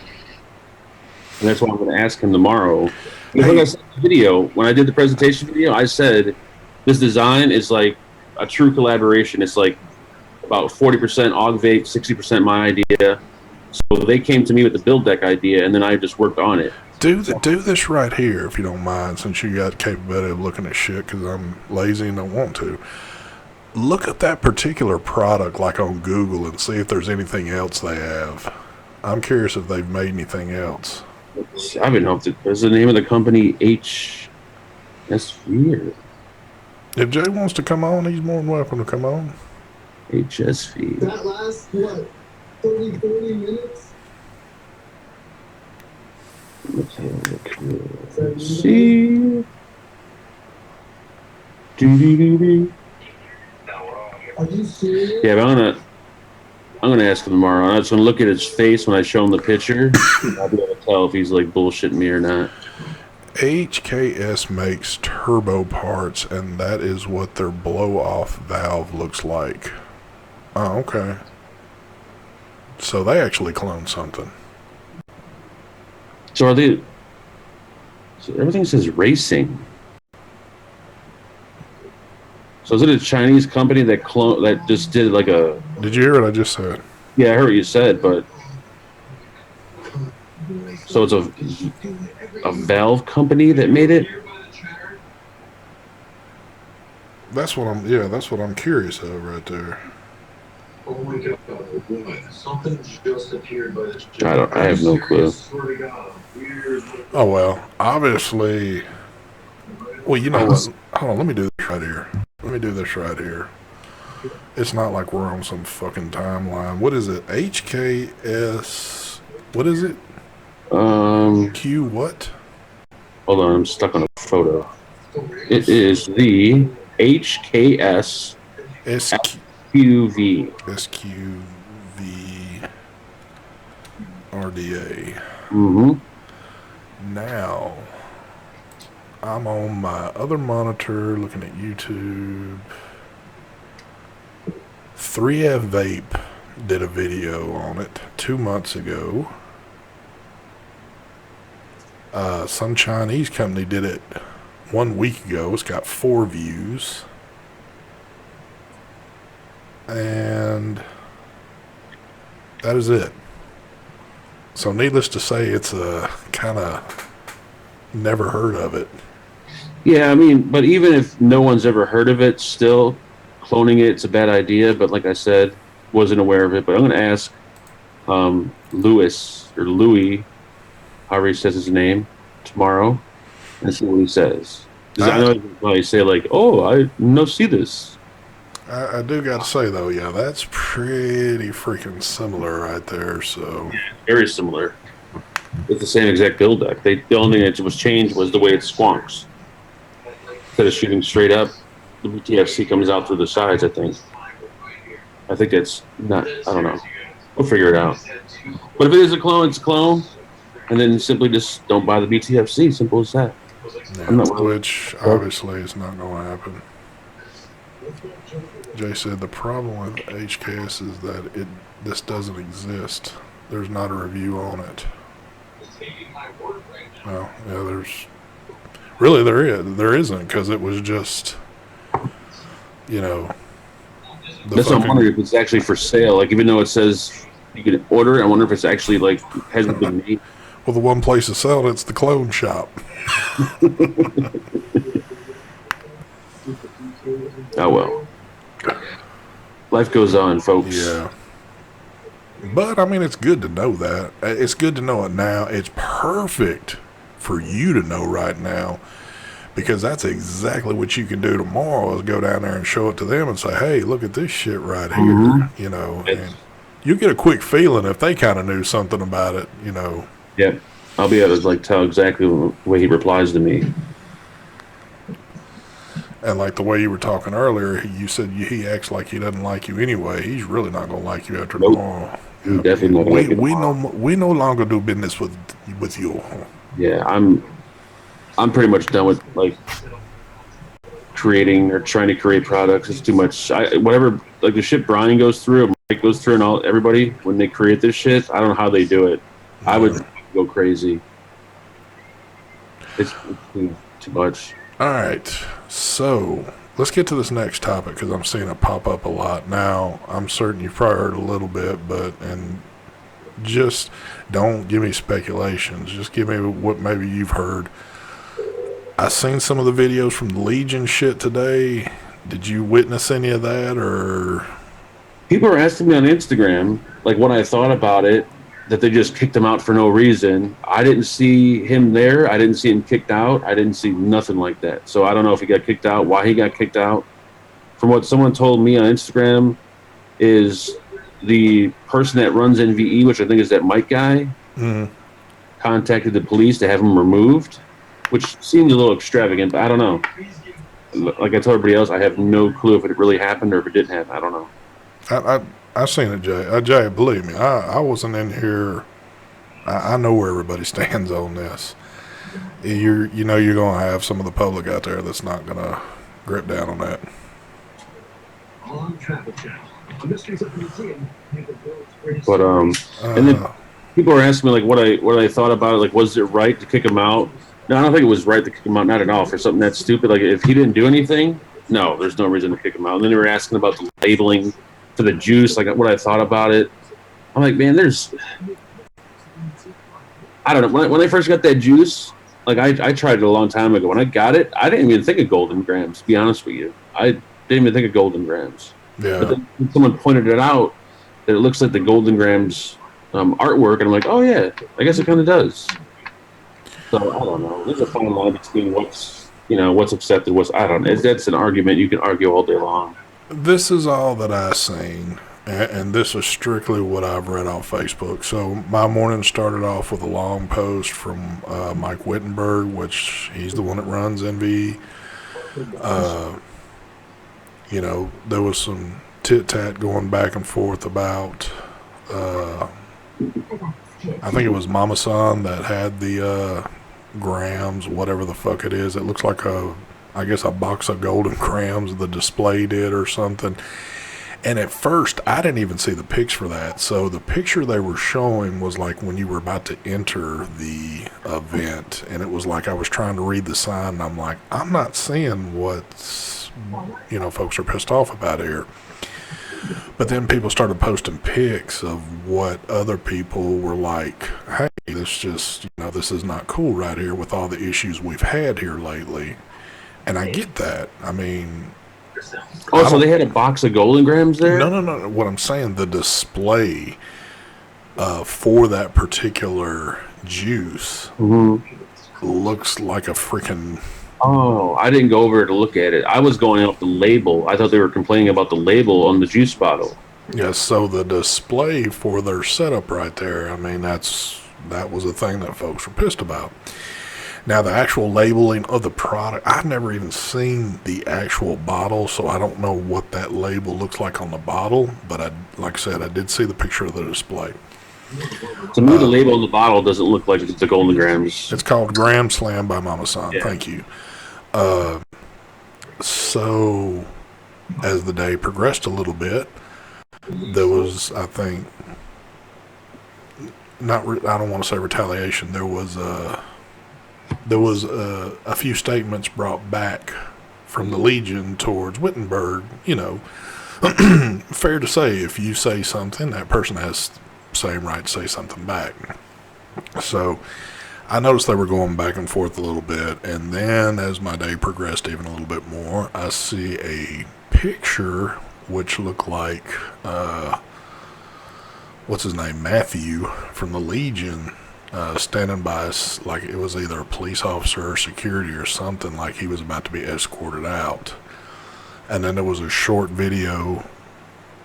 And that's why I'm going to ask him tomorrow. Because like I said in the video, when I did the presentation video, I said this design is like a true collaboration. It's like about 40% Og Vape, 60% my idea. So they came to me with the build deck idea, and then I just worked on it. do this right here if you don't mind, since you got the capability of looking at shit. Because I'm lazy and don't want to. Look at that particular product like on Google and see if there's anything else they have. I'm curious if they've made anything else. I don't know if is the name of the company HSV or If Jay wants to come on, he's more than welcome to come on. HSV. That last, what, 40 minutes? Let's have a look here. Let's see. Do-do-do-do. Are you serious? Yeah, but I'm gonna ask him tomorrow. I'm just gonna look at his face when I show him the picture. I'll be able to tell if he's like bullshitting me or not. HKS makes turbo parts, and that is what their blow-off valve looks like. Oh, okay. So they actually cloned something. So are they? So everything says racing. So is it a Chinese company that just did like a? Did you hear what I just said? Yeah, I heard what you said, but so it's a valve company that made it. That's what I'm curious of right there. Oh my god, what? Something just appeared by this. I have no clue. Oh well, obviously. Well, you know what? Hold on, let me do this right here. It's not like we're on some fucking timeline. What is it? HKS. What is it? Q what? Hold on, I'm stuck on a photo. It is the HKS QV. SQV RDA. Mm-hmm. Now, I'm on my other monitor looking at YouTube. 3F Vape did a video on it 2 months ago. Some Chinese company did it 1 week ago. It's got 4 views. And that is it. So needless to say, it's a kind of never heard of it. Yeah, I mean, but even if no one's ever heard of it, still cloning it's a bad idea. But like I said, wasn't aware of it. But I'm going to ask Louis, however he says his name, tomorrow, and see what he says. Because I know he'll probably say like, "Oh, I no see this." I do got to say though, yeah, that's pretty freaking similar right there. So Very similar. It's the same exact build deck. The only thing that was changed was the way it squonks. Instead of shooting straight up, the BTFC comes out through the sides. I think that's not. I don't know. We'll figure it out. But if it is a clone, it's a clone. And then simply just don't buy the BTFC. Simple as that. yeah, which obviously is not going to happen. Jay said the problem with HKS is that this doesn't exist. There's not a review on it. Well, yeah, there isn't, because it was just, you know. That's what I'm wondering if it's actually for sale. Like, even though it says you can order it, I wonder if it's actually like hasn't been made. Well, the one place to sell it's the clone shop. Oh well. Life goes on, folks. Yeah. But, I mean, it's good to know that. It's good to know it now. It's perfect for you to know right now, because that's exactly what you can do tomorrow is go down there and show it to them and say, hey, look at this shit right here. Mm-hmm. You know, and you get a quick feeling if they kind of knew something about it, you know. Yep. I'll be able to like tell exactly the way he replies to me. And like the way you were talking earlier, you said he acts like he doesn't like you anyway. He's really not gonna like you after Nope. tomorrow. I'm definitely not gonna like it tomorrow. We no longer do business with you. Yeah, I'm pretty much done with like creating or trying to create products. It's too much. Whatever, like the shit Brian goes through, Mike goes through, and everybody when they create this shit, I don't know how they do it. I would go crazy. It's too much. All right, so let's get to this next topic because I'm seeing it pop up a lot now. I'm certain you've probably heard a little bit, and just don't give me speculations. Just give me what maybe you've heard. I seen some of the videos from the Legion shit today. Did you witness any of that, or? People are asking me on Instagram, like what I thought about it, that they just kicked him out for no reason. I didn't see him there. I didn't see him kicked out. I didn't see nothing like that. So I don't know if he got kicked out, why he got kicked out. From what someone told me on Instagram is the person that runs NVE, which I think is that Mike guy, contacted the police to have him removed, which seemed a little extravagant, but I don't know. Like I told everybody else, I have no clue if it really happened or if it didn't happen. I don't know. I seen it, Jay. Jay, believe me, I wasn't in here. I know where everybody stands on this. You're gonna have some of the public out there that's not gonna grip down on that. But and then people are asking me like what I thought about it. Like, was it right to kick him out? No, I don't think it was right to kick him out. Not at all. For something that stupid. Like if he didn't do anything, no, there's no reason to kick him out. And then they were asking about the labeling for the juice, like what I thought about it. I'm like, man, I don't know. When I first got that juice, like I tried it a long time ago. When I got it, I didn't even think of golden grams, to be honest with you. I didn't even think of golden grams. Yeah. But then someone pointed it out that it looks like the golden grams artwork, and I'm like, oh yeah, I guess it kind of does. So I don't know. There's a fine line between what's accepted, I don't know. That's an argument you can argue all day long. This is all that I seen, and this is strictly what I've read on Facebook. So my morning started off with a long post from Mike Wittenberg, which he's the one that runs NV. There was some tit-tat going back and forth about, I think it was Mama San that had the grams, whatever the fuck it is. It looks like a box of golden grams the display did or something. And at first, I didn't even see the picture for that. So the picture they were showing was like when you were about to enter the event. And it was like I was trying to read the sign, and I'm like, I'm not seeing what's, folks are pissed off about here. But then people started posting pics of what other people were like, hey, this is not cool right here with all the issues we've had here lately. And I get that. I mean... Oh, so they had a box of golden grams there? No. What I'm saying, the display for that particular juice looks like a freaking... Oh, I didn't go over to look at it. I was going off the label. I thought they were complaining about the label on the juice bottle. Yes, so the display for their setup right there, I mean, that was a thing that folks were pissed about. Now, the actual labeling of the product, I've never even seen the actual bottle, so I don't know what that label looks like on the bottle, but like I said, I did see the picture of the display. To me, the label on the bottle doesn't look like it's the golden grams. It's called Gram Slam by Mama San. Yeah. Thank you. So, as the day progressed a little bit, there was, I think, I don't want to say retaliation. There was a few statements brought back from the Legion towards Wittenberg. Fair to say, if you say something, that person has the same right to say something back. So I noticed they were going back and forth a little bit, and then as my day progressed even a little bit more, I see a picture which looked like what's his name, Matthew from the Legion, standing by us like it was either a police officer or security or something, like he was about to be escorted out. And then there was a short video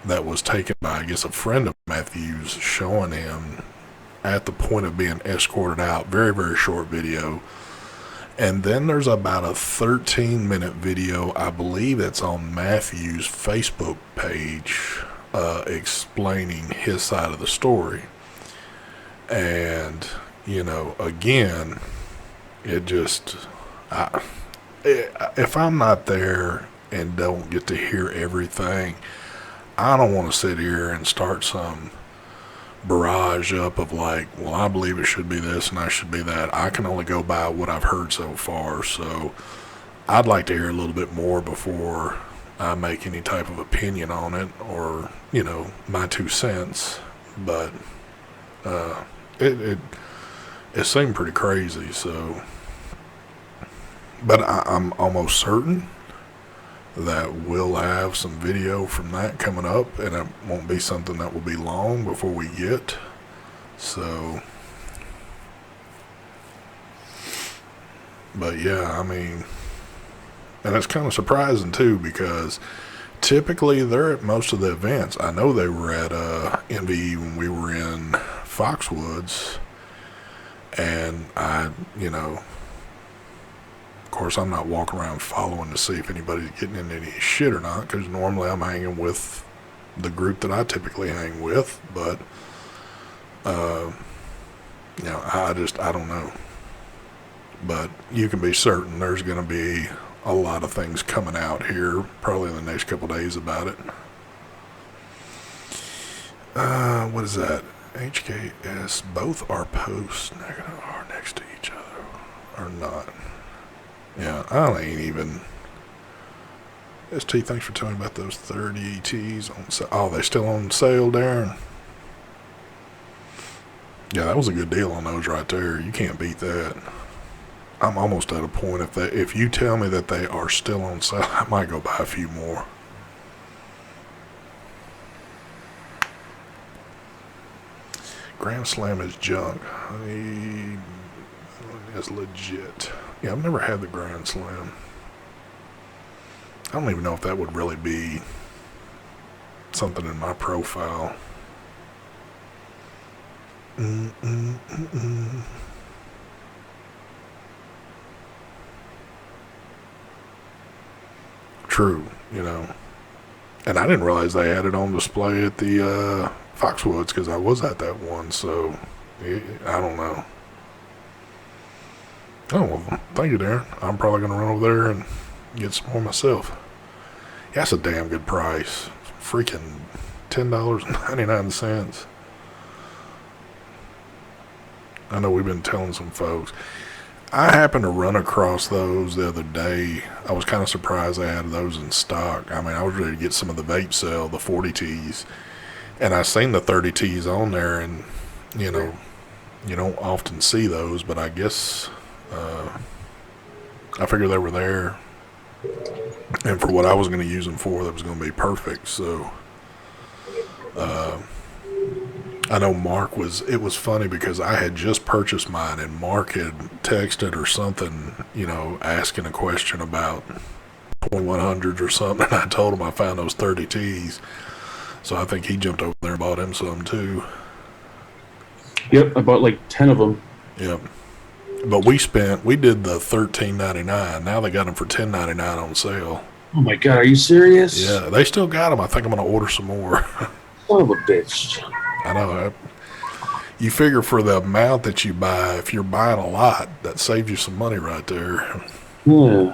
that was taken by, I guess, a friend of Matthew's, showing him at the point of being escorted out. Very, very short video. And then there's about a 13-minute video, I believe it's on Matthew's Facebook page, explaining his side of the story. And, you know, again, it just, if I'm not there and don't get to hear everything, I don't want to sit here and start some barrage up of like, well, I believe it should be this and I should be that. I can only go by what I've heard so far, so I'd like to hear a little bit more before I make any type of opinion on it, or, you know, my 2 cents. But it seemed pretty crazy, so. But I'm almost certain that we'll have some video from that coming up, and it won't be something that will be long before we get. So, but yeah, I mean, and it's kind of surprising too, because typically they're at most of the events. I know they were at NVE when we were in Foxwoods, and you know, of course, I'm not walking around following to see if anybody's getting into any shit or not, because normally I'm hanging with the group that I typically hang with, but, you know, I don't know. But you can be certain there's going to be a lot of things coming out here, probably in the next couple of days about it. What is that? HKS, both are posts are next to each other, or not. Yeah, I ain't even. ST, thanks for telling me about those 30 ETs on sale. Oh, they still on sale, Darren? Yeah, that was a good deal on those right there. You can't beat that. I'm almost at a point, if you tell me that they are still on sale, I might go buy a few more. Grand Slam is junk. It's legit. Yeah, I've never had the Grand Slam. I don't even know if that would really be something in my profile. True, you know. And I didn't realize they had it on display at the Foxwoods, because I was at that one, so I don't know. Oh, well, thank you, Darren. I'm probably going to run over there and get some more myself. Yeah, that's a damn good price. Freaking $10.99. I know we've been telling some folks. I happened to run across those the other day. I was kind of surprised they had those in stock. I mean, I was ready to get some of the vape sale, the 40 Ts. And I seen the 30 Ts on there, and, you know, you don't often see those, but I guess... I figured they were there, and for what I was going to use them for, that was going to be perfect. So I know Mark it was funny because I had just purchased mine, and Mark had texted or something, you know, asking a question about 2100s or something, and I told him I found those 30 Ts, so I think he jumped over there and bought him some too. Yep, I bought like 10 of them. Yep. But we did the $13.99. Now they got them for $10.99 on sale. Oh my god, are you serious? Yeah, they still got them. I think I'm going to order some more. Son of a bitch. I know. You figure for the amount that you buy, if you're buying a lot, that saves you some money right there. Yeah.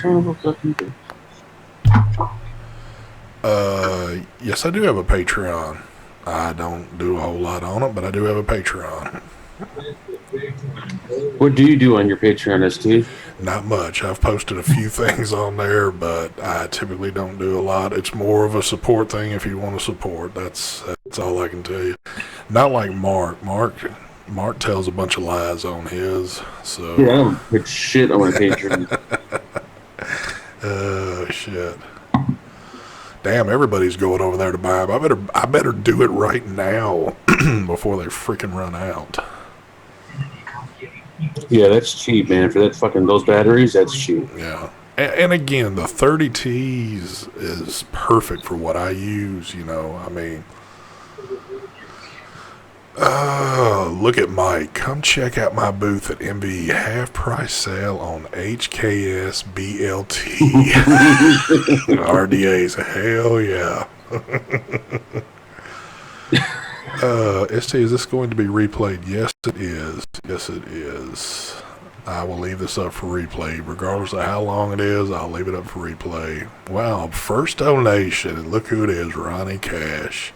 Son of a fucking bitch. Yes, I do have a Patreon. I don't do a whole lot on it, but I do have a Patreon. What do you do on your Patreon, ST? Not much. I've posted a few things on there, but I typically don't do a lot. It's more of a support thing if you want to support. That's all I can tell you. Not like Mark. Mark tells a bunch of lies on his. So yeah, I don't put shit on my Patreon. Shit. Damn, everybody's going over there to buy them. I better do it right now before they freaking run out. Yeah, that's cheap, man. For those batteries, that's cheap. Yeah. And again, the 30 Ts is perfect for what I use, you know. I mean, Look at Mike. Come check out my booth at MV. Half price sale on HKS BLT. RDAs. Hell yeah. ST, is this going to be replayed? Yes, it is. Yes, it is. I will leave this up for replay. Regardless of how long it is, I'll leave it up for replay. Wow, first donation. Look who it is, Ronnie Cash.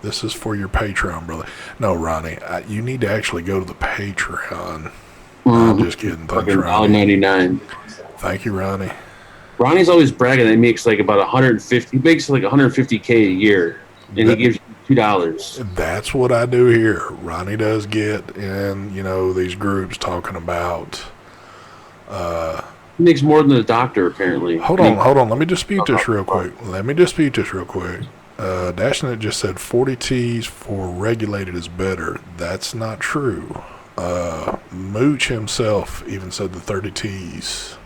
This is for your Patreon, brother. No, Ronnie, you need to actually go to the Patreon. I'm just kidding. Thanks, Ronnie. $1.99. Thank you, Ronnie. Ronnie's always bragging that he makes like about 150. He makes like 150K a year, and he gives you $2. That's what I do here. Ronnie does get in, these groups talking about. He makes more than a doctor, apparently. Hold on. Let me dispute this real quick. Dashnet just said 40 T's for regulated is better. That's not true. Mooch himself even said the 30 T's.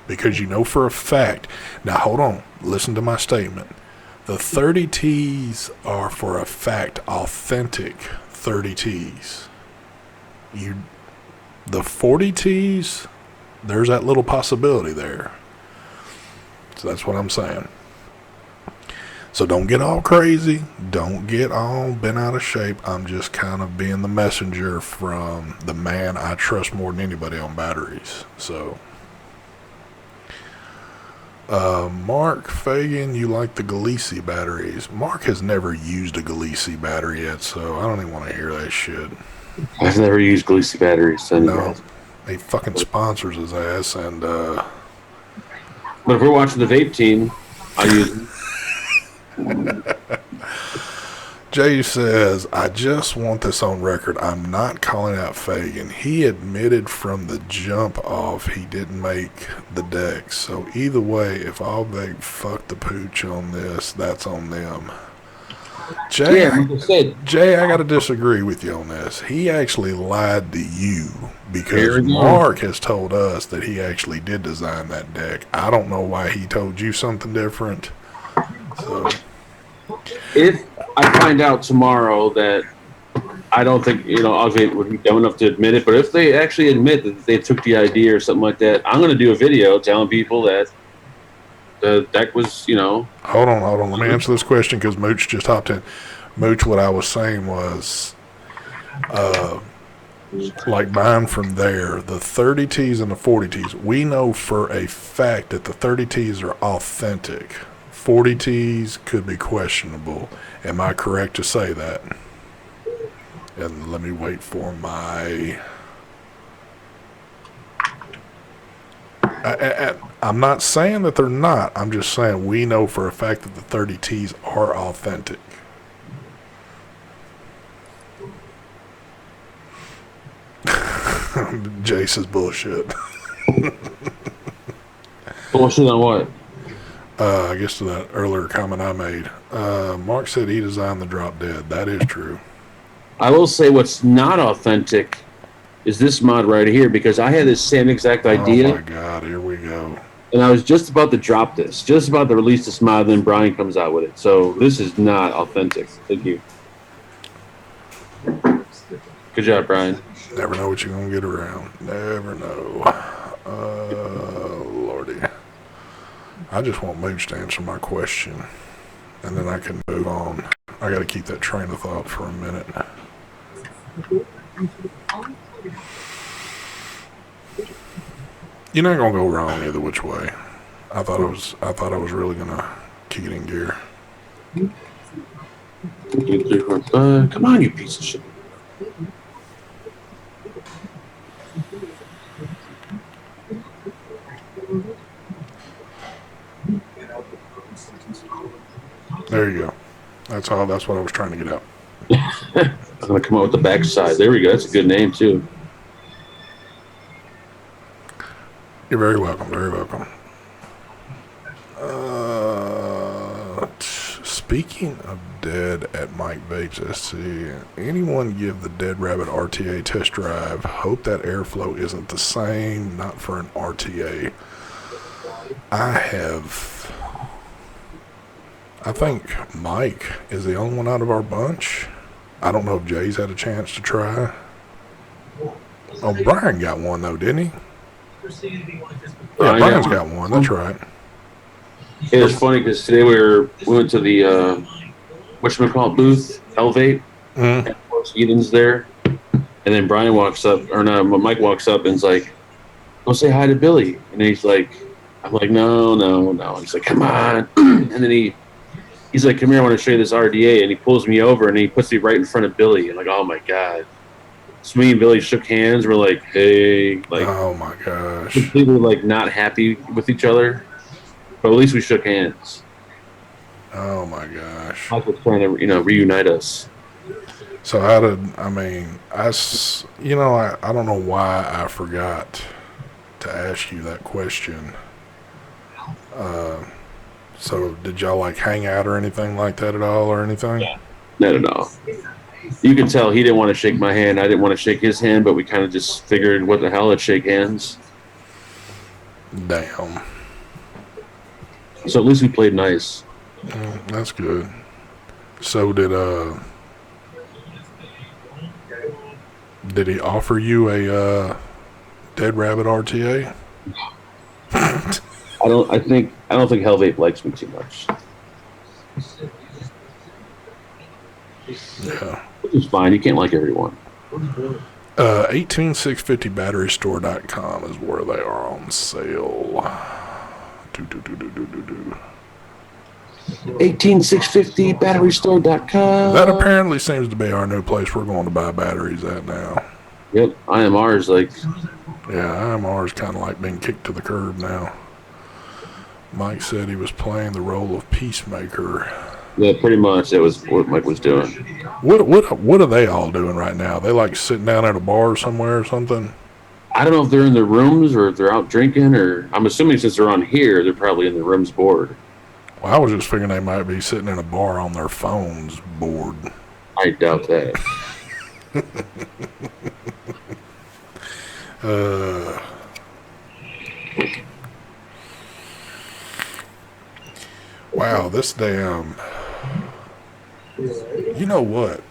Because you know for a fact. Now hold on. Listen to my statement. The 30 T's are for a fact authentic 30 T's. The 40 T's, there's that little possibility there. So that's what I'm saying. So don't get all crazy. Don't get all bent out of shape. I'm just kind of being the messenger from the man I trust more than anybody on batteries. So, Mark Fagan, you like the Galeesi batteries. Mark has never used a Galeesi battery yet, so I don't even want to hear that shit. I've never used Galeesi batteries. So no, he fucking sponsors his ass, and But if we're watching the vape team, I use them. Jay says, I just want this on record. I'm not calling out Fagan. He admitted from the jump off he didn't make the deck. So either way, if all vape fucked the pooch on this, that's on them. Jay, I got to disagree with you on this. He actually lied to you because Mark has told us that he actually did design that deck. I don't know why he told you something different. So, if I find out tomorrow that I don't think, Oswald would be dumb enough to admit it, but if they actually admit that they took the idea or something like that, I'm going to do a video telling people that the deck was, Hold on. Let me answer this question because Mooch just hopped in. Mooch, what I was saying was, like buying from there, the 30 Ts and the 40 Ts, we know for a fact that the 30 Ts are authentic. 40 Ts could be questionable. Am I correct to say that? And let me wait for my... I'm not saying that they're not. I'm just saying we know for a fact that the 30 Ts are authentic. Jace is bullshit. Bullshit on what? I guess to that earlier comment I made. Mark said he designed the drop dead. That is true. I will say what's not authentic is this mod right here, because I had this same exact idea. Oh my god, here we go. And I was just about to drop this, just about to release this mod, then Brian comes out with it. So this is not authentic. Thank you. Good job, Brian. Never know what you're going to get around. Never know. Lordy. I just want Mooch to answer my question, and then I can move on. I got to keep that train of thought for a minute. You're not gonna go wrong either which way. I thought I was really gonna kick it in gear. 1, 2, 3, 4, 5. Come on, you piece of shit. There you go. That's what I was trying to get out. I'm gonna come out with the backside. There we go. That's a good name too. You're very welcome. Very welcome. Speaking of dead at Mike Vapes SC, anyone give the Dead Rabbit RTA test drive? Hope that airflow isn't the same. Not for an RTA. I think Mike is the only one out of our bunch I don't know if Jay's had a chance to try. Oh, Brian got one though, didn't he? Yeah, Brian's got one. That's right. It was funny because today we went to the whatchamacallit booth, Vape, and of course Ethan's there, and then Brian walks up, or no, Mike walks up and's like, "Go say hi to Billy," and he's like, "I'm like, no." And he's like, "Come on," and then he's like, "Come here, I want to show you this RDA," and he pulls me over and he puts me right in front of Billy, and like, oh my god. So me and Billy shook hands. We're like, "Hey," like, oh my gosh, completely like not happy with each other, but at least we shook hands. Oh my gosh. Mike was trying to, reunite us. So how did, I don't know why I forgot to ask you that question. So did y'all like hang out or anything like that at all or anything? Not at all. You can tell he didn't want to shake my hand. I didn't want to shake his hand, but we kind of just figured, what the hell, let's shake hands. Damn. So at least we played nice. That's good. So did he offer you a Dead Rabbit RTA? I don't think Vape likes me too much. Yeah. Which is fine. You can't like everyone. 18650batterystore.com is where they are on sale. 18650batterystore.com. That apparently seems to be our new place we're going to buy batteries at now. Yep, IMR's like... Yeah, IMR's kind of like being kicked to the curb now. Mike said he was playing the role of peacemaker. Yeah, pretty much. That was what Mike was doing. What are they all doing right now? They like sitting down at a bar somewhere or something? I don't know if they're in their rooms or if they're out drinking, or I'm assuming since they're on here, they're probably in their rooms bored. Well, I was just figuring they might be sitting in a bar on their phones bored. I doubt that. Wow, this damn... You know what?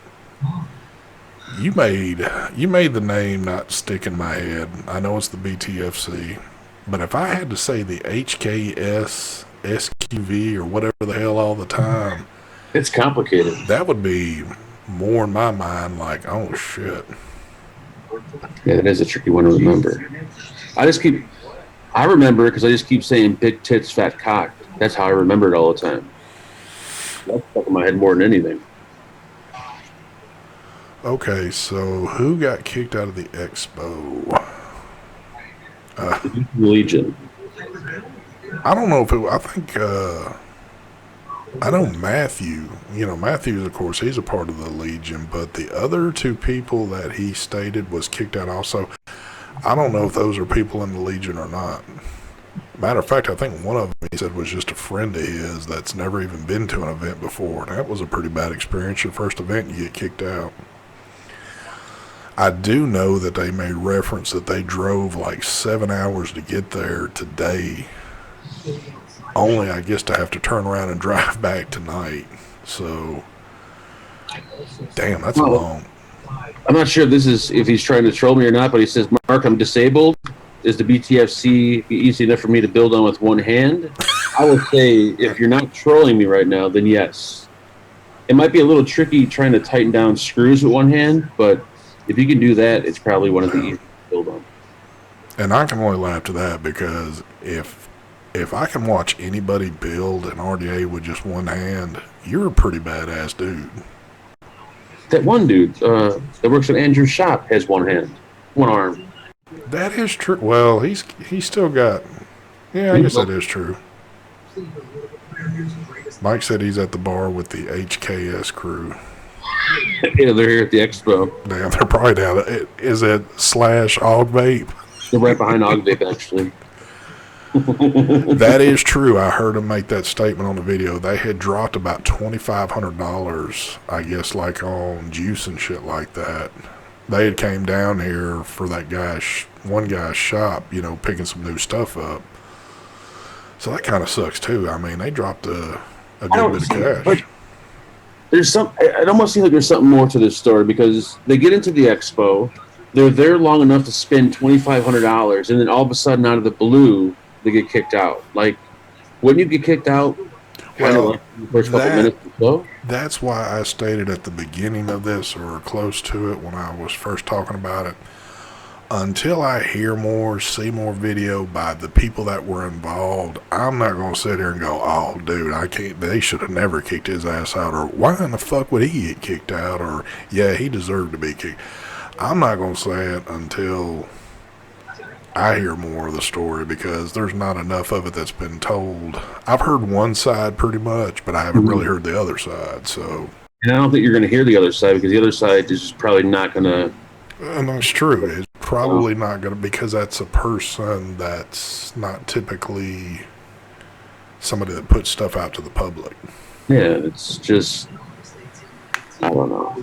You made the name not stick in my head. I know it's the BTFC, but if I had to say the HKS SQV or whatever the hell all the time, it's complicated. That would be more in my mind like, oh shit. Yeah, that is a tricky one to remember. I remember it because I just keep saying big tits, fat cock. That's how I remember it all the time. That's stuck in my head more than anything. Okay, so who got kicked out of the expo? Legion. I don't know if it, I think, I know Matthew, Matthews, of course, he's a part of the Legion, but the other two people that he stated was kicked out also, I don't know if those are people in the Legion or not. Matter of fact, I think one of them he said was just a friend of his that's never even been to an event before. That was a pretty bad experience. Your first event, you get kicked out. I do know that they made reference that they drove like 7 hours to get there today. Only, I guess, to have to turn around and drive back tonight. So, damn, that's long. I'm not sure if he's trying to troll me or not, but he says, Mark, I'm disabled. Is the BTFC be easy enough for me to build on with one hand? I would say, if you're not trolling me right now, then yes. It might be a little tricky trying to tighten down screws with one hand, but if you can do that, it's probably one of the easiest to build on. And I can only laugh to that because if I can watch anybody build an RDA with just one hand, you're a pretty badass dude. That one dude that works at Andrew's shop has one hand, one arm. That is true. Well, he's still got... Yeah, I guess that is true. Mike said he's at the bar with the HKS crew. Yeah, they're here at the expo. Damn, they're probably down. Is it /Og Vape? They're right behind Og Vape, actually. That is true. I heard him make that statement on the video. They had dropped about $2,500, I guess, like on juice and shit like that. They had came down here for that one guy's shop, picking some new stuff up. So that kind of sucks too. I mean, they dropped a good bit of cash. there's some. It almost seems like there's something more to this story because they get into the expo, they're there long enough to spend $2,500, and then all of a sudden, out of the blue, they get kicked out. Like, wouldn't you get kicked out? Kind of Well, like the first couple minutes or so. that's why I stated at the beginning of this, or close to it, when I was first talking about it. Until I hear more, see more video by the people that were involved, I'm not going to sit here and go, oh, dude, I can't, they should have never kicked his ass out, or why in the fuck would he get kicked out, or yeah, he deserved to be kicked. I'm not going to say it until I hear more of the story because there's not enough of it that's been told. I've heard one side pretty much, but I haven't really heard the other side, so. And I don't think you're going to hear the other side because the other side is probably not going to. And that's true. It's probably not going to, because that's a person that's not typically somebody that puts stuff out to the public. Yeah, it's just, I don't know.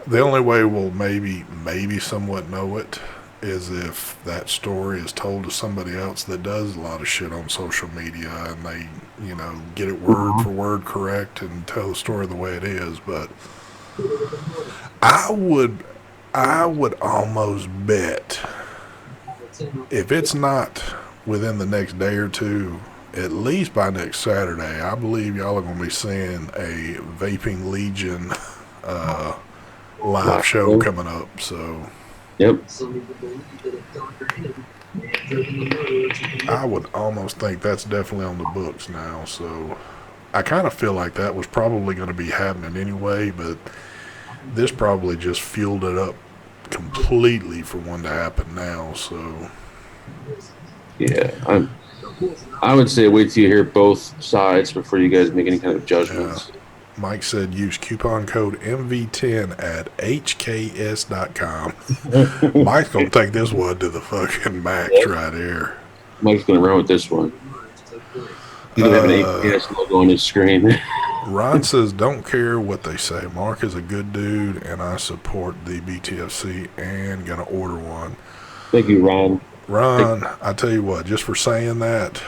The only way we'll maybe somewhat know it is if that story is told to somebody else that does a lot of shit on social media and they, get it word for word correct and tell the story the way it is. But I would almost bet if it's not within the next day or two, at least by next Saturday, I believe y'all are going to be seeing a Vaping Legion live show coming up. So, yep. I would almost think that's definitely on the books now. So, I kind of feel like that was probably going to be happening anyway, but this probably just fueled it up completely for one to happen now. So, yeah, I would say wait till you hear both sides before you guys make any kind of judgments. Yeah. Mike said use coupon code MV10 at hks.com. Mike's going to take this one to the fucking max right here. Mike's going to run with this one. He doesn't have an HKS logo on his screen. Ron says, don't care what they say. Mark is a good dude, and I support the BTFC and going to order one. Thank you, Ron. Ron, I tell you what, just for saying that,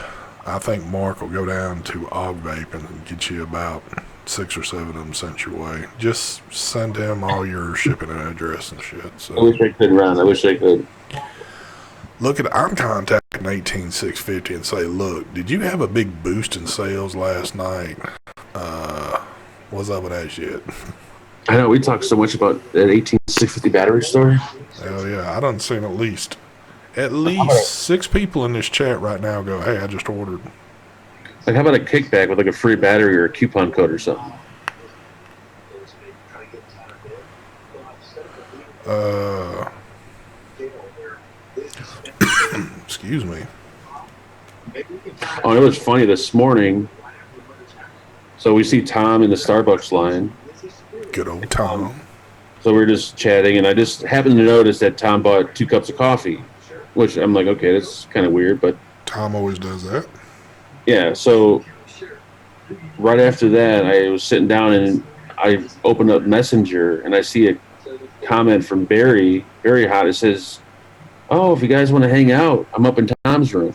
I think Mark will go down to Og Vape and get you about 6 or 7 of them sent your way. Just send him all your shipping and address and shit. So. I wish I could, Ron. I wish I could. I'm contacting 18650 and say, look, did you have a big boost in sales last night? What's up with that shit? I know, we talked so much about that 18650 battery store. Hell yeah, I done seen at least 6 people in this chat right now go, hey, I just ordered. Like, how about a kickback with like a free battery or a coupon code or something? Excuse me. Oh, it was funny this morning. So we see Tom in the Starbucks line. Good old Tom. So we're just chatting, and I just happened to notice that Tom bought 2 cups of coffee, which I'm like, okay, that's kind of weird, but Tom always does that. yeah. So right after that, I was sitting down and I opened up Messenger, and I see a comment from Barry, very hot. It says, "Oh, if you guys want to hang out, I'm up in Tom's room."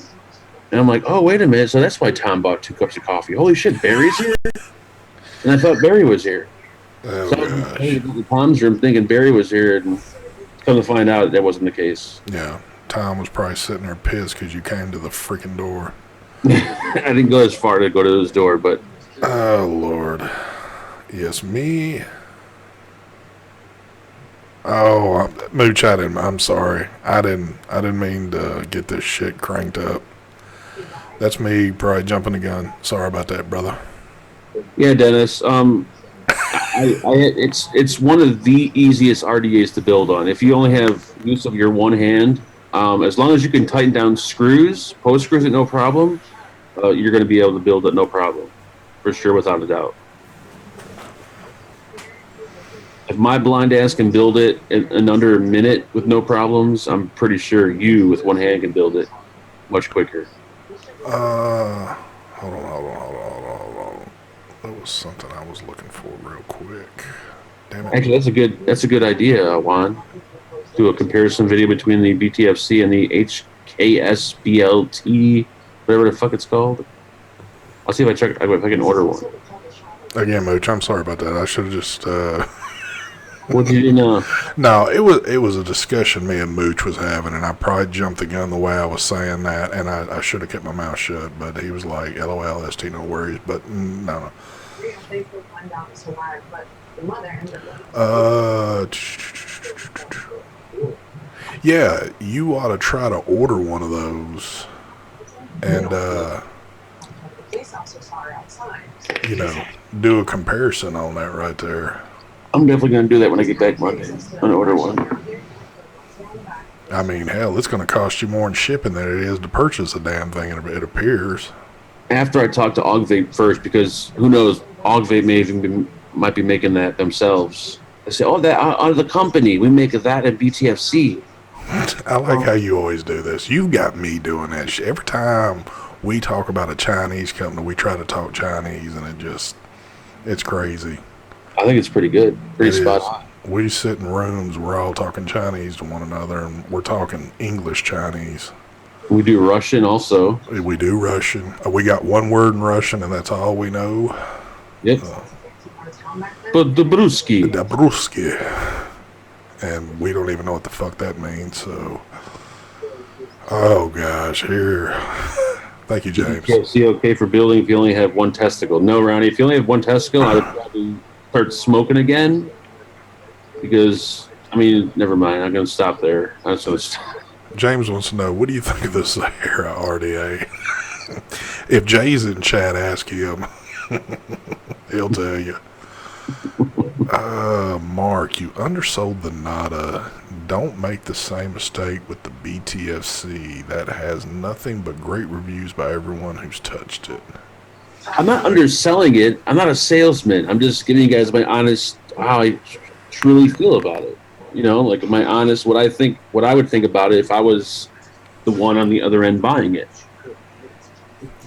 And I'm like, "Oh, wait a minute! So that's why Tom bought 2 cups of coffee. Holy shit, Barry's here!" And I thought Barry was here. Oh, So I was in Tom's room thinking Barry was here, and come to find out that wasn't the case. yeah. Tom was probably sitting there pissed because you came to the freaking door. I didn't go as far to go to his door, but Oh, Lord. Yes, me. Oh, Mooch, I'm sorry. I didn't mean to get this shit cranked up. That's me probably jumping the gun. Sorry about that, brother. yeah, Dennis. It's one of the easiest RDAs to build on. If you only have use of your one hand, as long as you can tighten down screws, post screws it no problem, you're going to be able to build it no problem, for sure, without a doubt. If my blind ass can build it in under a minute with no problems, I'm pretty sure you with one hand can build it much quicker. Hold on. That was something I was looking for real quick. Damn it. Actually, that's a good idea, Juan. Do a comparison video between the BTFC and the HKSBLT, whatever the fuck it's called. I'll see if I can order one. Again, Mooch, I'm sorry about that. I should have just. What did you know? No, it was a discussion me and Mooch was having, and I probably jumped the gun the way I was saying that, and I should have kept my mouth shut. But he was like, "LOL, ST, no worries." But no. Yeah, you ought to try to order one of those, and you know, do a comparison on that right there. I'm definitely gonna do that when I get back Monday. I'm gonna order one. I mean, hell, it's going to cost you more in shipping than it is to purchase a damn thing. It appears. After I talk to Vape first, because who knows, Vape might be making that themselves. I say, oh, that out of the company, we make that at BTFC. I like how you always do this. You've got me doing that shit. Every time we talk about a Chinese company, we try to talk Chinese, and it's crazy. I think it's pretty good. Pretty spot on. We sit in rooms, we're all talking Chinese to one another, and we're talking English Chinese. We do Russian also. We do Russian. We got one word in Russian, and that's all we know. Yep. But Dabruski. And we don't even know what the fuck that means, so. Oh, gosh, here. Thank you, James. See, okay for building if you only have one testicle. No, Ronnie, if you only have one testicle, I would probably start smoking again. Because, I mean, never mind. I'm going to stop there. I'm just going to stop. James wants to know, what do you think of the Sahara RDA? If Jay's in chat, ask him. He'll tell you. Mark, you undersold the Nada. Don't make the same mistake with the BTFC. That has nothing but great reviews by everyone who's touched it. I'm not underselling it. I'm not a salesman. I'm just giving you guys my honest, how I truly feel about it. You know, like my honest, what I would think about it if I was the one on the other end buying it.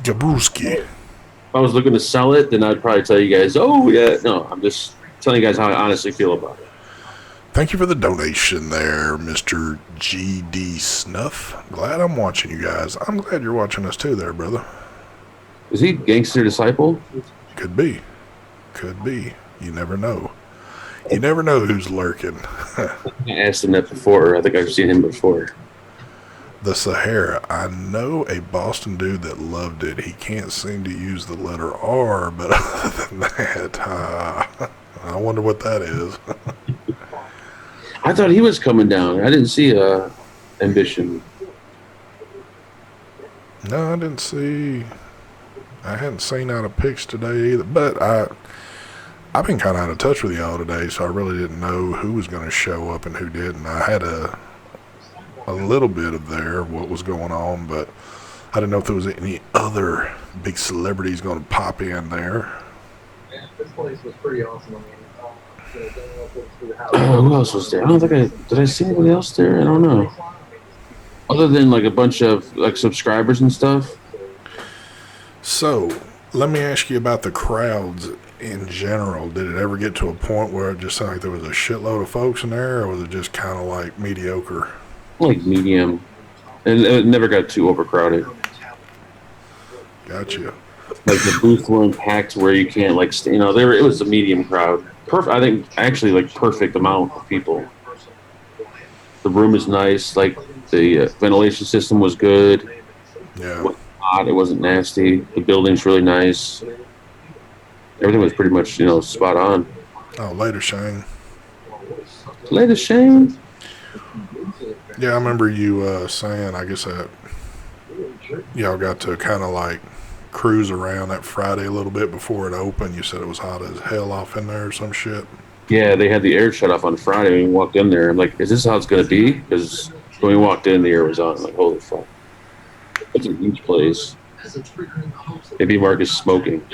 Jabruski. If I was looking to sell it, then I'd probably tell you guys, oh, yeah. No, I'm just telling you guys how I honestly feel about it. Thank you for the donation there, Mr. GD Snuff. Glad I'm watching you guys. I'm glad you're watching us too there, brother. Is he Gangster Disciple? Could be. Could be. You never know. You never know who's lurking. I asked him that before. I think I've seen him before. The Sahara. I know a Boston dude that loved it. He can't seem to use the letter R, but other than that, I wonder what that is. I thought he was coming down. I didn't see Ambition. No, I didn't see. I hadn't seen out of pics today either, but I've been kind of out of touch with y'all today, so I really didn't know who was going to show up and who didn't. I had a little bit of what was going on, but I didn't know if there was any other big celebrities going to pop in there. Yeah, this place was pretty awesome. Who else was there? I don't think did I see anybody else there? I don't know. Other than like a bunch of like subscribers and stuff. So, let me ask you about the crowds in general. Did it ever get to a point where it just sounded like there was a shitload of folks in there, or was it just kind of like mediocre? Like medium. And it never got too overcrowded. Gotcha. Like the booths weren't packed where you can't like stay. You know, it was a medium crowd. Perfect. I think actually like perfect amount of people. The room is nice. Like the ventilation system was good. Yeah. It wasn't hot. It wasn't nasty. The building's really nice. Everything was pretty much, spot on. Oh, later, Shane. Later, Shane. Yeah, I remember you saying, I guess that y'all got to kind of like cruise around that Friday a little bit before it opened. You said it was hot as hell off in there or some shit. Yeah, they had the air shut off on Friday when we walked in there. I'm like, is this how it's going to be? Because when we walked in, the air was on. I'm like, holy fuck. It's a huge place. Maybe Mark is smoking.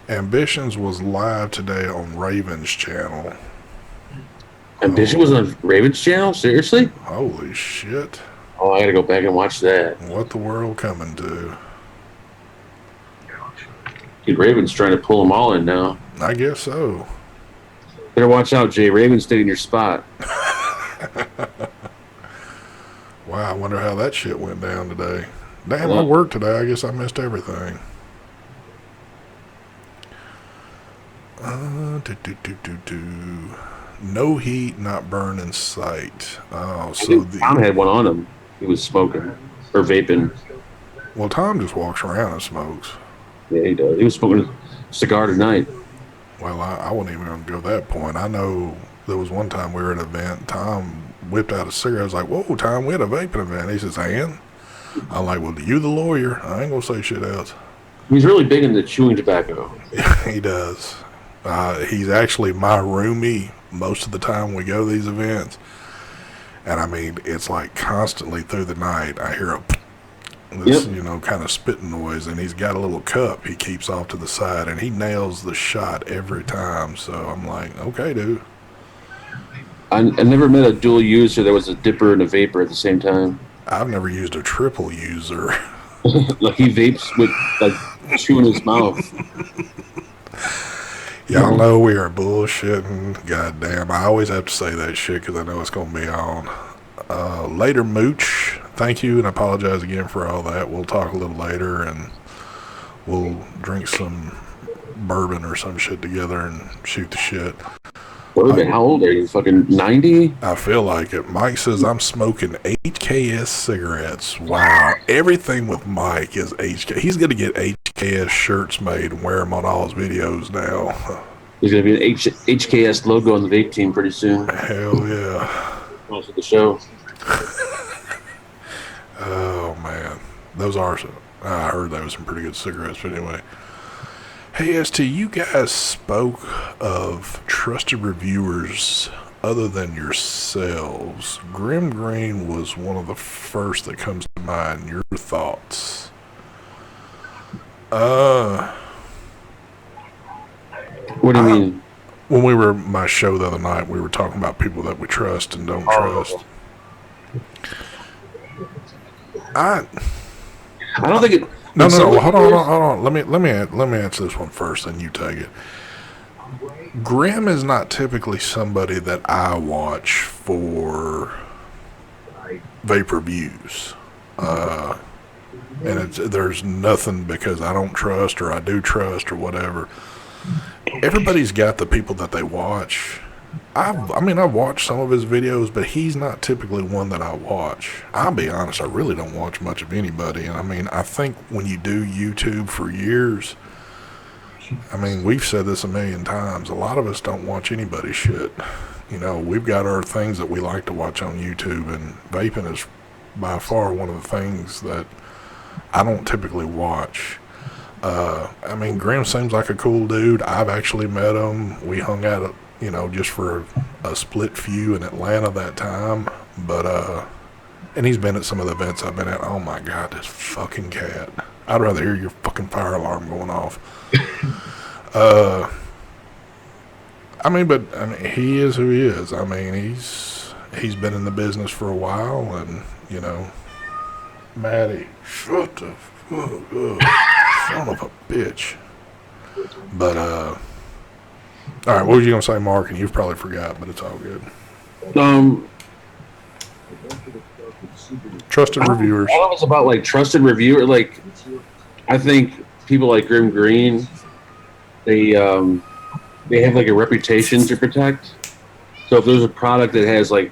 Ambitions was live today on Raven's channel. Ambition was on Raven's channel? Seriously? Holy shit. Oh, I got to go back and watch that. What the world coming to? Dude, Raven's trying to pull them all in now. I guess so. Better watch out, Jay. Raven's taking your spot. Wow, I wonder how that shit went down today. Damn, I worked today. I guess I missed everything. No heat, not burn in sight. Oh, I so think Tom had one on him. He was smoking or vaping. well, Tom just walks around and smokes. Yeah, he does. He was smoking a cigar tonight. Well, I wouldn't even gonna go that point. I know there was one time we were at an event. Tom whipped out a cigarette. I was like, "Whoa, Tom, we had a vaping event." He says, "And?" I'm like, "Well, you the lawyer. I ain't gonna say shit else." He's really big into chewing tobacco. He does. He's actually my roomie most of the time we go to these events. And I mean, it's like constantly through the night, I hear this, kind of spitting noise, and he's got a little cup he keeps off to the side, and he nails the shot every time. So I'm like, okay, dude. I never met a dual user that was a dipper and a vapor at the same time. I've never used a triple user. Like he vapes with like chewing his mouth. Y'all know we are bullshitting. Goddamn, I always have to say that shit because I know it's gonna be on. Later, Mooch. Thank you, and I apologize again for all that. We'll talk a little later, and we'll drink some bourbon or some shit together and shoot the shit. Bourbon? How old are you? Fucking 90? I feel like it. Mike says I'm smoking HKS cigarettes. Wow. Everything with Mike is HK. He's going to get HKS shirts made and wear them on all his videos now. There's going to be an HKS logo on the vape team pretty soon. Hell yeah. Most of the show. Oh, man. Those are, I heard that was some pretty good cigarettes, but anyway. Hey, ST, you guys spoke of trusted reviewers other than yourselves. Grim Green was one of the first that comes to mind. Your thoughts? What do you mean? When we were at my show the other night, we were talking about people that we trust and don't trust. I don't think it... No. Hold on. Let me answer this one first, and you take it. Grim is not typically somebody that I watch for vape reviews, and there's nothing because I don't trust or I do trust or whatever. Everybody's got the people that they watch. I've watched some of his videos, but he's not typically one that I watch. I'll be honest, I really don't watch much of anybody. And I mean, I think when you do YouTube for years, I mean, we've said this a million times, a lot of us don't watch anybody's shit. We've got our things that we like to watch on YouTube, and vaping is by far one of the things that I don't typically watch. I mean, Grim seems like a cool dude. I've actually met him. We hung out just for a split few in Atlanta that time. But, and he's been at some of the events I've been at. Oh my God, this fucking cat. I'd rather hear your fucking fire alarm going off. He is who he is. I mean, he's been in the business for a while, and, Maddie, shut the fuck up. Son of a bitch. But, all right, what were you going to say, Mark? And you've probably forgot, but it's all good. Trusted reviewers. All of it's about, like, trusted reviewer. Like, I think people like Grim Green, they have, like, a reputation to protect. So if there's a product that has, like,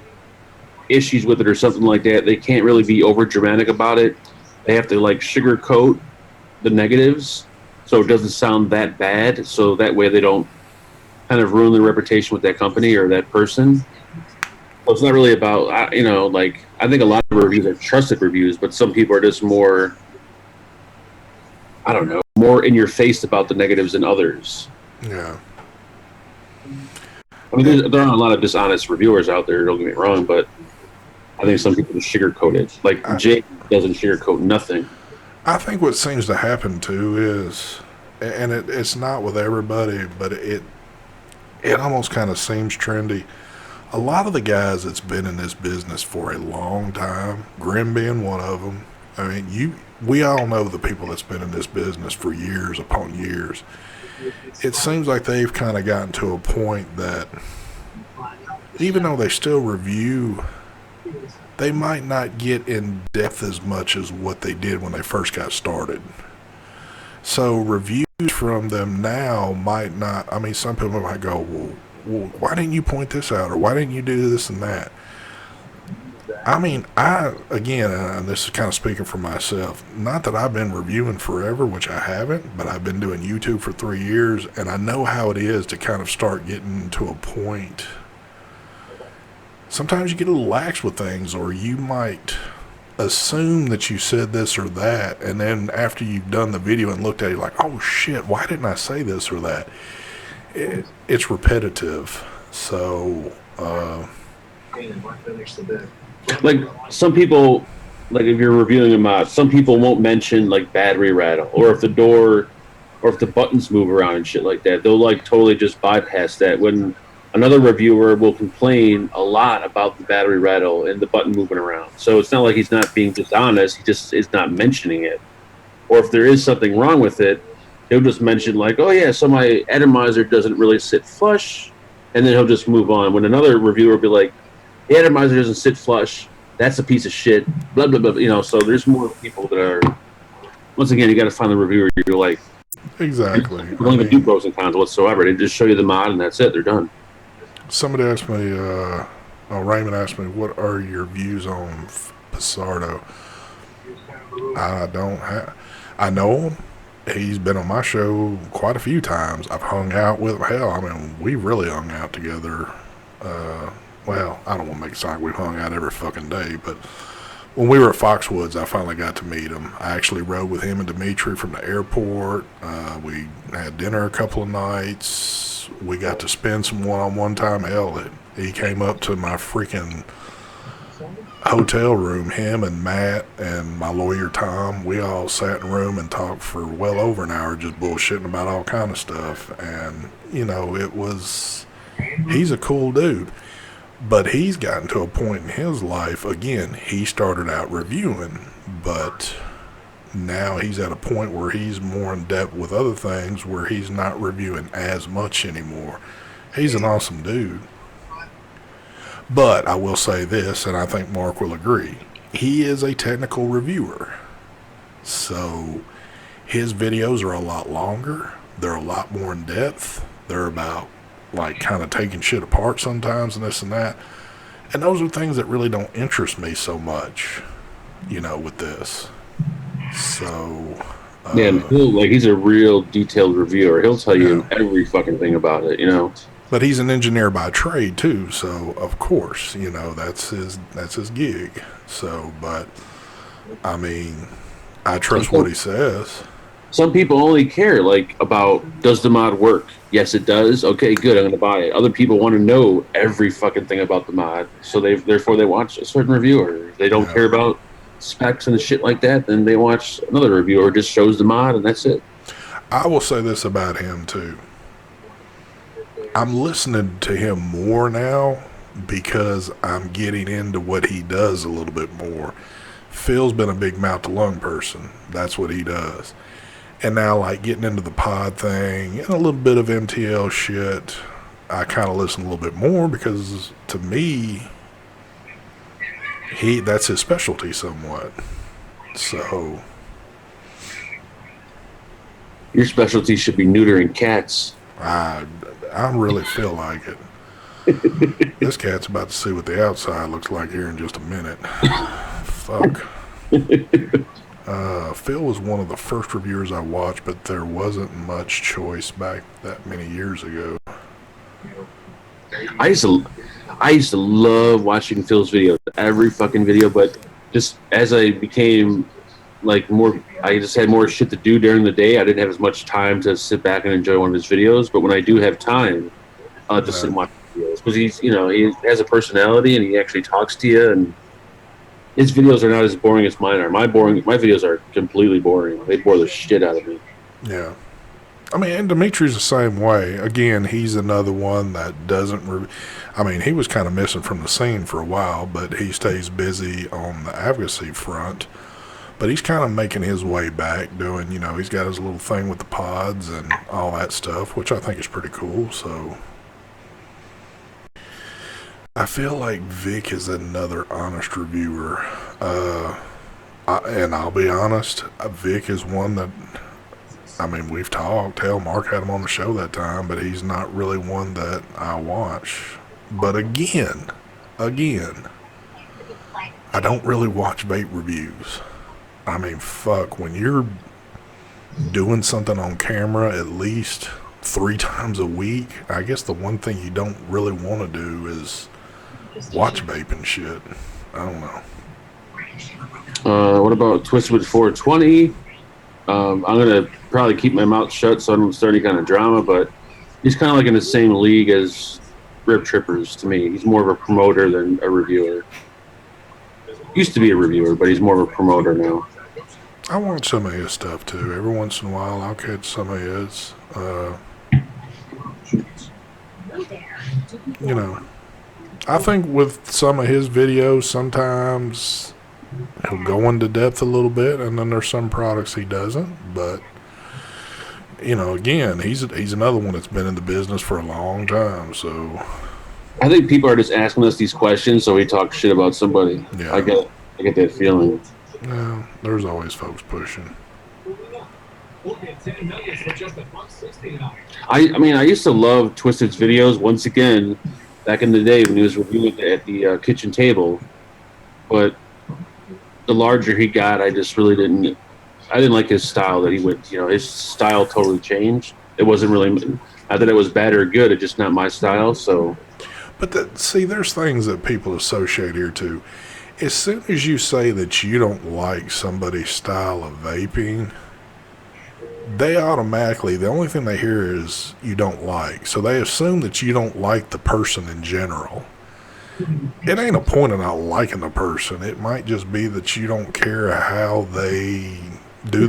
issues with it or something like that, they can't really be over dramatic about it. They have to, like, sugarcoat the negatives so it doesn't sound that bad, so that way they don't kind of ruin their reputation with that company or that person. So it's not really about, I think a lot of reviews are trusted reviews, but some people are just more, I don't know, more in your face about the negatives than others. Yeah. I mean, there are a lot of dishonest reviewers out there, don't get me wrong, but I think some people just sugarcoat it. Like, Jake doesn't sugarcoat nothing. I think what seems to happen, too, is, and it's not with everybody, but it almost kind of seems trendy. A lot of the guys that's been in this business for a long time, Grim being one of them, I mean, we all know the people that's been in this business for years upon years. It seems like they've kind of gotten to a point that even though they still review, they might not get in depth as much as what they did when they first got started. So reviews from them now might not. I mean, some people might go, well, why didn't you point this out, or why didn't you do this and that? I mean, again, and this is kind of speaking for myself, not that I've been reviewing forever, which I haven't, but I've been doing YouTube for 3 years, and I know how it is to kind of start getting to a point. Sometimes you get a little lax with things, or you might assume that you said this or that, and then after you've done the video and looked at it, you're like, oh shit, why didn't I say this or that? It's repetitive. So, like some people, like if you're reviewing a mod, some people won't mention like battery rattle, or if the door, or if the buttons move around and shit like that. They'll like totally just bypass that. When another reviewer will complain a lot about the battery rattle and the button moving around. So it's not like he's not being dishonest. He just is not mentioning it. Or if there is something wrong with it, he'll just mention like, oh yeah, so my atomizer doesn't really sit flush, and then he'll just move on. When another reviewer will be like, the atomizer doesn't sit flush, that's a piece of shit, blah, blah, blah. You know, so there's more people that are, once again, you got to find the reviewer you're like. exactly. They don't even do pros and cons whatsoever. They just show you the mod and that's it. They're done. Somebody asked me, Raymond asked me, what are your views on Pissardo? I know him. He's been on my show quite a few times. I've hung out with him. Hell, I mean, we really hung out together. Well, I don't want to make it sound like we've hung out every fucking day, but when we were at Foxwoods, I finally got to meet him. I actually rode with him and Dimitri from the airport. We had dinner a couple of nights. We got to spend some one-on-one time. Hell, he came up to my freaking hotel room. Him and Matt and my lawyer Tom, we all sat in a room and talked for well over an hour, just bullshitting about all kind of stuff. And you know, he's a cool dude. But he's gotten to a point in his life, again, he started out reviewing, but now he's at a point where he's more in depth with other things, where he's not reviewing as much anymore. He's an awesome dude. But I will say this, and I think Mark will agree, he is a technical reviewer. So his videos are a lot longer, they're a lot more in depth, they're about like kind of taking shit apart sometimes and this and that. And those are things that really don't interest me so much, you know, with this. So yeah, he's a real detailed reviewer. He'll tell you every fucking thing about it, you know. But he's an engineer by trade too, so of course, you know, that's his gig. So, but I mean, I trust what he says. Some people only care like about, does the mod work? Yes, it does. Okay, good. I'm going to buy it. Other people want to know every fucking thing about the mod, so therefore they watch a certain reviewer. If they don't care about specs and shit like that, then they watch another reviewer who just shows the mod, and that's it. I will say this about him too. I'm listening to him more now because I'm getting into what he does a little bit more. Phil's been a big mouth-to-lung person. That's what he does. And now, like, getting into the pod thing and a little bit of MTL shit, I kind of listen a little bit more because, to me, that's his specialty somewhat. So, your specialty should be neutering cats. I really feel like it. This cat's about to see what the outside looks like here in just a minute. Fuck. Phil was one of the first reviewers I watched, but there wasn't much choice back that many years ago. I used to love watching Phil's videos, every fucking video, but just as I became like more, I just had more shit to do during the day. I didn't have as much time to sit back and enjoy one of his videos, but when I do have time, I'll just sit and watch videos because he has a personality and he actually talks to you, and his videos are not as boring as mine are. My videos are completely boring. They bore the shit out of me. Yeah. I mean, and Dimitri's the same way. Again, he's another one that doesn't... I mean, he was kind of missing from the scene for a while, but he stays busy on the advocacy front. But he's kind of making his way back, doing, he's got his little thing with the pods and all that stuff, which I think is pretty cool, so... I feel like Vic is another honest reviewer. And I'll be honest, Vic is one that I mean, we've talked. Hell, Mark had him on the show that time, but he's not really one that I watch. But again, I don't really watch vape reviews. I mean, fuck, when you're doing something on camera at least 3 times a week, I guess the one thing you don't really want to do is watch vaping shit. I don't know. What about Twisted with 420? I'm gonna probably keep my mouth shut so I don't start any kind of drama, but he's kind of like in the same league as Rip Trippers to me. He's more of a promoter than a reviewer. Used to be a reviewer, but he's more of a promoter now. I watch some of his stuff too. Every once in a while, I'll catch some of his. You know, I think with some of his videos, sometimes he'll go into depth a little bit, and then there's some products he doesn't. But you know, again, he's another one that's been in the business for a long time. So I think people are just asking us these questions so we talk shit about somebody. yeah, I get that feeling. yeah, there's always folks pushing. I mean, I used to love Twisted's videos. Once again, back in the day when he was reviewing at the kitchen table, but the larger he got, I just really didn't. I didn't like his style that he went. You know, his style totally changed. It wasn't really. Not that it was bad or good. It's just not my style. So. But see, there's things that people associate here too. As soon as you say that you don't like somebody's style of vaping, they automatically, the only thing they hear is you don't like. So they assume that you don't like the person in general. It ain't a point of not liking the person. It might just be that you don't care how they do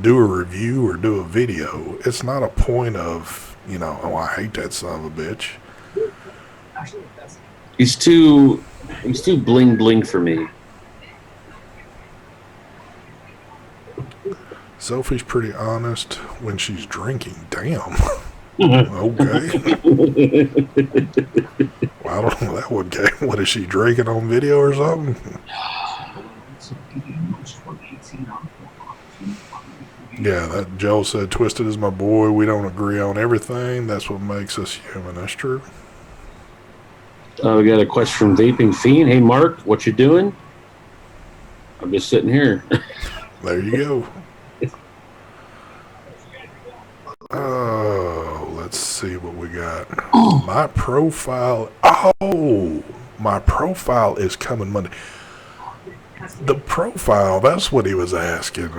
do a review or do a video. It's not a point of, you know, oh, I hate that son of a bitch. He's too bling bling for me. Sophie's pretty honest when she's drinking. Damn. Okay. Well, I don't know that one game. What is she drinking on video or something? Yeah, that Joe said Twisted is my boy. We don't agree on everything. That's what makes us human. That's true. We got a question from Vaping Fiend. Hey, Mark, what you doing? I'm just sitting here. There you go. Oh, let's see what we got. My profile. Oh, my profile is coming Monday. The profile, that's what he was asking.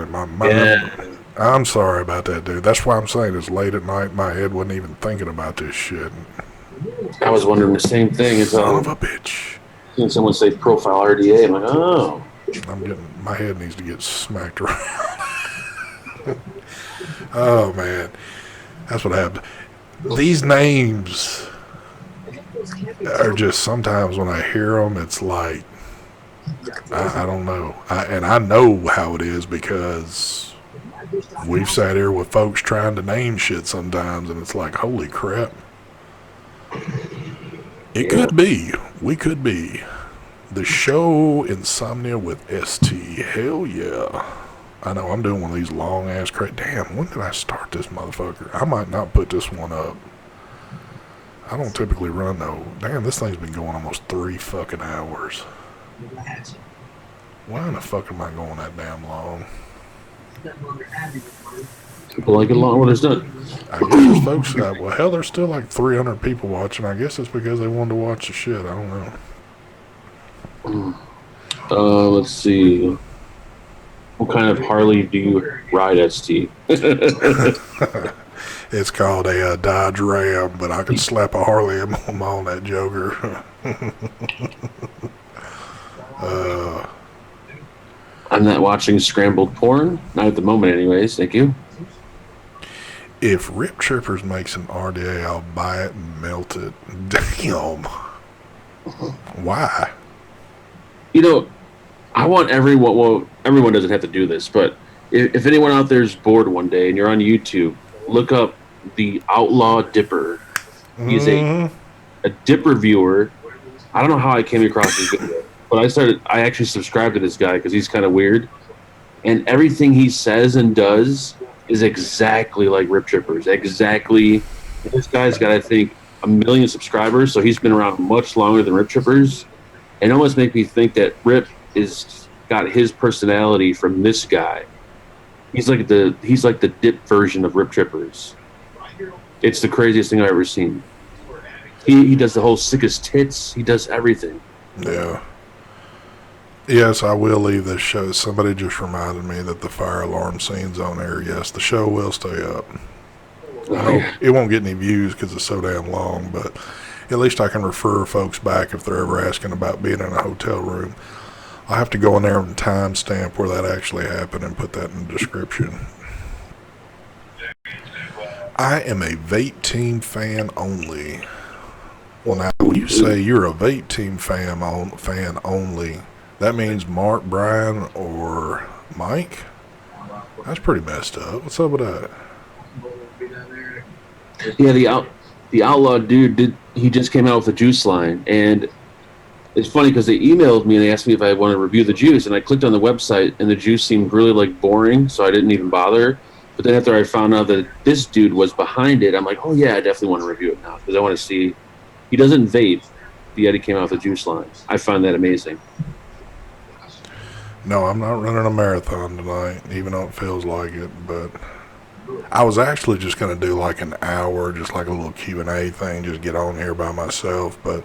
Yeah. I'm sorry about that, dude. That's why I'm saying it's late at night. My head wasn't even thinking about this shit. I was wondering the same thing. As Son of a bitch. Seeing someone say profile RDA, I'm like, oh. My head needs to get smacked around. Oh, man. That's what happened. These names are just sometimes when I hear them, it's like, I don't know. And I know how it is because we've sat here with folks trying to name shit sometimes, and it's like, holy crap. It could be. We could be. The show Insomnia with ST. Hell yeah. I know, I'm doing one of these long-ass Damn, when did I start this motherfucker? I might not put this one up. I don't typically run, though. Damn, this thing's been going almost 3 fucking hours. Why in the fuck am I going that damn long? People like it long when it's done. I guess there's folks that, well, hell, there's still like 300 people watching. I guess it's because they wanted to watch the shit. I don't know. Let's see. What kind of Harley do you ride, ST? It's called a Dodge Ram, but I can slap a Harley on that joker. I'm not watching scrambled porn. Not at the moment, anyways. Thank you. If Rip Trippers makes an RDA, I'll buy it and melt it. Damn. Why? You know, I want everyone, well, everyone doesn't have to do this, but if anyone out there is bored one day and you're on YouTube, look up the Outlaw Dipper. He's a Dipper viewer. I don't know how I came across his video, but I actually subscribed to this guy because he's kind of weird. And everything he says and does is exactly like Rip Trippers. Exactly. This guy's got, I think, 1 million subscribers, so he's been around much longer than Rip Trippers. And it almost makes me think that Rip is got his personality from this guy. He's like the dip version of Rip Trippers. It's the craziest thing I've ever seen. He does the whole sickest tits. He does everything. Yeah. Yes, I will leave this show. Somebody just reminded me that the fire alarm scene's on air. Yes, the show will stay up. I know it won't get any views because it's so damn long, but at least I can refer folks back if they're ever asking about being in a hotel room. I'll have to go in there and timestamp where that actually happened and put that in the description. I am a Vape Team fan only. Well, now, when you say you're a Vape Team fan only, that means Mark, Brian, or Mike? That's pretty messed up. What's up with that? Yeah, the outlaw dude he just came out with a juice line, and it's funny because they emailed me and they asked me if I wanted to review the juice, and I clicked on the website and the juice seemed really like boring, so I didn't even bother. But then after I found out that this dude was behind it, I'm like, oh yeah, I definitely want to review it now because I want to see. He doesn't vape, but yet he came out with a juice line. I find that amazing. No, I'm not running a marathon tonight, even though it feels like it, but I was actually just going to do like an hour, just like a little Q&A thing, just get on here by myself, but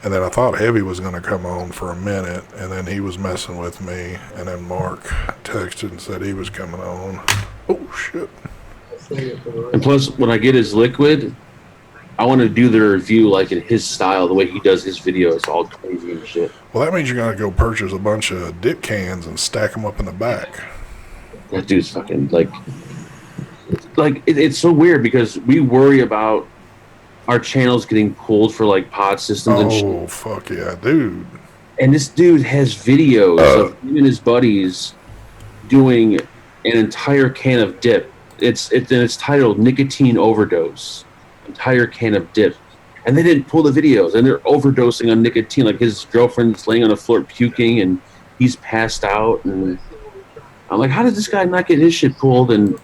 and then I thought Heavy was going to come on for a minute, and then he was messing with me, and then Mark texted and said he was coming on. Oh, shit. And plus, when I get his liquid, I want to do the review like in his style, the way he does his videos, all crazy and shit. Well, that means you're going to go purchase a bunch of dip cans and stack them up in the back. That dude's fucking it's so weird because we worry about our channels getting pulled for like pod systems and shit. Oh, fuck yeah, dude. And this dude has videos of him and his buddies doing an entire can of dip. It's titled Nicotine Overdose. Entire can of dip. And they didn't pull the videos, and they're overdosing on nicotine. Like his girlfriend's laying on the floor puking and he's passed out, and I'm like, how did this guy not get his shit pulled and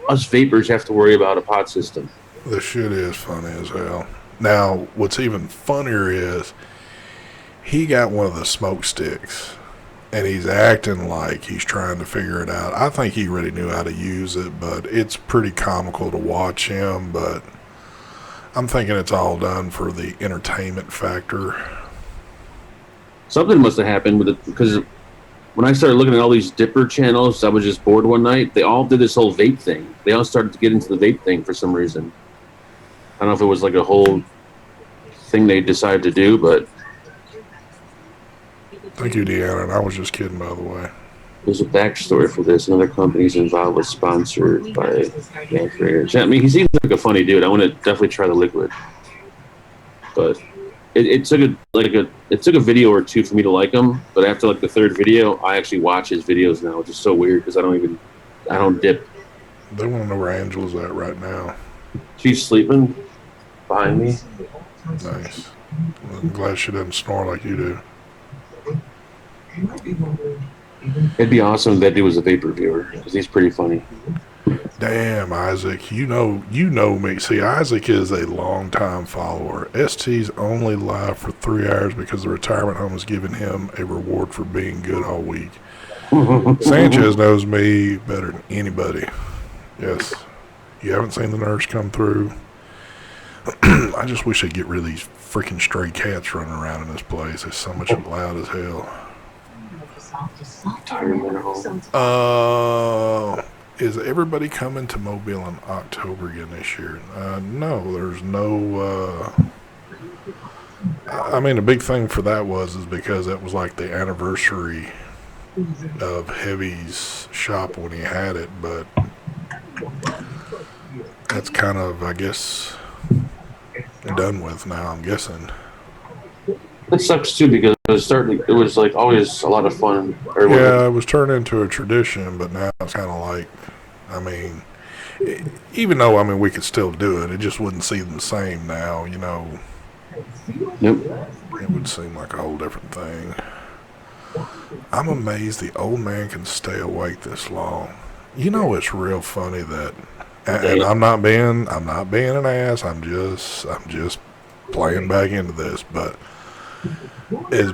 us vapors have to worry about a pod system? This shit is funny as hell. Now, what's even funnier is he got one of the smoke sticks and he's acting like he's trying to figure it out. I think he really knew how to use it, but it's pretty comical to watch him, but I'm thinking it's all done for the entertainment factor. Something must have happened with it because when I started looking at all these dipper channels, I was just bored one night. They all did this whole vape thing. They all started to get into the vape thing for some reason. I don't know if it was like a whole thing they decided to do, but Thank you, Deanna. And I was just kidding, by the way. there's a backstory for this. Another company's involved was sponsored by Jack Creators. I mean, he seems like a funny dude. I want to definitely try the liquid, but it took a video or two for me to like him. But after like the third video, I actually watch his videos now, which is so weird because I don't dip. They want to know where Angela's at right now. She's sleeping behind me. Nice. I'm glad she doesn't snore like you do. It'd be awesome if that dude was a vape reviewer because he's pretty funny. Damn, Isaac. You know me. See, Isaac is a long-time follower. ST's only live for 3 hours because the retirement home is giving him a reward for being good all week. Sanchez knows me better than anybody. Yes. You haven't seen the nurse come through. I just wish they'd get rid of these freaking stray cats running around in this place. It's so much loud as hell. Is everybody coming to Mobile in October again this year? No, there's no. I mean, the big thing for that is because it was like the anniversary of Heavy's shop when he had it, but that's kind of, I guess, done with now, I'm guessing. It sucks too because it was like always a lot of fun. Yeah, it was turned into a tradition, but now it's kind of like, I mean, even though, I mean, we could still do it, it just wouldn't seem the same now, you know. Yep. It would seem like a whole different thing. I'm amazed the old man can stay awake this long. You know, it's real funny that, and I'm not being an ass. I'm just playing back into this. But as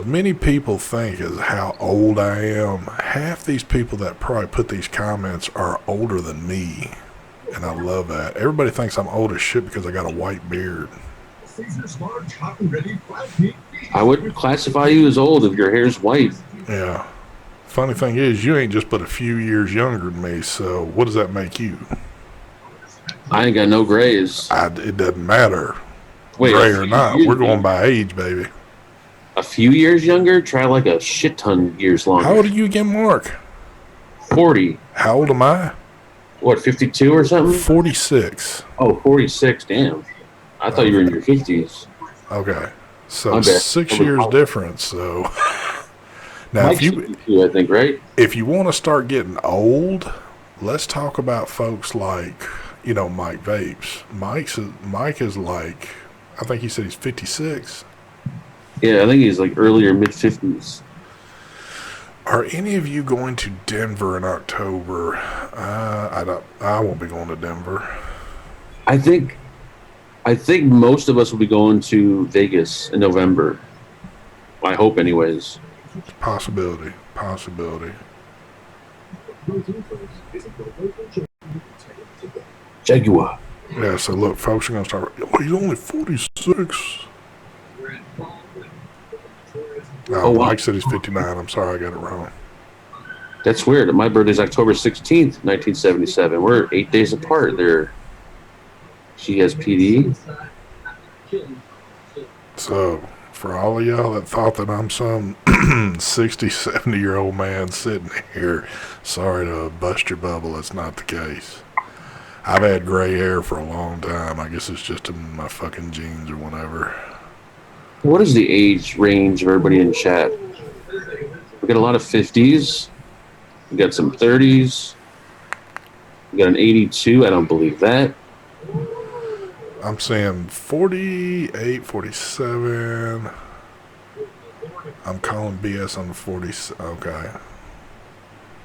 many people think as how old I am, half these people that probably put these comments are older than me, and I love that. Everybody thinks I'm old as shit because I got a white beard. I wouldn't classify you as old if your hair's white. Yeah. Funny thing is, you ain't just but a few years younger than me, so what does that make you? I ain't got no grays. It doesn't matter. Wait, gray or not, we're going by age, baby. A few years younger? Try like a shit ton years longer. How old are you again, Mark? 40. How old am I? What, 52 or something? 46. Oh, 46, damn. I thought you were in your 50s. Okay. So 6 years difference, so... Now, Mike's 52, I think, right? If you want to start getting old, let's talk about folks like, you know, Mike Vapes. Mike is like, I think he said he's 56. Yeah, I think he's like earlier mid-50s. Are any of you going to Denver in October? I won't be going to Denver. I think most of us will be going to Vegas in November. I hope, anyways. Possibility. Jaguar. Yeah, so look, folks are going to start, oh, he's only 46. No, Mike said he's 59. I'm sorry, I got it wrong. That's weird. My birthday's October 16th, 1977. We're 8 days apart there. She has PD. So, for all of y'all that thought that I'm some 60, 70-year-old man sitting here, sorry to bust your bubble, it's not the case. I've had gray hair for a long time. I guess it's just in my fucking genes or whatever. What is the age range of everybody in chat? We got a lot of 50s. We got some 30s. We got an 82. I don't believe that. I'm saying 48, 47. I'm calling BS on the 40. Okay.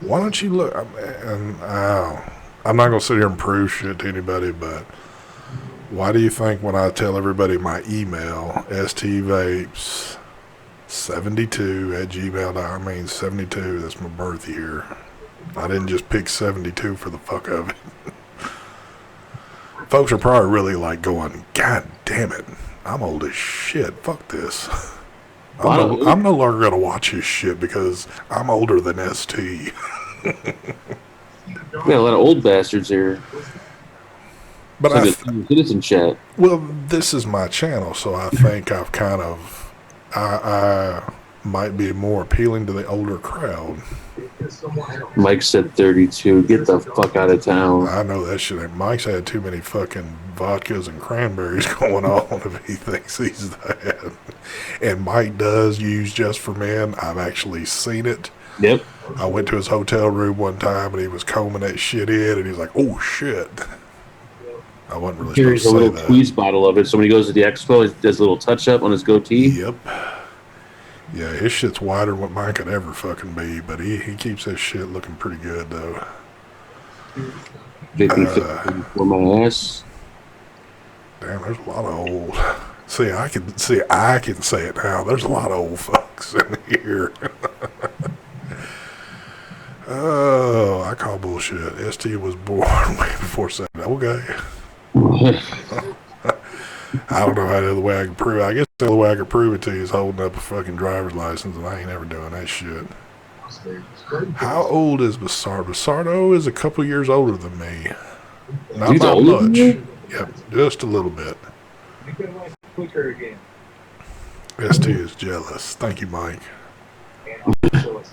Why don't you look? I'm not going to sit here and prove shit to anybody, but why do you think when I tell everybody my email, stvapes72@gmail.com, I mean 72, that's my birth year. I didn't just pick 72 for the fuck of it. Folks are probably really like going, God damn it, I'm old as shit, fuck this. I'm no longer going to watch his shit because I'm older than ST. We got a lot of old bastards here. But citizen chat. Well, this is my channel, so I think I've kind of, I might be more appealing to the older crowd. Mike said 32. Get the fuck out of town. I know that shit. Mike's had too many fucking vodkas and cranberries going on if he thinks he's that. And Mike does use Just for Men. I've actually seen it. Yep. I went to his hotel room one time and he was combing that shit in and he's like, oh shit. I wasn't really Carries supposed to say that. a little squeeze bottle of it, so when he goes to the expo, he does a little touch up on his goatee. Yep. Yeah, his shit's wider than what mine could ever fucking be, but he keeps his shit looking pretty good though. For my ass. Damn, there's a lot of old. I can say it now. There's a lot of old fucks in here. Oh, I call bullshit. ST was born way before 7. Okay. I don't know how the other way I can prove it. I guess the other way I can prove it to you is holding up a fucking driver's license, and I ain't ever doing that shit. How old is Basardo? Basardo is a couple years older than me. Not that much. Yep, just a little bit. ST is jealous. Thank you, Mike.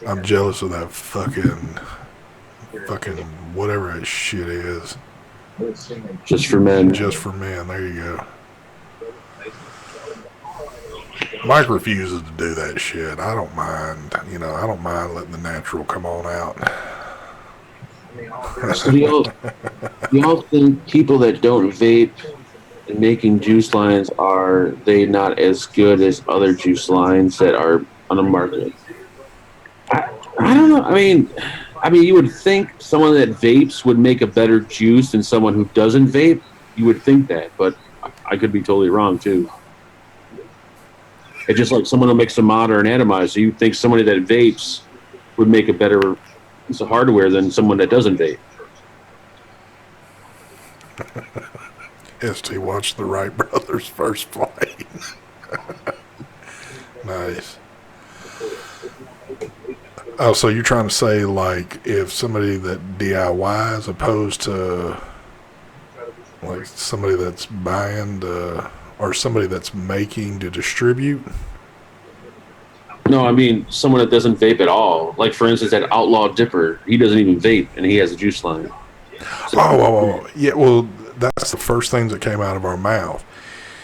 I'm jealous of that fucking whatever that shit is. Just for men. Just for men. There you go. Mike refuses to do that shit. I don't mind. I don't mind letting the natural come on out. So do y'all think people that don't vape and making juice lines, are they not as good as other juice lines that are on the market? I don't know. I mean, you would think someone that vapes would make a better juice than someone who doesn't vape. You would think that, but I could be totally wrong too. It's just like someone who makes a modern atomizer. You'd think somebody that vapes would make a better piece of hardware than someone that doesn't vape. ST watched the Wright brothers' first flight. Nice. Oh, so you're trying to say, like, if somebody that DIY as opposed to, like, somebody that's buying or somebody that's making to distribute? No, I mean someone that doesn't vape at all. Like for instance, that Outlaw Dipper, he doesn't even vape, and he has a juice line. So, Yeah, well, that's the first things that came out of our mouth.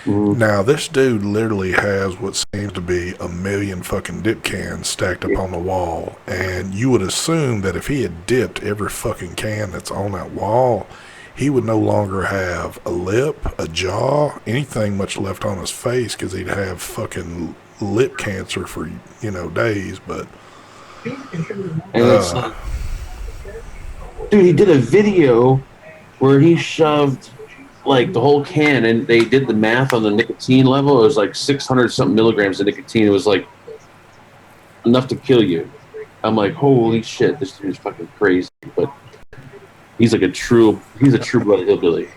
mhm. Now, this dude literally has what seems to be a million fucking dip cans stacked up on the wall. And you would assume that if he had dipped every fucking can that's on that wall, he would no longer have a lip, a jaw, anything much left on his face because he'd have fucking lip cancer for, days. But, And it's like, dude, he did a video where he shoved like the whole can, and they did the math on the nicotine level. It was like 600 something milligrams of nicotine. It was like enough to kill you. I'm like, holy shit, this dude is fucking crazy. But he's a true blooded hillbilly.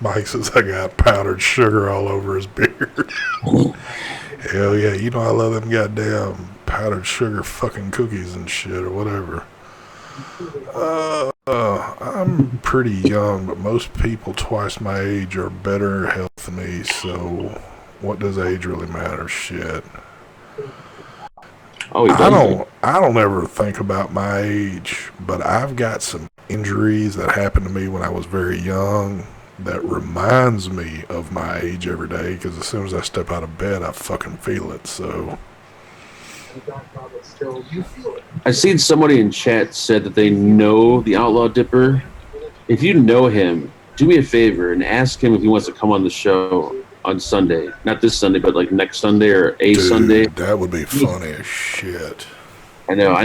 Mike says, I got powdered sugar all over his beard. Hell yeah, I love them goddamn powdered sugar fucking cookies and shit or whatever. I'm pretty young, but most people twice my age are better health than me, so what does age really matter? Shit. Oh, he does. I don't ever think about my age, but I've got some injuries that happened to me when I was very young that reminds me of my age every day, because as soon as I step out of bed, I fucking feel it, so... I seen somebody in chat said that they know the Outlaw Dipper. If you know him, do me a favor and ask him if he wants to come on the show on Sunday. Not this Sunday, but like next Sunday or Sunday. That would be funny as shit. I know. I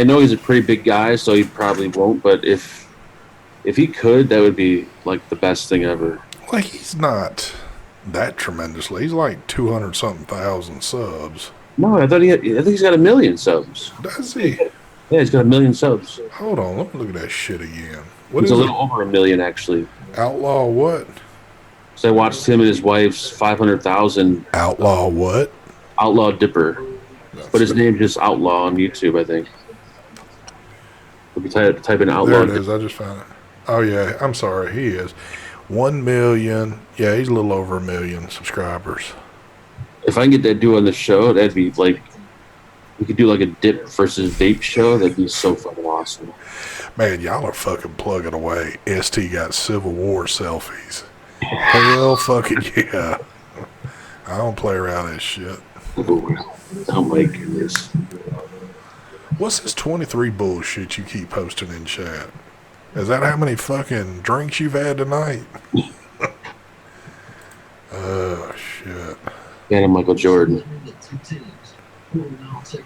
know he's a pretty big guy, so he probably won't. But if he could, that would be like the best thing ever. Like, he's not that tremendously. He's like 200-something thousand subs. No, I think he's got 1 million subs. Does he? Yeah, he's got 1 million subs. Hold on, let me look at that shit again. It's a little over 1 million, actually. Outlaw what? So I watched him and his wife's 500,000. Outlaw what? Outlaw Dipper. But his name's just Outlaw on YouTube, I think. If you type in Outlaw. There it is, I just found it. Oh yeah, I'm sorry, he is. 1 million, yeah, he's a little over 1 million subscribers. If I can get that dude on the show, that'd be like, we could do like a dip versus vape show. That'd be so fucking awesome. Man, y'all are fucking plugging away. ST got Civil War selfies. Hell fucking yeah. I don't play around this shit. Oh my goodness. What's this 23 bullshit you keep posting in chat? Is that how many fucking drinks you've had tonight? Oh, shit. Yeah, Michael Jordan.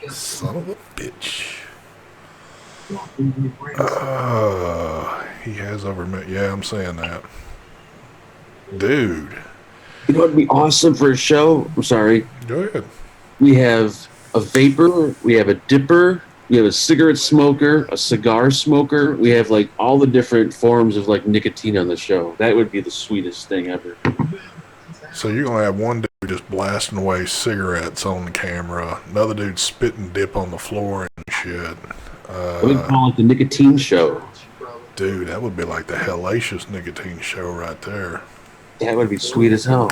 Son of a bitch. He has over... Yeah, I'm saying that. Dude. You know what would be awesome for a show? I'm sorry. Go ahead. We have a vapor, we have a dipper, we have a cigarette smoker, a cigar smoker. We have like all the different forms of like nicotine on the show. That would be the sweetest thing ever. So you're going to have one dude just blasting away cigarettes on the camera, another dude spitting dip on the floor and shit. We call it the nicotine show. Dude, that would be like the hellacious nicotine show right there. That would be sweet as hell.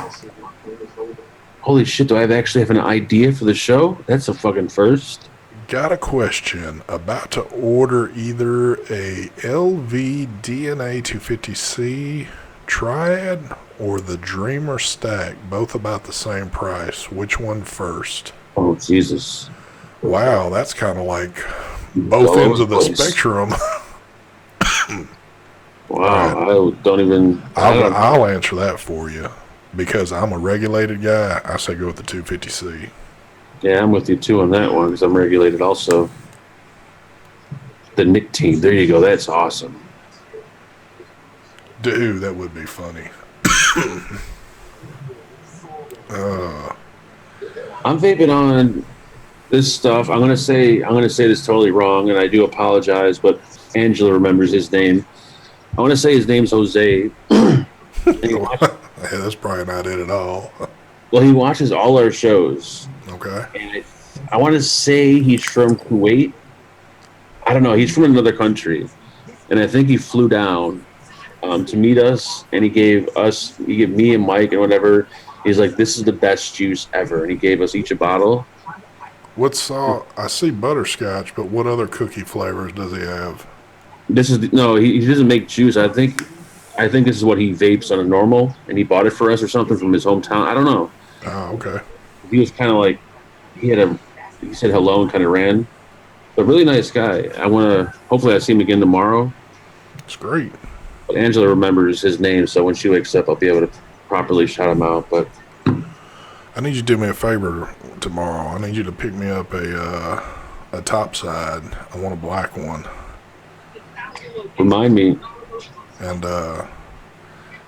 Holy shit, do I actually have an idea for the show? That's a fucking first. Got a question. About to order either a LV DNA 250C Triad or the Dreamer Stack, both about the same price. Which one first? Oh, Jesus. Wow, that's kind of like both ends of the spectrum. Wow, I don't even... I'll answer that for you. Because I'm a regulated guy, I say go with the 250C. Yeah, I'm with you too on that one because I'm regulated also. The nicotine. There you go. That's awesome. Dude, that would be funny. I'm vaping on this stuff. I'm gonna say this totally wrong, and I do apologize, but Angela remembers his name. I want to say his name's Jose. And Yeah, that's probably not it at all. well, he watches all our shows, Okay. and I want to say he's from Kuwait. I don't know. He's from another country, and I think he flew down to meet us, and he gave me and Mike and whatever. He's like, "This is the best juice ever," and he gave us each a bottle. I see butterscotch, but what other cookie flavors does he have? He doesn't make juice. I think this is what he vapes on a normal, and he bought it for us or something from his hometown. I don't know. Oh, okay. He was kind of like he said hello and kind of ran. But really nice guy. Hopefully I see him again tomorrow. It's great. But Angela remembers his name, so when she wakes up, I'll be able to properly shout him out. But I need you to do me a favor tomorrow. I need you to pick me up a topside. I want a black one. remind me. And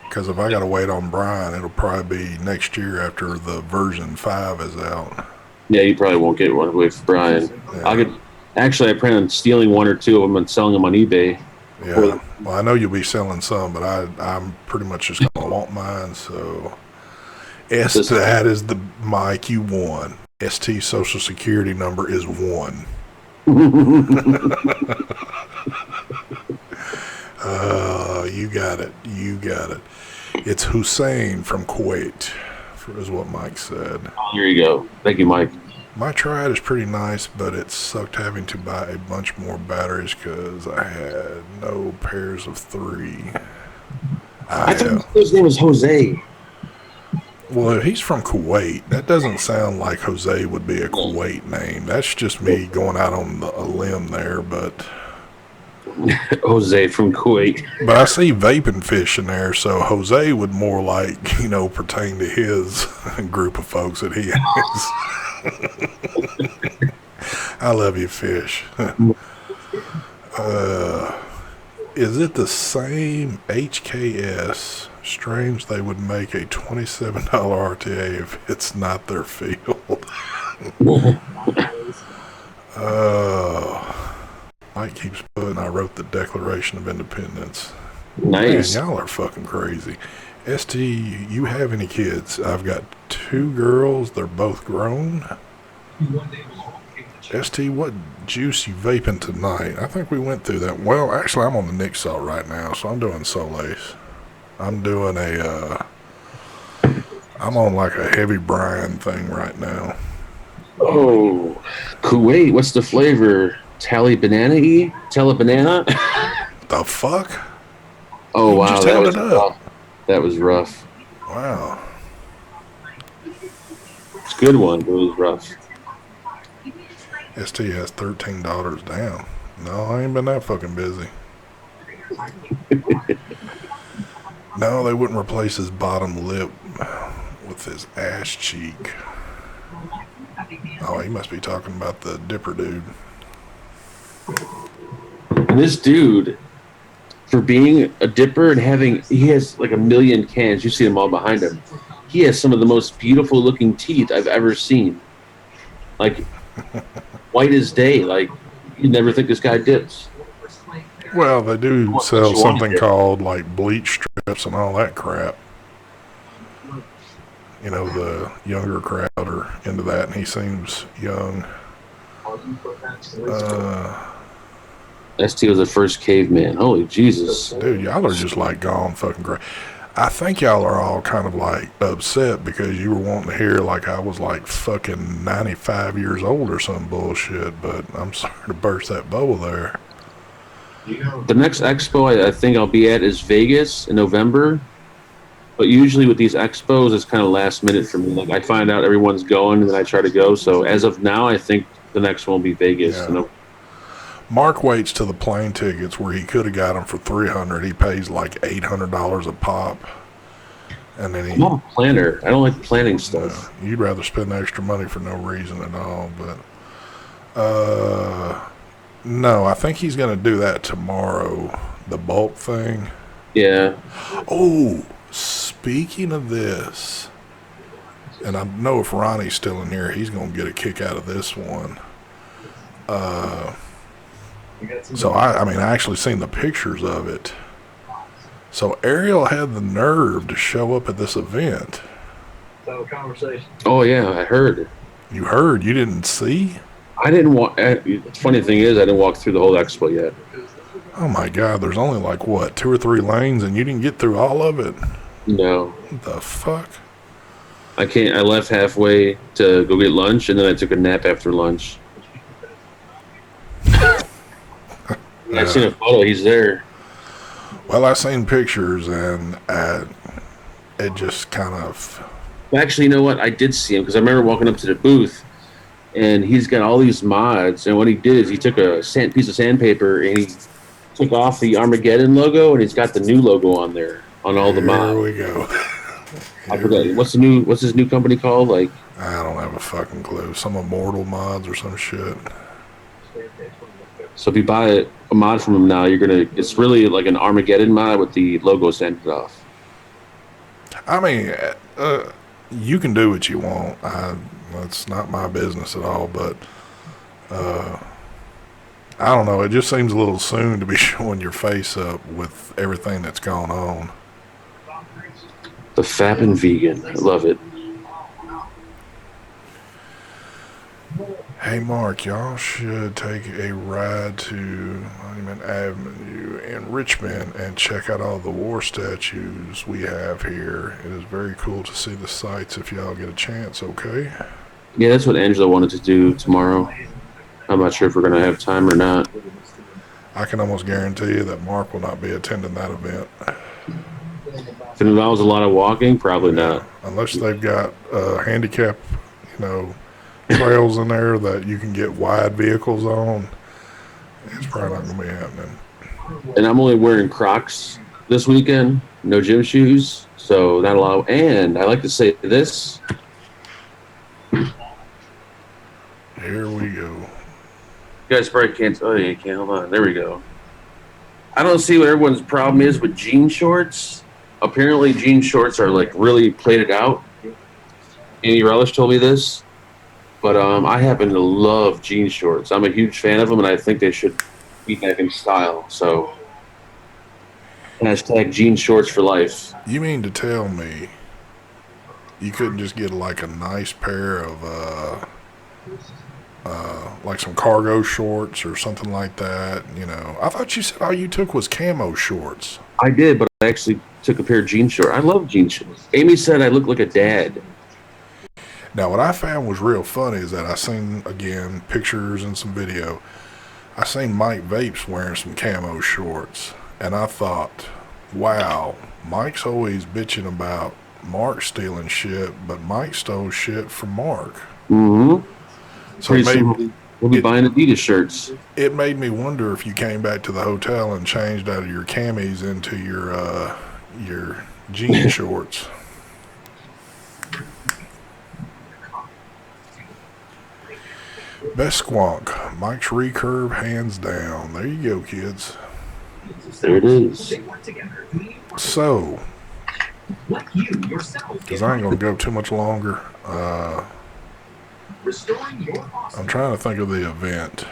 because if I got to wait on Brian, it'll probably be next year after the version 5 is out. Yeah, you probably won't get one with Brian. Yeah. I plan on stealing one or two of them and selling them on eBay. Yeah. Well, I know you'll be selling some, but I'm pretty much just going to want mine. So, that is the mic you won. ST social security number is 1. You got it. You got it. It's Hussein from Kuwait, is what Mike said. Here you go. Thank you, Mike. My Triad is pretty nice, but it sucked having to buy a bunch more batteries because I had no pairs of 3. I thought his name was Jose. Well, if he's from Kuwait, that doesn't sound like Jose would be a Kuwait name. That's just me going out on a limb there, but... Jose from Kuwait. But I see vaping fish in there, so Jose would more like, pertain to his group of folks that he has. I love you, fish. Is it the same HKS? Strange they would make a $27 RTA if it's not their field. Mike keeps putting, I wrote the Declaration of Independence. Nice. Man, y'all are fucking crazy. ST, you have any kids? I've got 2 girls. They're both grown. ST, what juice you vaping tonight? I think we went through that. Well, actually, I'm on the Nick Salt right now, so I'm doing Solace. I'm doing I'm on like a heavy brine thing right now. Oh, Kuwait. What's the flavor? Tally banana-y? Tally banana? The fuck? Oh, wow. Just held it up. Rough. That was rough. Wow. It's a good one, but it was rough. ST has $13 down. No, I ain't been that fucking busy. No, they wouldn't replace his bottom lip with his ass cheek. Oh, he must be talking about the dipper dude. And this dude, for being a dipper and he has like 1 million cans. You see them all behind him. He has some of the most beautiful looking teeth I've ever seen. Like, white as day. Like, you'd never think this guy dips. Well, they do sell something called like bleach strips and all that crap. The younger crowd are into that, and he seems young. ST was the first caveman. Holy Jesus. Dude, y'all are just like gone fucking crazy. I think y'all are all kind of like upset because you were wanting to hear like I was like fucking 95 years old or some bullshit, but I'm sorry to burst that bubble there. The next expo I think I'll be at is Vegas in November. But usually with these expos, it's kind of last minute for me. Like, I find out everyone's going, and then I try to go. So as of now, I think the next one will be Vegas. Yeah. Mark waits till the plane tickets where he could have got them for $300. He pays like $800 a pop. And then I'm not a planner. I don't like planning you stuff. you'd rather spend extra money for no reason at all. But no, I think he's going to do that tomorrow. The bulk thing. Yeah. Oh, speaking of this, and I know if Ronnie's still in here, he's going to get a kick out of this one. So I mean, I actually seen the pictures of it. So Ariel had the nerve to show up at this event. Have a conversation. Oh yeah, I heard. You heard? You didn't see? I didn't walk. The funny thing is, I didn't walk through the whole expo yet. Oh my God! There's only like what 2 or 3 lanes, and you didn't get through all of it. No, What the fuck? I can't. I left halfway to go get lunch, and then I took a nap after lunch. I seen a photo. He's there. Well, I seen pictures, and it just kind of. Actually, you know what? I did see him because I remember walking up to the booth, and he's got all these mods. And what he did is he took a piece of sandpaper and he took off the Armageddon logo, and he's got the new logo on there on all the mods. Here we go. I forgot what's his new company called? Like, I don't have a fucking clue. Some Immortal mods or some shit. so if you buy a mod from him now, it's really like an Armageddon mod with the logo sanded off. I mean, you can do what you want. That's not my business at all. But I don't know. It just seems a little soon to be showing your face up with everything that's gone on. The Fappin' Vegan, I love it. Hey Mark, y'all should take a ride to Monument Avenue in Richmond and check out all the war statues we have here. It is very cool to see the sights if y'all get a chance, okay? Yeah, that's what Angela wanted to do tomorrow. I'm not sure if we're going to have time or not. I can almost guarantee you that Mark will not be attending that event. If it involves a lot of walking, probably not. Unless they've got handicap, trails in there that you can get wide vehicles on. It's probably not going to be happening. And I'm only wearing Crocs this weekend, no gym shoes, so not a lot. And I like to say this. Here we go. You guys probably can't. Oh, yeah, you can't. Hold on. There we go. I don't see what everyone's problem is with jean shorts. Apparently, jean shorts are like really plated out. Andy Relish told me this. But I happen to love jean shorts. I'm a huge fan of them, and I think they should be back in style. So, hashtag jean shorts for life. You mean to tell me you couldn't just get like a nice pair of like some cargo shorts or something like that? I thought you said all you took was camo shorts. I did, but I actually took a pair of jean shorts. I love jean shorts. Amy said I look like a dad. Now, what I found was real funny is that I seen, again, pictures and some video. I seen Mike Vapes wearing some camo shorts, and I thought, wow, Mike's always bitching about Mark stealing shit, but Mike stole shit from Mark. Mm-hmm. So we'll be buying Adidas shirts. It made me wonder if you came back to the hotel and changed out of your camis into your jean shorts. Best squonk, Mike's recurve, hands down. There you go, kids. There it is. So, because I ain't going to go too much longer, I'm trying to think of the event.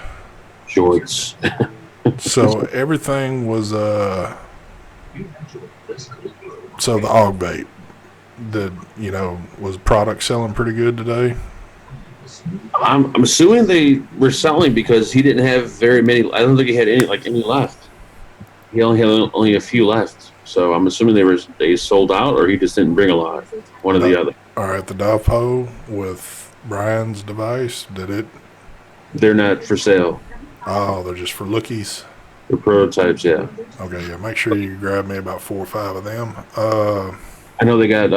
Shorts. So, everything was, so the Og Vape, was product selling pretty good today? I'm assuming they were selling because he didn't have very many. I don't think he had any left. He only had a few left. So I'm assuming they sold out, or he just didn't bring a lot. One or the other. All right, the Dovpo with Brian's device, did it? They're not for sale. Oh, they're just for lookies. They're prototypes, yeah. Okay, yeah. Make sure you grab me about 4 or 5 of them. I know they got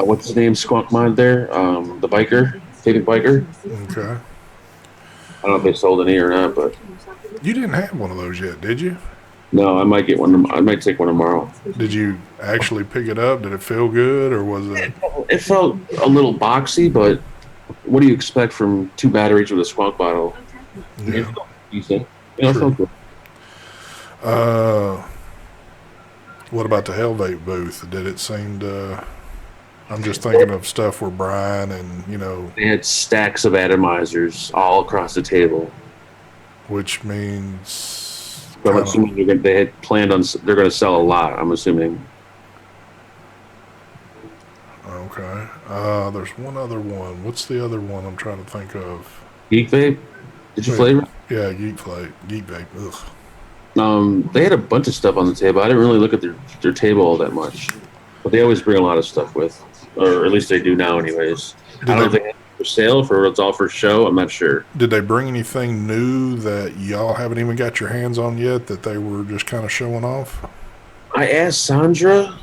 what's his name? Squonk Mod there. The biker. David Biker. Okay. I don't know if they sold any or not, but you didn't have one of those yet, did you? No, I might get one. I might take one tomorrow. Did you actually pick it up? Did it feel good, or was it? It felt a little boxy, but what do you expect from 2 batteries with a squawk bottle? It Yeah. felt decent. It True. felt good. What about the Hell Vape booth? Did it seem to? I'm just thinking of stuff where Brian and They had stacks of atomizers all across the table. which means So I'm kinda- assuming they had planned on they're going to sell a lot. I'm assuming. Okay. There's one other one. What's the other one I'm trying to think of? Geek Vape. Did you Wait. flavor? Yeah, Geek Vape. Ugh. They had a bunch of stuff on the table. I didn't really look at their table all that much, but they always bring a lot of stuff with, or at least they do now, anyways. I don't know if they have it for sale or it's all for show. I'm not sure. Did they bring anything new that y'all haven't even got your hands on yet that they were just kind of showing off? I asked Sandra.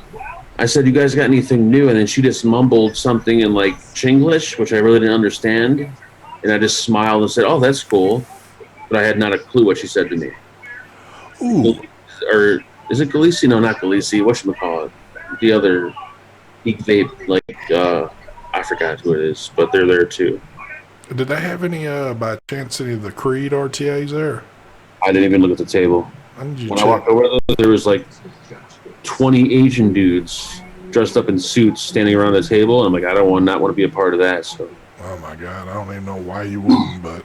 I said, "You guys got anything new?" And then she just mumbled something in like Chinglish, which I really didn't understand. And I just smiled and said, "Oh, that's cool," but I had not a clue what she said to me. Ooh. Or is it Galisi? No, not Galisi. Whatchamacallit? The other Geek Vape, I forgot who it is, but they're there too. Did they have any, by chance, any of the Creed RTAs there? I didn't even look at the table. I need you to When I check. walked over there, there was like 20 Asian dudes dressed up in suits standing around the table. And I'm like, I don't not want to be a part of that. So Oh my God, I don't even know why you wouldn't, but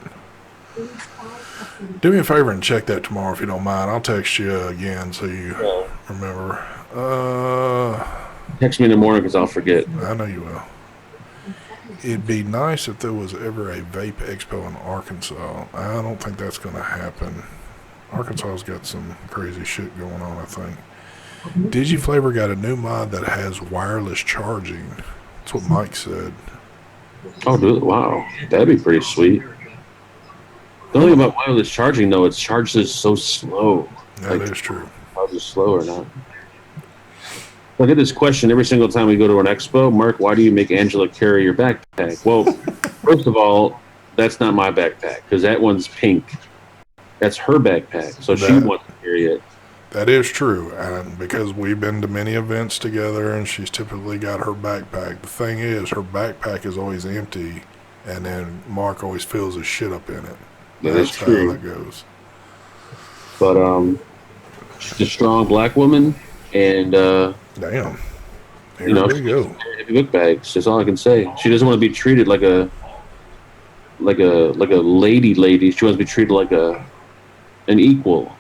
do me a favor and check that tomorrow if you don't mind. I'll text you again so you remember. text me in the morning because I'll forget. I know you will. It'd be nice if there was ever a vape expo in Arkansas. I don't think that's going to happen. Arkansas's got some crazy shit going on, I think. DigiFlavor got a new mod that has wireless charging. That's what Mike said. Oh, dude, wow. That'd be pretty sweet. The only thing about wireless charging, though, it charges so slow. That is true. Charges slow or not. I get this question every single time we go to an expo. Mark, why do you make Angela carry your backpack? Well, first of all, that's not my backpack because that one's pink. That's her backpack, so she wants to carry it. That is true, and because we've been to many events together and she's typically got her backpack. The thing is, her backpack is always empty, and then Mark always fills his shit up in it. That's true. How that goes. But she's a strong black woman, and Damn. Here you know, we go. heavy book bags. That's all I can say. She doesn't want to be treated like a lady. She wants to be treated like an equal.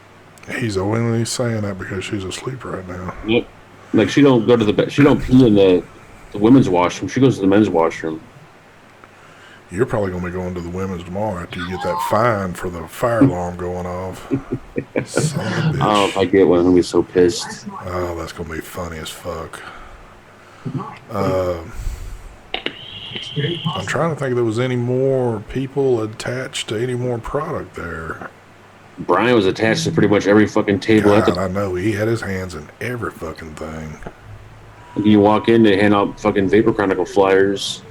He's only saying that because she's asleep right now. Yep. Like she don't go to the she don't pee in the women's washroom. She goes to the men's washroom. You're probably going to be going to the women's tomorrow after you get that fine for the fire alarm going off. Son of a Oh, if bitch. I get one, I'm gonna be so pissed. Oh, that's going to be funny as fuck. I'm trying to think if there was any more people attached to any more product there. Brian was attached to pretty much every fucking table. God, I know. He had his hands in every fucking thing. You walk in, they hand out fucking Vapor Chronicle flyers.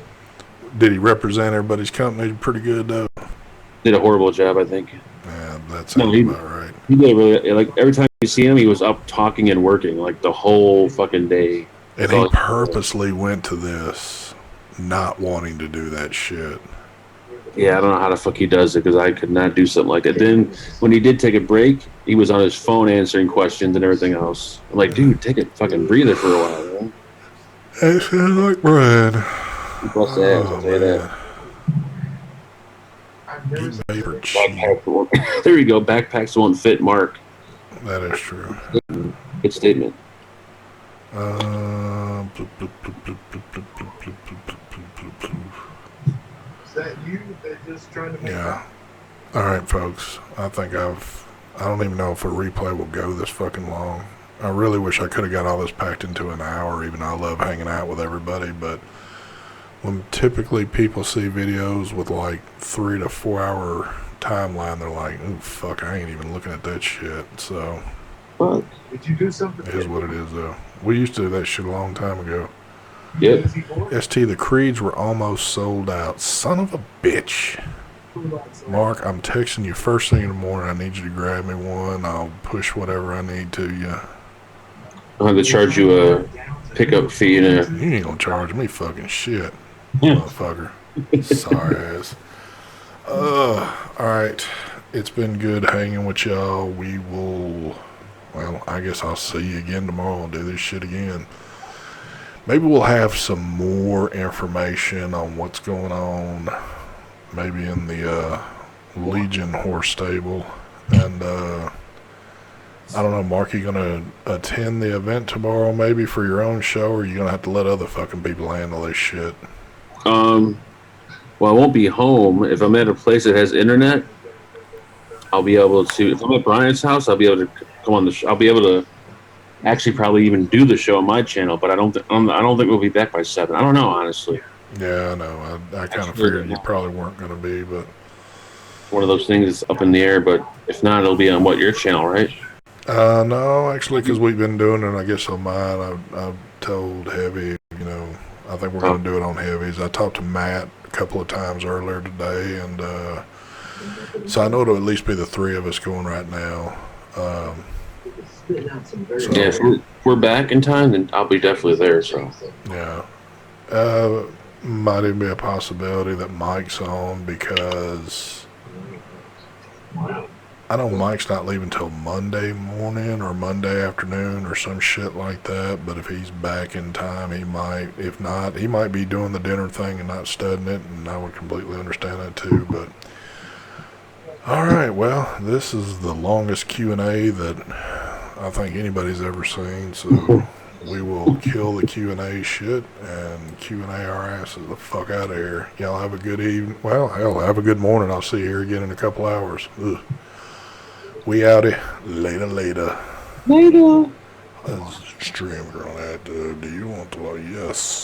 Did he represent everybody's company pretty good, though? Did a horrible job, I think. Yeah, that No, sounds he- about right. He did really like every time you see him, he was up talking and working like the whole fucking day. And he purposely went to this not wanting to do that shit. Yeah, I don't know how the fuck he does it because I could not do something like that. Then when he did take a break, he was on his phone answering questions and everything else. I'm like, dude, take a fucking breather for a while, man. That sounds like Brian. He busts ass, I'll tell you that. Eating vapor cheap. Backpacks won't- There you go. Backpacks won't fit Mark. That is true. Good statement. Bloop, bloop, bloop, bloop, bloop, bloop, bloop, bloop, bloop, bloop, bloop, bloop. Is that you that just trying to make Yeah. All right, folks. I don't even know if a replay will go this fucking long. I really wish I could have got all this packed into an hour, even though I love hanging out with everybody, but when typically people see videos with like 3 to 4 hour timeline, they're like, oh fuck, I ain't even looking at that shit. So Fuck. Did you do something? it is what it is, though. We used to do that shit a long time ago. Yep. Busy boy? ST, the Creeds were almost sold out. Son of a bitch. Mark, I'm texting you first thing in the morning. I need you to grab me one. I'll push whatever I need to you. I'll have to charge you a pickup fee and a. You ain't gonna charge me fucking shit, Yeah. motherfucker. Sorry ass. Alright. It's been good hanging with y'all. We will, well, I guess I'll see you again tomorrow and do this shit again. Maybe we'll have some more information on what's going on, maybe in the Legion horse stable. And I don't know, Mark, you gonna attend the event tomorrow maybe for your own show, or you gonna have to let other fucking people handle this shit? Well, I won't be home. If I'm at a place that has internet, I'll be able to. If I'm at Brian's house, I'll be able to come on the show. I'll be able to actually probably even do the show on my channel. But I don't think we'll be back by 7. I don't know, honestly. Yeah, I know. I kind of figured you probably weren't gonna be, but One of those things is up in the air. But if not, it'll be on your channel, right? no, actually, because we've been doing it, I guess on mine, I've told Heavy, I think we're going to do it on Heavy's. I talked to Matt a couple of times earlier today, and so I know it'll at least be the three of us going right now. Yeah, if we're back in time, then I'll be definitely there. So yeah. Might even be a possibility that Mike's on, because I know Mike's not leaving till Monday morning or Monday afternoon or some shit like that, but if he's back in time, he might. If not, he might be doing the dinner thing and not studying it, and I would completely understand that too. But alright, well, this is the longest Q&A that I think anybody's ever seen, so we will kill the Q&A shit and Q&A our asses the fuck out of here. Y'all have a good evening. Well, hell, have a good morning. I'll see you here again in a couple hours. Ugh. We outie. Later. later. Streamer on that, do you want to? Yes.